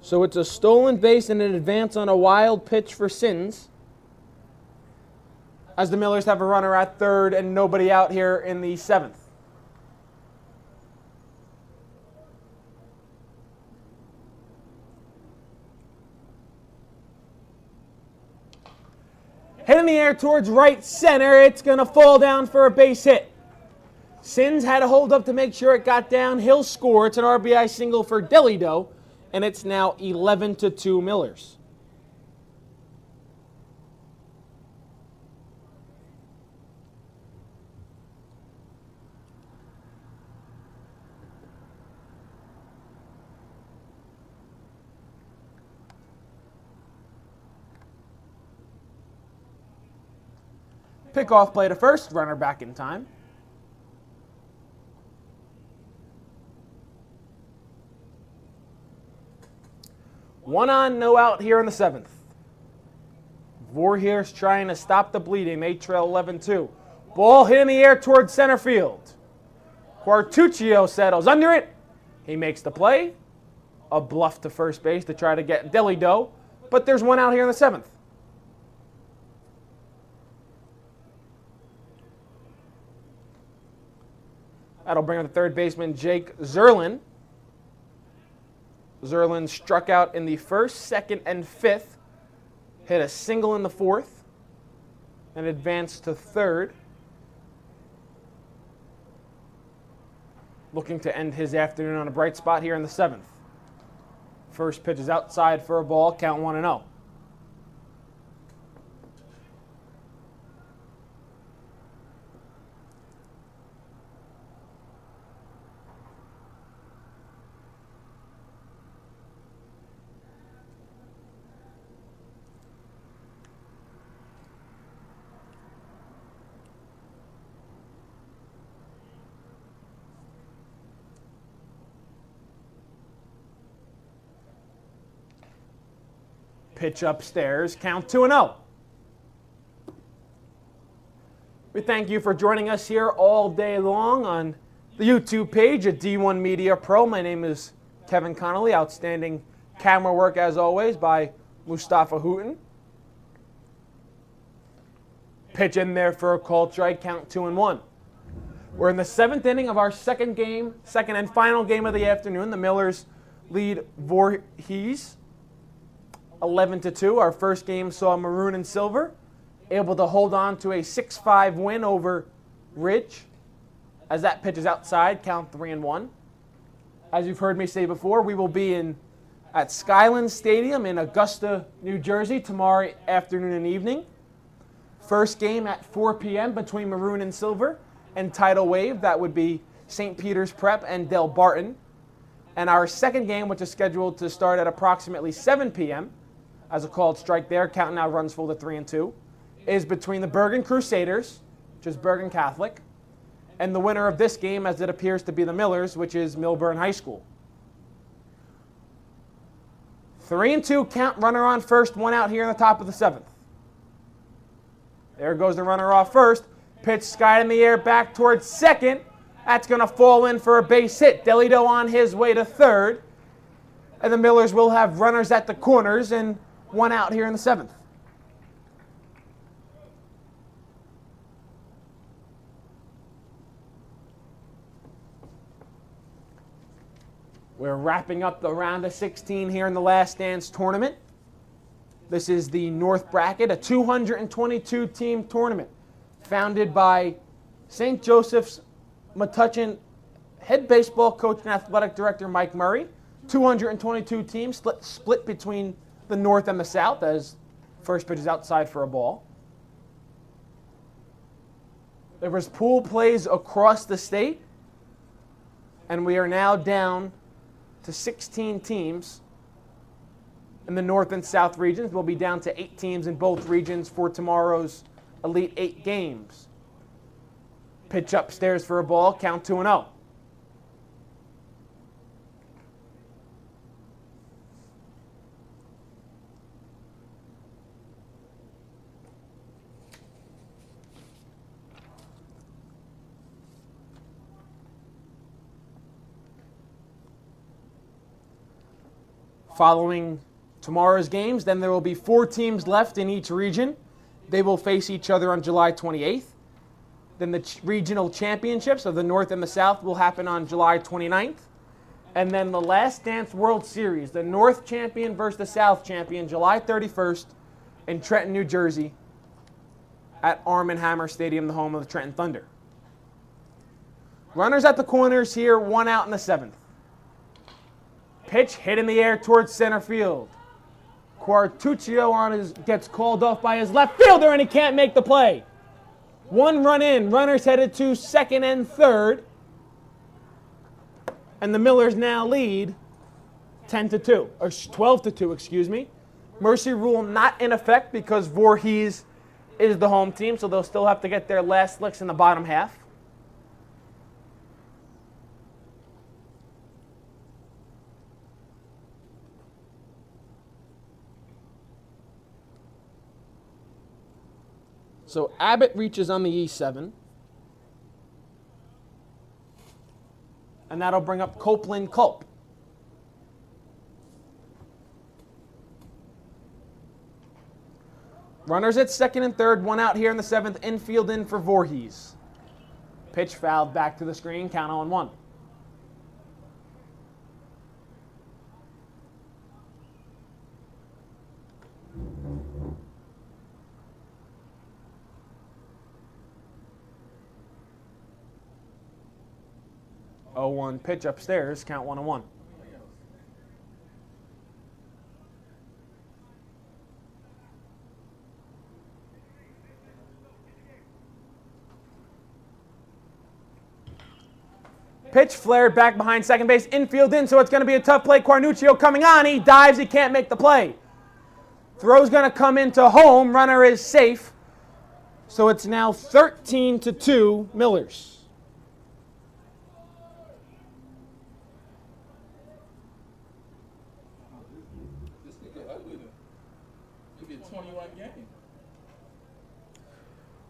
So it's a stolen base and an advance on a wild pitch for Sins, as the Millers have a runner at third and nobody out here in the 7th. Hit in the air towards right center. It's going to fall down for a base hit. Sins had a hold up to make sure it got down. He'll score. It's an RBI single for Delido. and it's now 11-2 Millers. Pickoff play to first, runner back in time. One on, no out here in the 7th. Voorhees trying to stop the bleeding. They trail 11-2. Ball hit in the air towards center field. Quartuccio settles under it. He makes the play. A bluff to first base to try to get Delido. But there's one out here in the 7th. That'll bring up the third baseman, Jake Zerlin. Zerlin struck out in the 1st, 2nd, and 5th. Hit a single in the 4th. And advanced to 3rd. Looking to end his afternoon on a bright spot here in the 7th. First pitch is outside for a ball, count 1-0. Pitch upstairs, count 2-0. We thank you for joining us here all day long on the YouTube page at D1 Media Pro. My name is Kevin Connolly. Outstanding camera work as always by Mustafa Hooten. Pitch in there for a called strike, count 2-1. We're in the 7th inning of our second and final game of the afternoon. The Millers lead Voorhees 11-2. Our first game saw Maroon and Silver able to hold on to a 6-5 win over Ridge. As that pitch is outside, count 3-1. As you've heard me say before, we will be at Skyland Stadium in Augusta, New Jersey tomorrow afternoon and evening. First game at 4 p.m. between Maroon and Silver and Tidal Wave. That would be St. Peter's Prep and Del Barton. And our second game, which is scheduled to start at approximately 7 p.m., as a called strike there, count now runs full to 3-2, is between the Bergen Crusaders, which is Bergen Catholic, and the winner of this game, as it appears to be the Millers, which is Millburn High School. 3-2 count, runner on first, one out here in the top of the 7th. There goes the runner off first. Pitch skied in the air back towards second. That's going to fall in for a base hit. Delido on his way to 3rd. And the Millers will have runners at the corners and one out here in the 7th. We're wrapping up the round of 16 here in the Last Dance tournament. This is the North Bracket, a 222-team tournament founded by St. Joseph's Metuchen head baseball coach and athletic director Mike Murray. 222 teams split between the North and the South, as first pitch is outside for a ball. There was pool plays across the state, and we are now down to 16 teams in the North and South regions. We'll be down to 8 teams in both regions for tomorrow's Elite 8 games. Pitch upstairs for a ball, count 2-0. Following tomorrow's games, then there will be 4 teams left in each region. They will face each other on July 28th. Then the regional championships of the North and the South will happen on July 29th. And then the Last Dance World Series, the North champion versus the South champion, July 31st in Trenton, New Jersey at Arm & Hammer Stadium, the home of the Trenton Thunder. Runners at the corners here, one out in the 7th. Pitch hit in the air towards center field. Quartuccio gets called off by his left fielder, and he can't make the play. 1 run in. Runners headed to second and third. And the Millers now lead 10-2, or 12-2, excuse me. Mercy rule not in effect because Voorhees is the home team, so they'll still have to get their last licks in the bottom half. So Abbott reaches on the E7. And that'll bring up Copeland Culp. Runners at second and third, 1 out here in the 7th, infield in for Voorhees. Pitch fouled back to the screen, count 0-1. Oh, pitch upstairs, count 1-1. Pitch flared back behind second base, infield in, so it's going to be a tough play. Quartuccio coming on, he dives, he can't make the play. Throw's going to come into home, runner is safe. So it's now 13-2 Millers.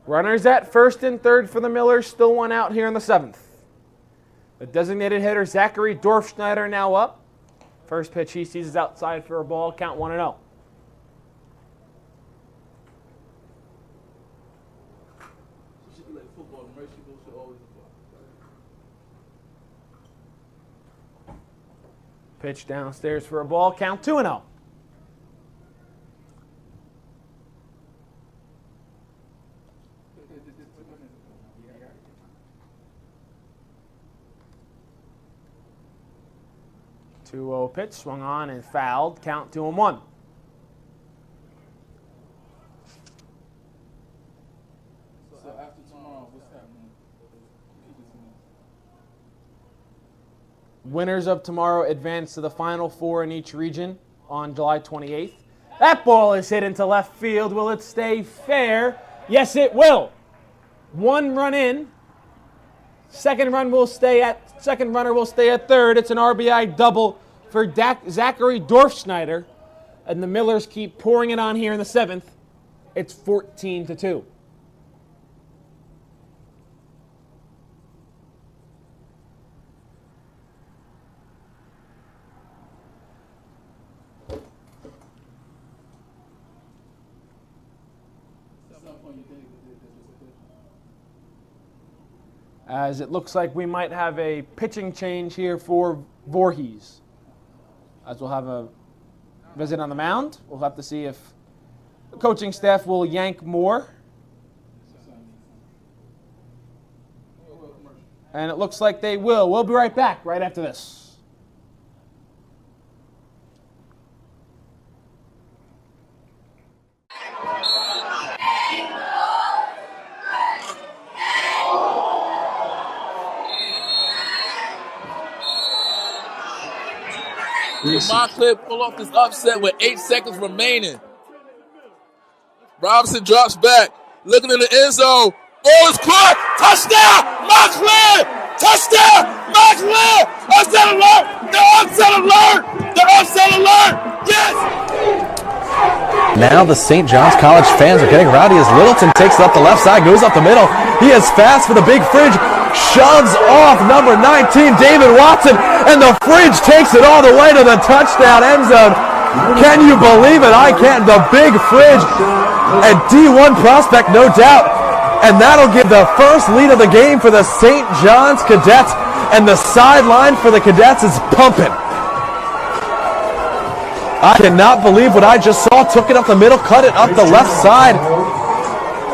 Runners at first and third for the Millers, still 1 out here in the 7th. The designated hitter, Zachary Dorfschneider, now up. First pitch he sees is outside for a ball, count 1-0. Pitch downstairs for a ball, count 2-0. Pitch swung on and fouled. Count 2-1. So after tomorrow, what's happening? Winners of tomorrow advance to the Final Four in each region on July 28th. That ball is hit into left field. Will it stay fair? Yes, it will. 1 run in. Second runner will stay at third. It's an RBI double for Zachary Dorfschneider. And the Millers keep pouring it on here in the 7th. It's 14-2. As it looks like we might have a pitching change here for Voorhees. As we'll have a visit on the mound. We'll have to see if the coaching staff will yank more. And it looks like they will. We'll be right back right after this. Montclair pull off this upset with 8 seconds remaining. Robinson drops back, looking in the end zone. Ball is caught. Touchdown, Montclair! Touchdown, Montclair! Upset alert! The upset alert! The upset alert! Yes! Now the St. John's College fans are getting rowdy as Littleton takes it up the left side, goes up the middle. He is fast for the big fridge, shoves off number 19, David Watson, and the fridge takes it all the way to the touchdown end zone. Can you believe it? I can't. The big fridge, a D1 prospect, no doubt. And that'll give the first lead of the game for the St. John's Cadets. And the sideline for the Cadets is pumping. I cannot believe what I just saw. Took it up the middle, cut it up the left side.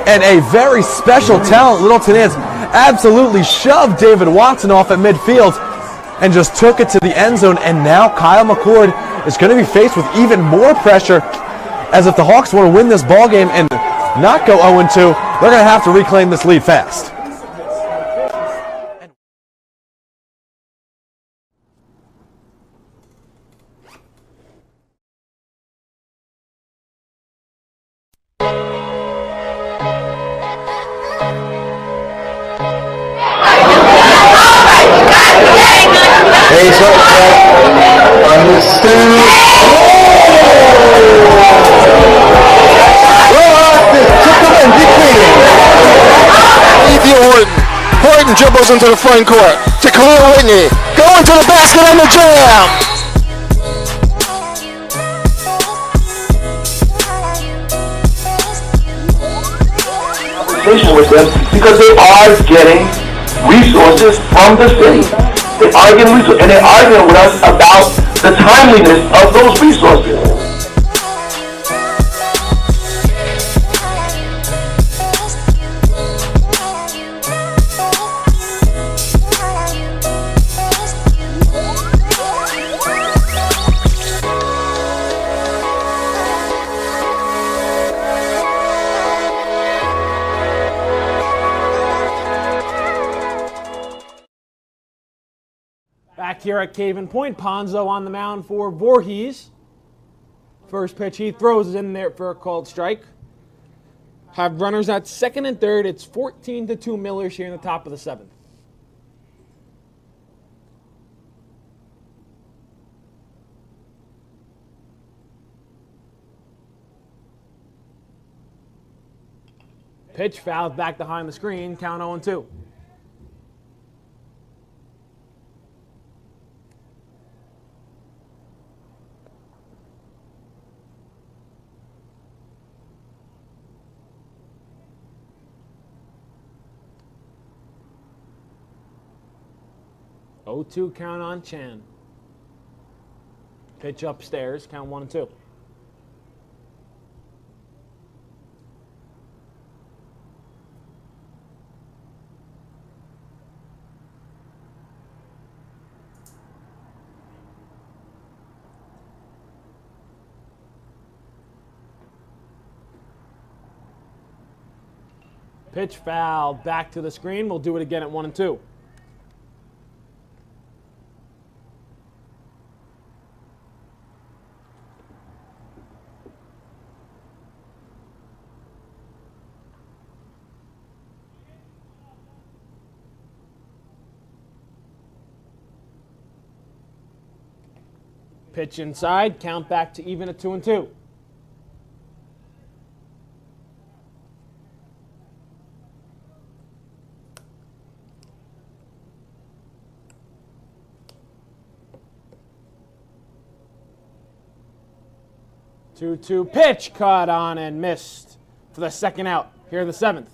And a very special talent Littleton is. Absolutely shoved David Watson off at midfield. and just took it to the end zone. And now Kyle McCord is going to be faced with even more pressure, as if the Hawks want to win this ball game and not go 0-2, they're going to have to reclaim this lead fast. Face up, understood. Horton dribbles into the front court to Khalil Whitney. Going to the basket and the jam. With them because they are getting resources from the city. They're arguing with us about the timeliness of those resources. Back here at Caven Point, Ponzo on the mound for Voorhees. First pitch he throws is in there for a called strike. Have runners at second and third. It's 14-2 Millers here in the top of the seventh. Pitch fouled back behind the screen, count 0-2. Oh, 2 count on Chan. Pitch upstairs, count 1-2. Pitch foul back to the screen. We'll do it again at 1-2. Pitch inside, count back to even at 2-2. Two pitch caught on and missed for the second out here in the seventh.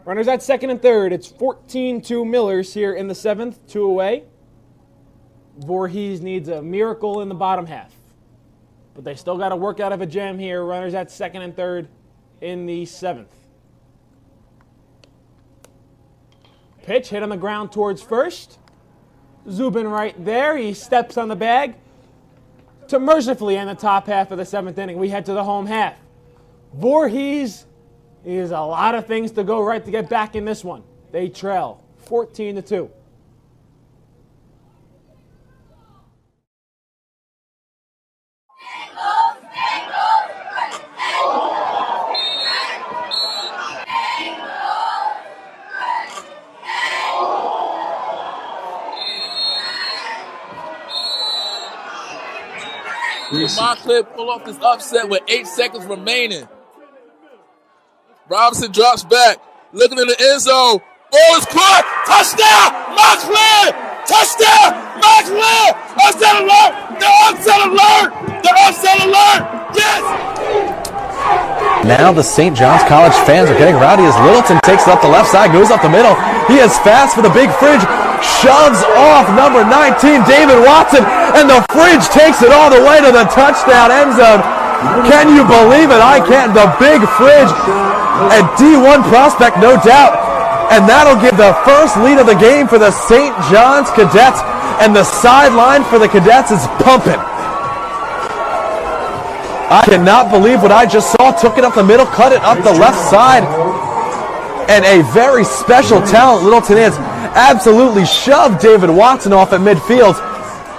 Runners at second and third. It's 14-2 Millers here in the seventh, 2 away. Voorhees needs a miracle in the bottom half, but they still got to work out of a jam here. Runners at second and third in the seventh. Pitch hit on the ground towards first. Zubin right there. He steps on the bag to mercifully end the top half of the seventh inning. We head to the home half. Voorhees is a lot of things to go right to get back in this one. They trail 14-2. Montclair pull off this upset with 8 seconds remaining. Robinson drops back, looking in the end zone. Ball is caught. Touchdown, Montclair! Touchdown, Montclair! Upset alert! The upset alert! The upset alert! Yes! Now the St. John's College fans are getting rowdy as Littleton takes it up the left side, goes up the middle. He is fast for the big fridge, shoves off number 19, David Watson, and the fridge takes it all the way to the touchdown end zone. Can you believe it? I can't. The big fridge and D1 prospect, no doubt. And that'll give the first lead of the game for the St. John's Cadets. And the sideline for the Cadets is pumping. I cannot believe what I just saw. Took it up the middle, cut it up the left side. And a very special talent, Littleton is, absolutely shoved David Watson off at midfield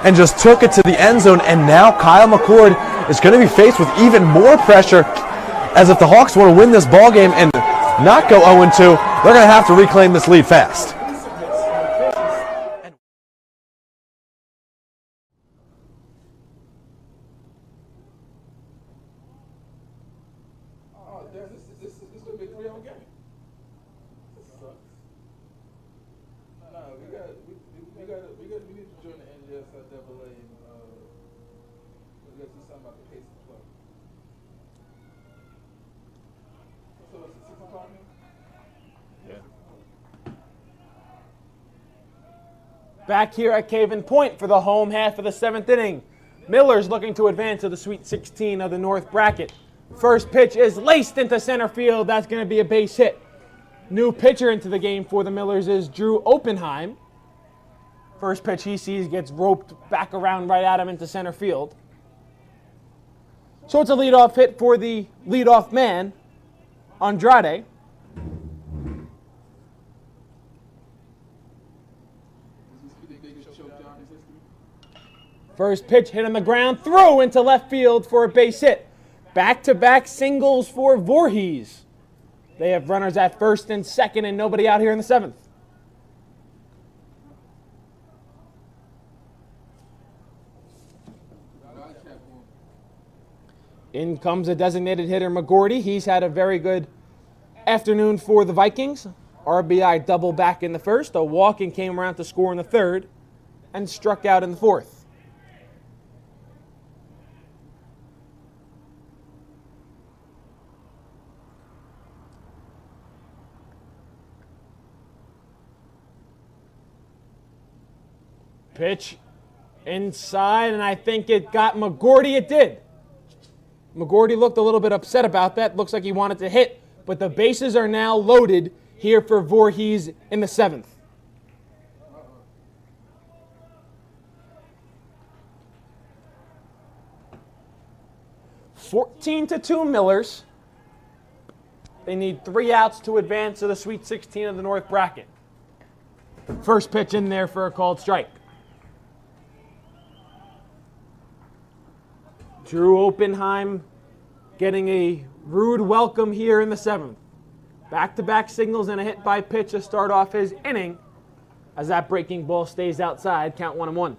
and just took it to the end zone. And now Kyle McCord is going to be faced with even more pressure, as if the Hawks want to win this ball game and not go 0-2, they're going to have to reclaim this lead fast. Oh, damn, this is going to be a 3-0 game. This sucks. No, we need to join the NJSIAA and we got to do something about the pace of play. So it's a 6 o'clock now? Back here at Caven Point for the home half of the 7th inning. Miller's looking to advance to the Sweet 16 of the North Bracket. First pitch is laced into center field. That's going to be a base hit. New pitcher into the game for the Millers is Drew Oppenheim. First pitch he sees gets roped back around right at him into center field. So it's a leadoff hit for the leadoff man, Andrade. First pitch hit on the ground, throw into left field for a base hit. Back-to-back singles for Voorhees. They have runners at first and second and nobody out here in the 7th. In comes a designated hitter, McGordy. He's had a very good afternoon for the Vikings. RBI double back in the first. A walk and came around to score in the third and struck out in the fourth. Pitch inside, and I think it got McGordy. It did. McGordy looked a little bit upset about that. Looks like he wanted to hit, but the bases are now loaded here for Voorhees in the 7th. (14-2) Millers. They need 3 outs to advance to the Sweet 16 of the North Bracket. First pitch in there for a called strike. Drew Oppenheim getting a rude welcome here in the 7th. Back-to-back signals and a hit by pitch to start off his inning as that breaking ball stays outside. Count 1-1.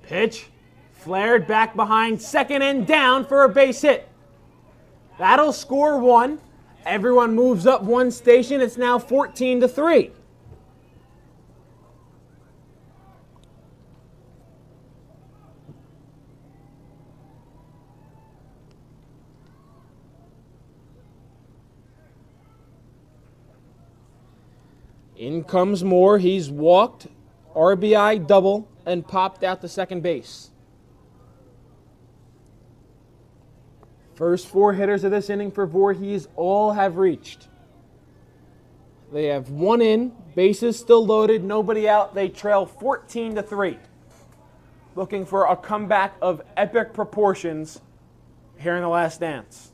Pitch flared back behind second and down for a base hit. That'll score 1. Everyone moves up 1 station. It's now 14-3. In comes Moore. He's walked, RBI double, and popped out to second base. First 4 hitters of this inning for Voorhees all have reached. They have 1 in, bases still loaded, nobody out. They trail 14-3. Looking for a comeback of epic proportions here in the last dance.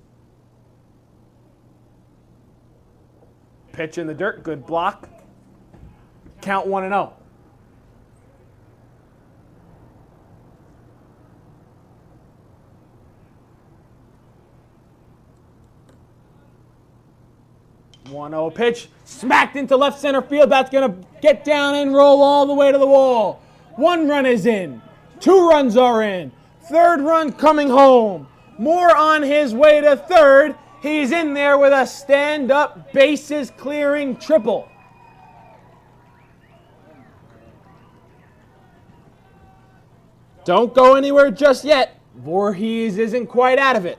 Pitch in the dirt, good block. Count 1-0. Pitch smacked into left center field. That's going to get down and roll all the way to the wall. 1 run is in. 2 runs are in. 3rd run coming home. Moore on his way to 3rd. He's in there with a stand-up bases clearing triple. Don't go anywhere just yet. Voorhees isn't quite out of it.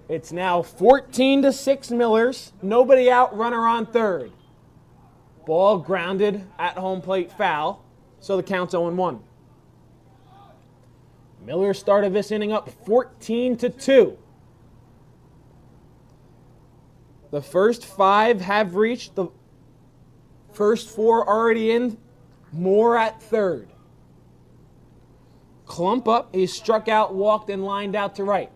It's now 14-6 Millers. Nobody out, runner on third. Ball grounded at home plate, foul. So the count's 0-1. Miller started this inning up 14-2. The first 5 have reached. The first 4 already in. Moore at third. Clump up. He struck out, walked, and lined out to right.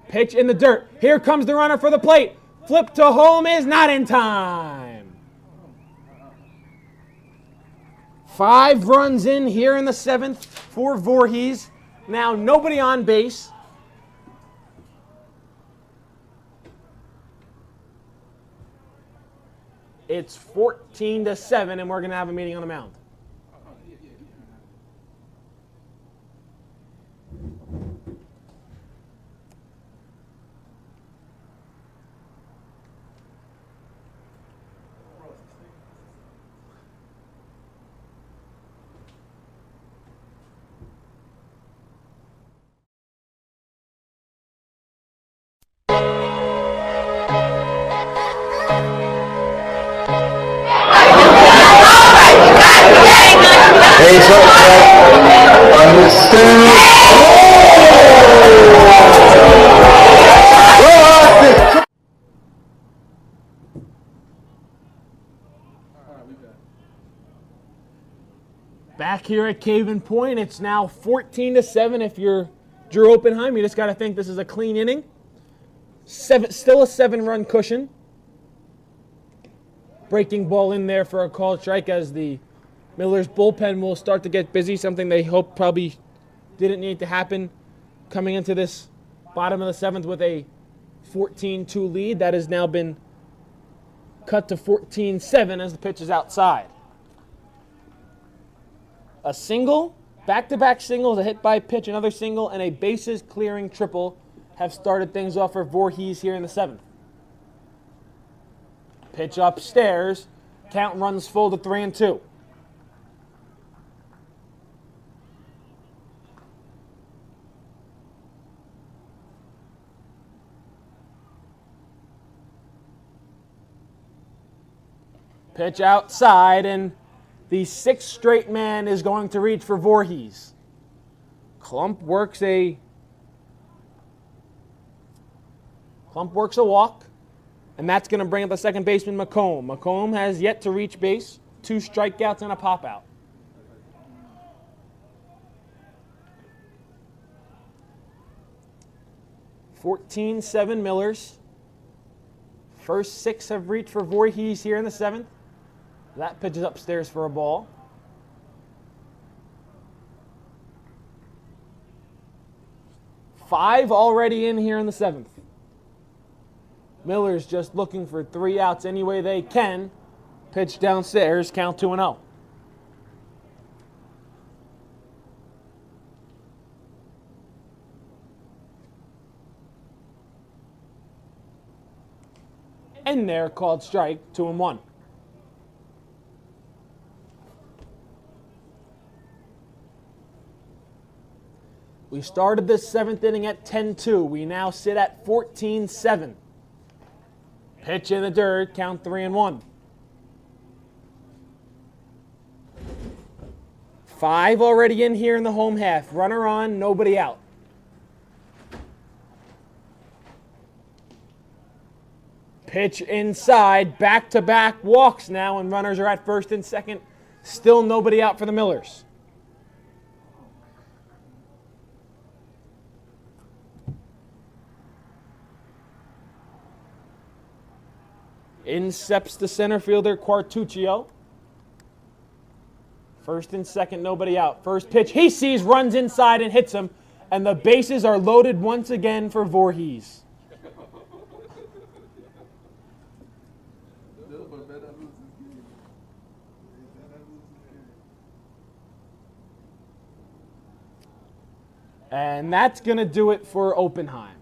Pitch in the dirt. Here comes the runner for the plate. Flip to home is not in time. 5 runs in here in the 7th for Voorhees. Now nobody on base. It's 14-7, and we're going to have a meeting on the mound. Face up, understood. Back here at Caven Point, it's now 14-7. If you're Drew Oppenheim, you just got to think this is a clean inning. Still a 7-run cushion. Breaking ball in there for a called strike as the Miller's bullpen will start to get busy, something they hope probably didn't need to happen coming into this bottom of the 7th with a 14-2 lead. That has now been cut to 14-7 as the pitch is outside. A single, back-to-back singles, a hit by pitch, another single, and a bases-clearing triple have started things off for Voorhees here in the 7th. Pitch upstairs, count runs full to 3-2. Pitch outside, and the 6th straight man is going to reach for Voorhees. Clump works a walk, and that's going to bring up the second baseman, McComb. McComb has yet to reach base, 2 strikeouts and a pop-out. (14-7) Millers. First 6 have reached for Voorhees here in the 7th. That pitch is upstairs for a ball. Five already in here in the 7th. Miller's just looking for 3 outs any way they can. Pitch downstairs, count 2-0. And there, called strike, 2-1. We started this 7th inning at 10-2. We now sit at 14-7. Pitch in the dirt, count 3-1. 5 already in here in the home half. Runner on, nobody out. Pitch inside, back-to-back walks now, and runners are at first and second. Still nobody out for the Millers. In steps the center fielder, Quartuccio. First and second, nobody out. First pitch, he sees, runs inside and hits him, and the bases are loaded once again for Voorhees. And that's going to do it for Oppenheim.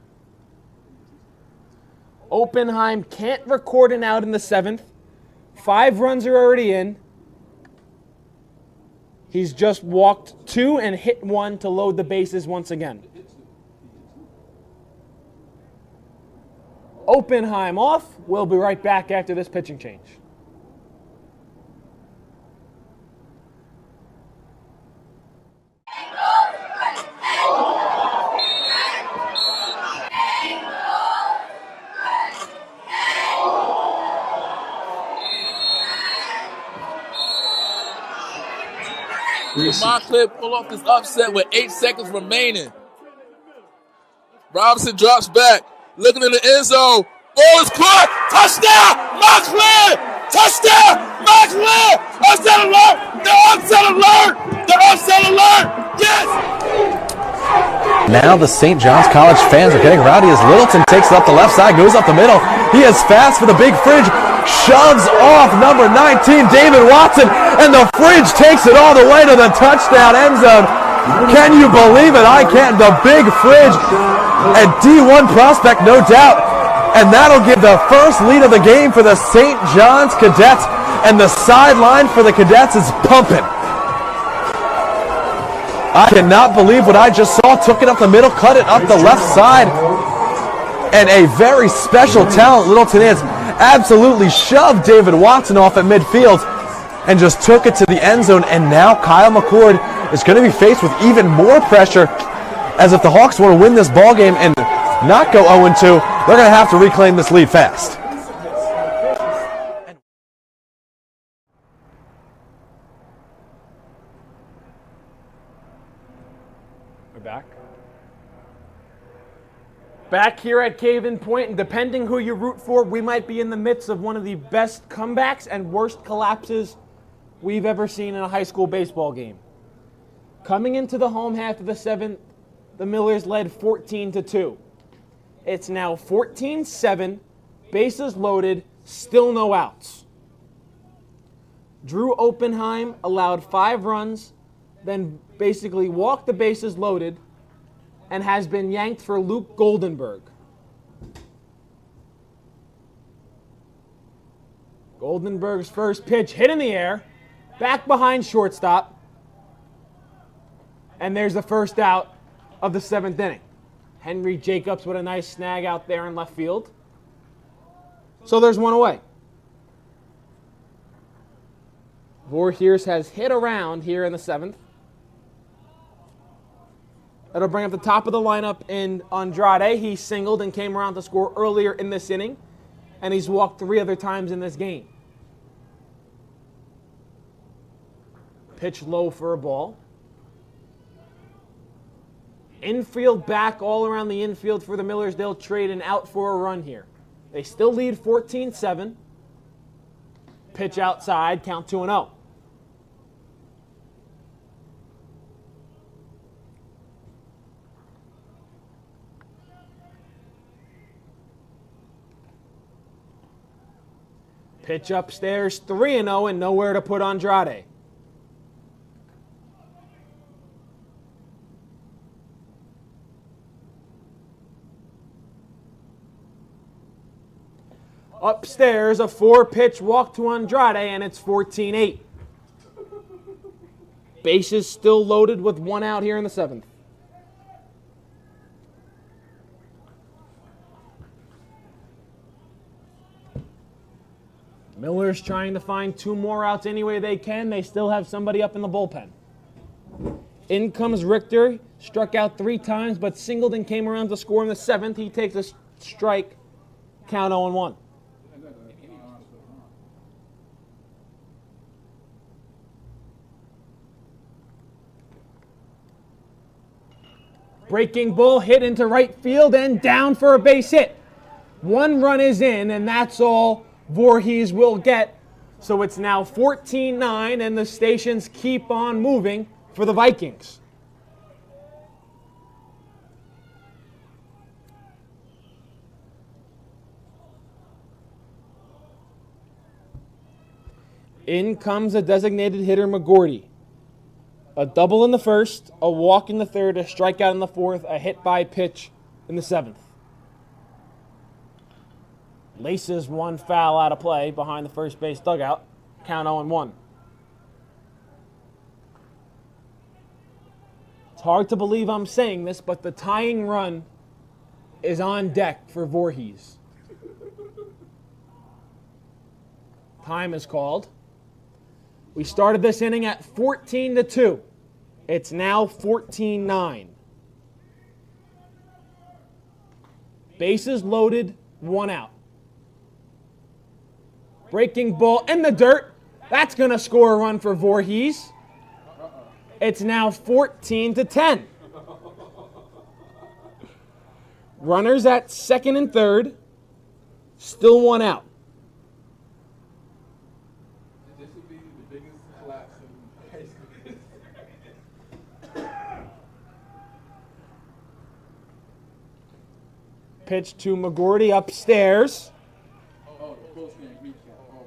Oppenheim can't record an out in the 7th. 5 runs are already in. He's just walked 2 and hit 1 to load the bases once again. Oppenheim off. We'll be right back after this pitching change. Montclair pull off this upset with 8 seconds remaining. Robinson drops back, looking in the end zone. Ball is caught. Touchdown, Montclair! Touchdown, Montclair! Upset alert! The upset alert! The upset alert! Yes! Now the St. John's College fans are getting rowdy as Littleton takes it up the left side, goes up the middle. He is fast for the big fridge, shoves off number 19, David Watson, and the fridge takes it all the way to the touchdown end zone. Can you believe it? I can't. The big fridge, a D1 prospect, no doubt. And that'll give the first lead of the game for the St. John's Cadets, and the sideline for the Cadets is pumping. I cannot believe what I just saw. Took it up the middle, cut it up the left side. And a very special talent Littleton is. Absolutely shoved David Watson off at midfield and just took it to the end zone. And now Kyle McCord is going to be faced with even more pressure, as if the Hawks want to win this ball game and not go 0-2, they're going to have to reclaim this lead fast. We're back. Back here at Cave-In Point, and depending who you root for, we might be in the midst of one of the best comebacks and worst collapses we've ever seen in a high school baseball game. Coming into the home half of the seventh, the Millers led 14-2. It's now 14-7, bases loaded, still no outs. Drew Oppenheim allowed 5 runs, then basically walked the bases loaded, and has been yanked for Luke Goldenberg. Goldenberg's first pitch hit in the air, back behind shortstop, and there's the first out of the 7th inning. Henry Jacobs with a nice snag out there in left field. So there's one away. Voorhees has hit around here in the 7th. That'll bring up the top of the lineup in Andrade. He singled and came around to score earlier in this inning, and he's walked 3 other times in this game. Pitch low for a ball. Infield back all around the infield for the Millers. They'll trade an out for a run here. They still lead 14-7. Pitch outside, count 2-0. Pitch upstairs, 3-0, and nowhere to put Andrade. Upstairs, a 4-pitch walk to Andrade, and it's 14-8. Bases still loaded with 1 out here in the 7th. Miller's trying to find 2 more outs any way they can. They still have somebody up in the bullpen. In comes Richter. Struck out 3 times, but singled and came around to score in the 7th. He takes a strike. Count 0-1. Breaking ball hit into right field and down for a base hit. 1 run is in, and that's all Voorhees will get. So it's now 14-9, and the stations keep on moving for the Vikings. In comes a designated hitter, McGordy. A double in the 1st, a walk in the 3rd, a strikeout in the 4th, a hit by pitch in the 7th. Laces 1 foul out of play behind the first base dugout. Count 0-1. It's hard to believe I'm saying this, but the tying run is on deck for Voorhees. Time is called. We started this inning at 14-2. It's now 14-9. Bases loaded, 1 out. Breaking ball in the dirt. That's going to score a run for Voorhees. It's now 14-10. Runners at second and third. Still 1 out. This would be the biggest collapse in high school. Pitch to McGordy upstairs. Oh, the post-game recap. Oh,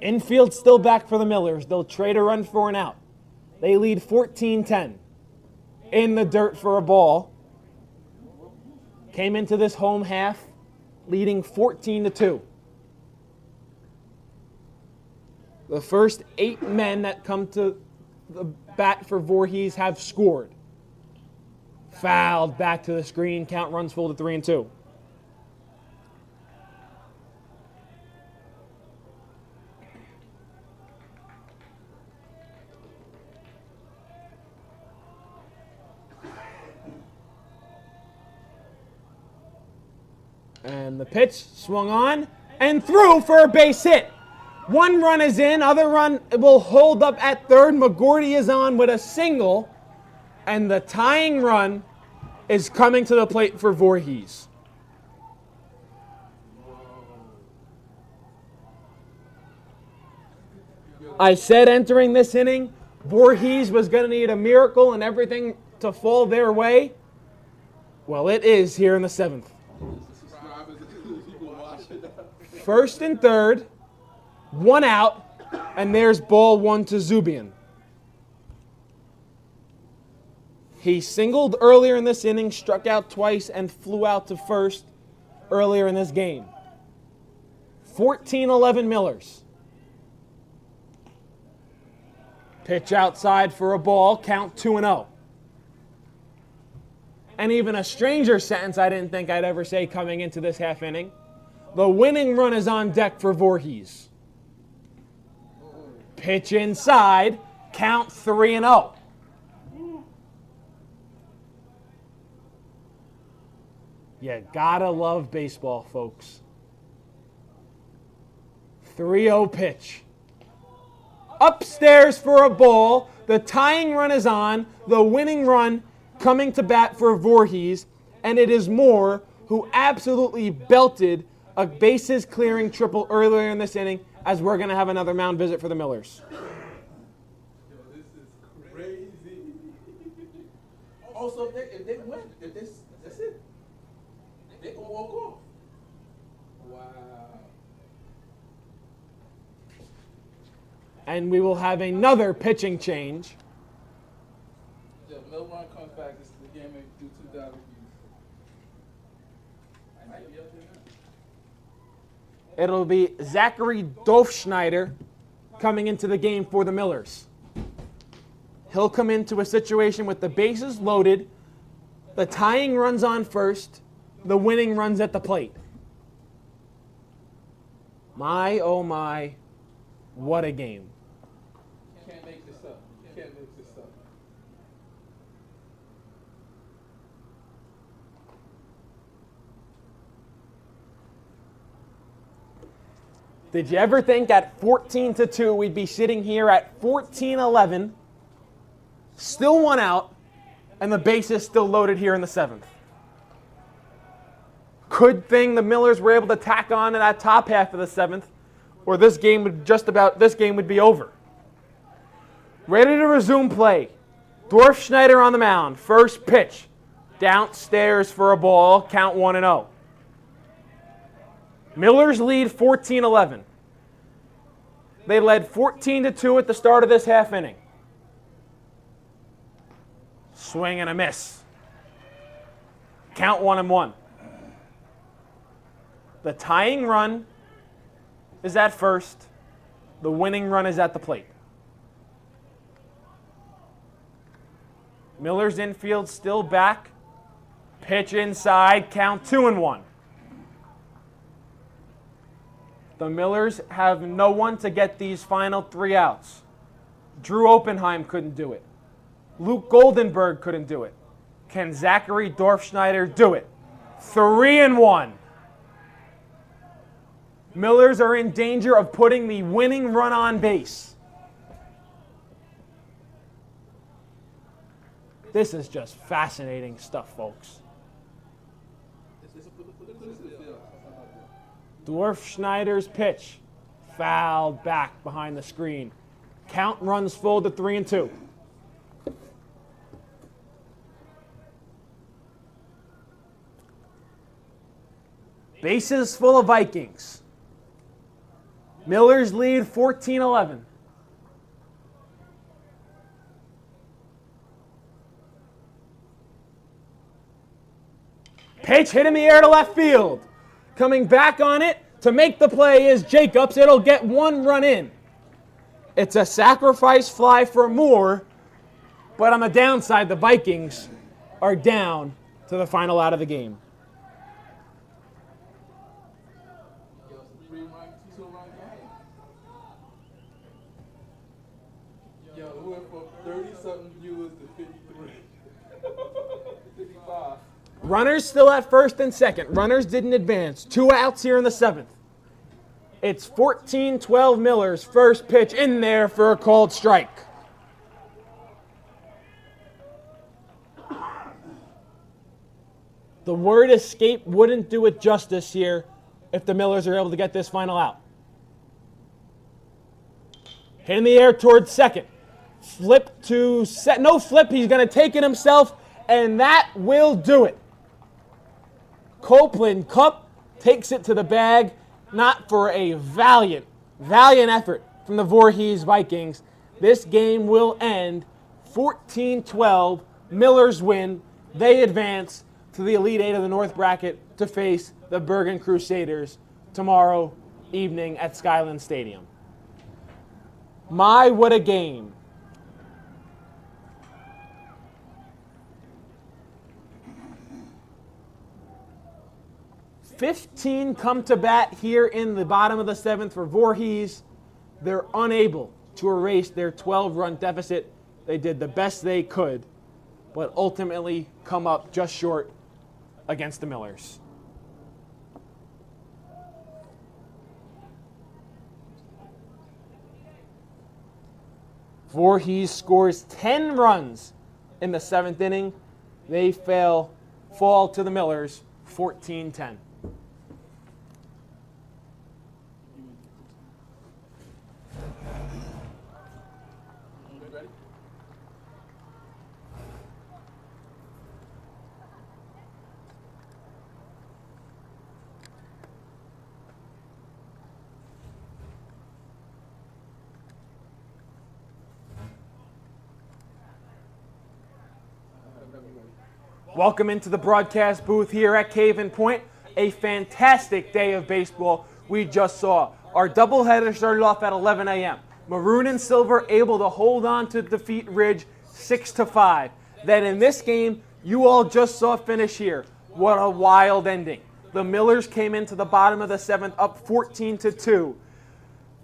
my. Infield still back for the Millers. They'll trade a run for an out. They lead 14-10. In the dirt for a ball. Came into this home half leading 14-2. The first 8 men that come to the bat for Voorhees have scored. Fouled back to the screen. Count runs full to 3-2. And the pitch swung on and through for a base hit. 1 run is in. Other run will hold up at third. McGordy is on with a single. And the tying run is coming to the plate for Voorhees. I said entering this inning, Voorhees was going to need a miracle and everything to fall their way. Well, it is here in the 7th. First and third, 1 out, and there's ball 1 to Zubian. He singled earlier in this inning, struck out twice, and flew out to first earlier in this game. 14-11 Millers. Pitch outside for a ball, count 2-0. And even a stranger sentence I didn't think I'd ever say coming into this half inning. The winning run is on deck for Voorhees. Pitch inside, count 3-0. You gotta love baseball, folks. 3-0 pitch. Upstairs for a ball. The tying run is on. The winning run coming to bat for Voorhees. And it is Moore who absolutely belted a bases clearing triple earlier in this inning, as we're going to have another mound visit for the Millers. Yo, this is crazy. Also, if they win, that's it. They gonna walk off. Wow. And we will have another pitching change. If Millburn comes back, this is the game they do 2,000 views. I might be up there now. It'll be Zachary Dolfschneider coming into the game for the Millers. He'll come into a situation with the bases loaded, the tying runs on first, the winning runs at the plate. My, oh my, what a game. Can't make this up. Can't make this up. Did you ever think at 14-2 we'd be sitting here at 14-11, still 1 out, and the bases still loaded here in the 7th? Good thing the Millers were able to tack on to that top half of the 7th, or this game would be over. Ready to resume play. Dorfschneider on the mound. First pitch. Downstairs for a ball. Count 1-0. Millers lead 14-11. They led 14-2 at the start of this half inning. Swing and a miss. Count 1-1. The tying run is at first. The winning run is at the plate. Miller's infield still back. Pitch inside, count 2-1. The Millers have no one to get these final 3 outs. Drew Oppenheim couldn't do it. Luke Goldenberg couldn't do it. Can Zachary Dorfschneider do it? 3-1. Millers are in danger of putting the winning run on base. This is just fascinating stuff, folks. Dorfschneider's pitch fouled back behind the screen. Count runs full to 3-2. Bases full of Vikings. Millers lead 14-11. Pitch hit in the air to left field. Coming back on it to make the play is Jacobs. It'll get 1 run in. It's a sacrifice fly for Moore, but on the downside, the Vikings are down to the final out of the game. Yo, we went from 30-something viewers to 53. 55. Runners still at first and second. Runners didn't advance. 2 outs here in the 7th. It's 14-12 Millers. First pitch in there for a called strike. The word escape wouldn't do it justice here if the Millers are able to get this final out. Hit in the air towards second. Flip to set. No flip. He's going to take it himself, and that will do it. Copeland Cup takes it to the bag, not for a valiant effort from the Voorhees Vikings. This game will end 14-12. Millers win. They advance to the Elite Eight of the North Bracket to face the Bergen Crusaders tomorrow evening at Skyland Stadium. My, what a game. "15 come to bat here in the bottom of the 7th for Voorhees. They're unable to erase their 12-run deficit. They did the best they could, but ultimately come up just short against the Millers. Voorhees scores 10 runs in the 7th inning. They fall to the Millers 14-10. Welcome into the broadcast booth here at Cave Point. A fantastic day of baseball we just saw. Our doubleheader started off at 11 a.m. Maroon and Silver able to hold on to defeat Ridge 6-5. Then in this game, you all just saw finish here. What a wild ending. The Millers came into the bottom of the 7th up 14-2.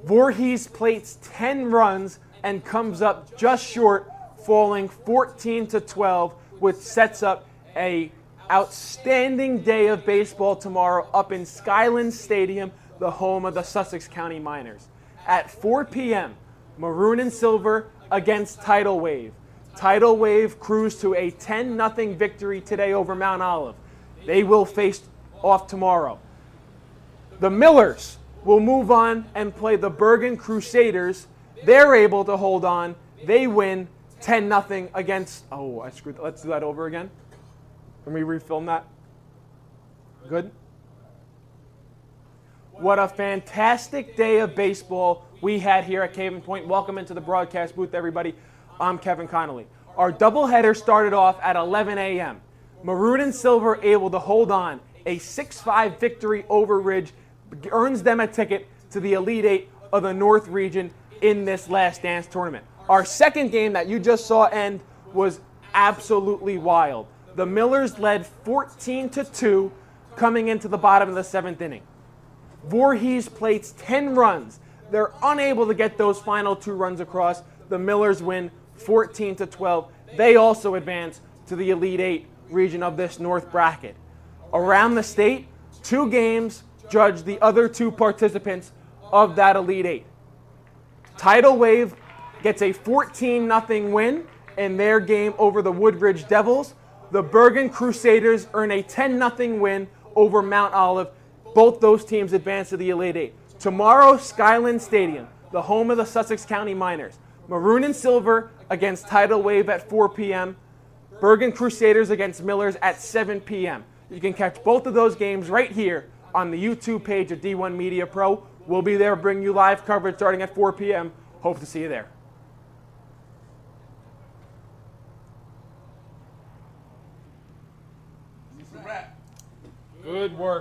Voorhees plates 10 runs and comes up just short, falling 14-12, which sets up a outstanding day of baseball tomorrow up in Skyland Stadium, the home of the Sussex County Miners. At 4 p.m., Maroon and Silver against Tidal Wave. Tidal Wave cruised to a 10-0 victory today over Mount Olive. They will face off tomorrow. The Millers will move on and play the Bergen Crusaders. They're able to hold on. They win 10-0 against... Oh, I screwed... Let's do that over again. Can we refilm that? Good? What a fantastic day of baseball we had here at Cave Point. Welcome into the broadcast booth, everybody. I'm Kevin Connolly. Our doubleheader started off at 11 a.m. Maroon and Silver able to hold on. A 6-5 victory over Ridge earns them a ticket to the Elite Eight of the North Region in this Last Dance tournament. Our second game that you just saw end was absolutely wild. The Millers led 14-2 coming into the bottom of the 7th inning. Voorhees plates 10 runs. They're unable to get those final 2 runs across. The Millers win 14-12. They also advance to the Elite 8 region of this North bracket. Around the state, 2 games judge the other 2 participants of that Elite 8. Tidal Wave gets a 14-0 win in their game over the Woodbridge Devils. The Bergen Crusaders earn a 10-0 win over Mount Olive. Both those teams advance to the Elite 8. Tomorrow, Skyland Stadium, the home of the Sussex County Miners. Maroon and Silver against Tidal Wave at 4 p.m. Bergen Crusaders against Millers at 7 p.m. You can catch both of those games right here on the YouTube page of D1 Media Pro. We'll be there bringing you live coverage starting at 4 p.m. Hope to see you there. It's a wrap. Good work.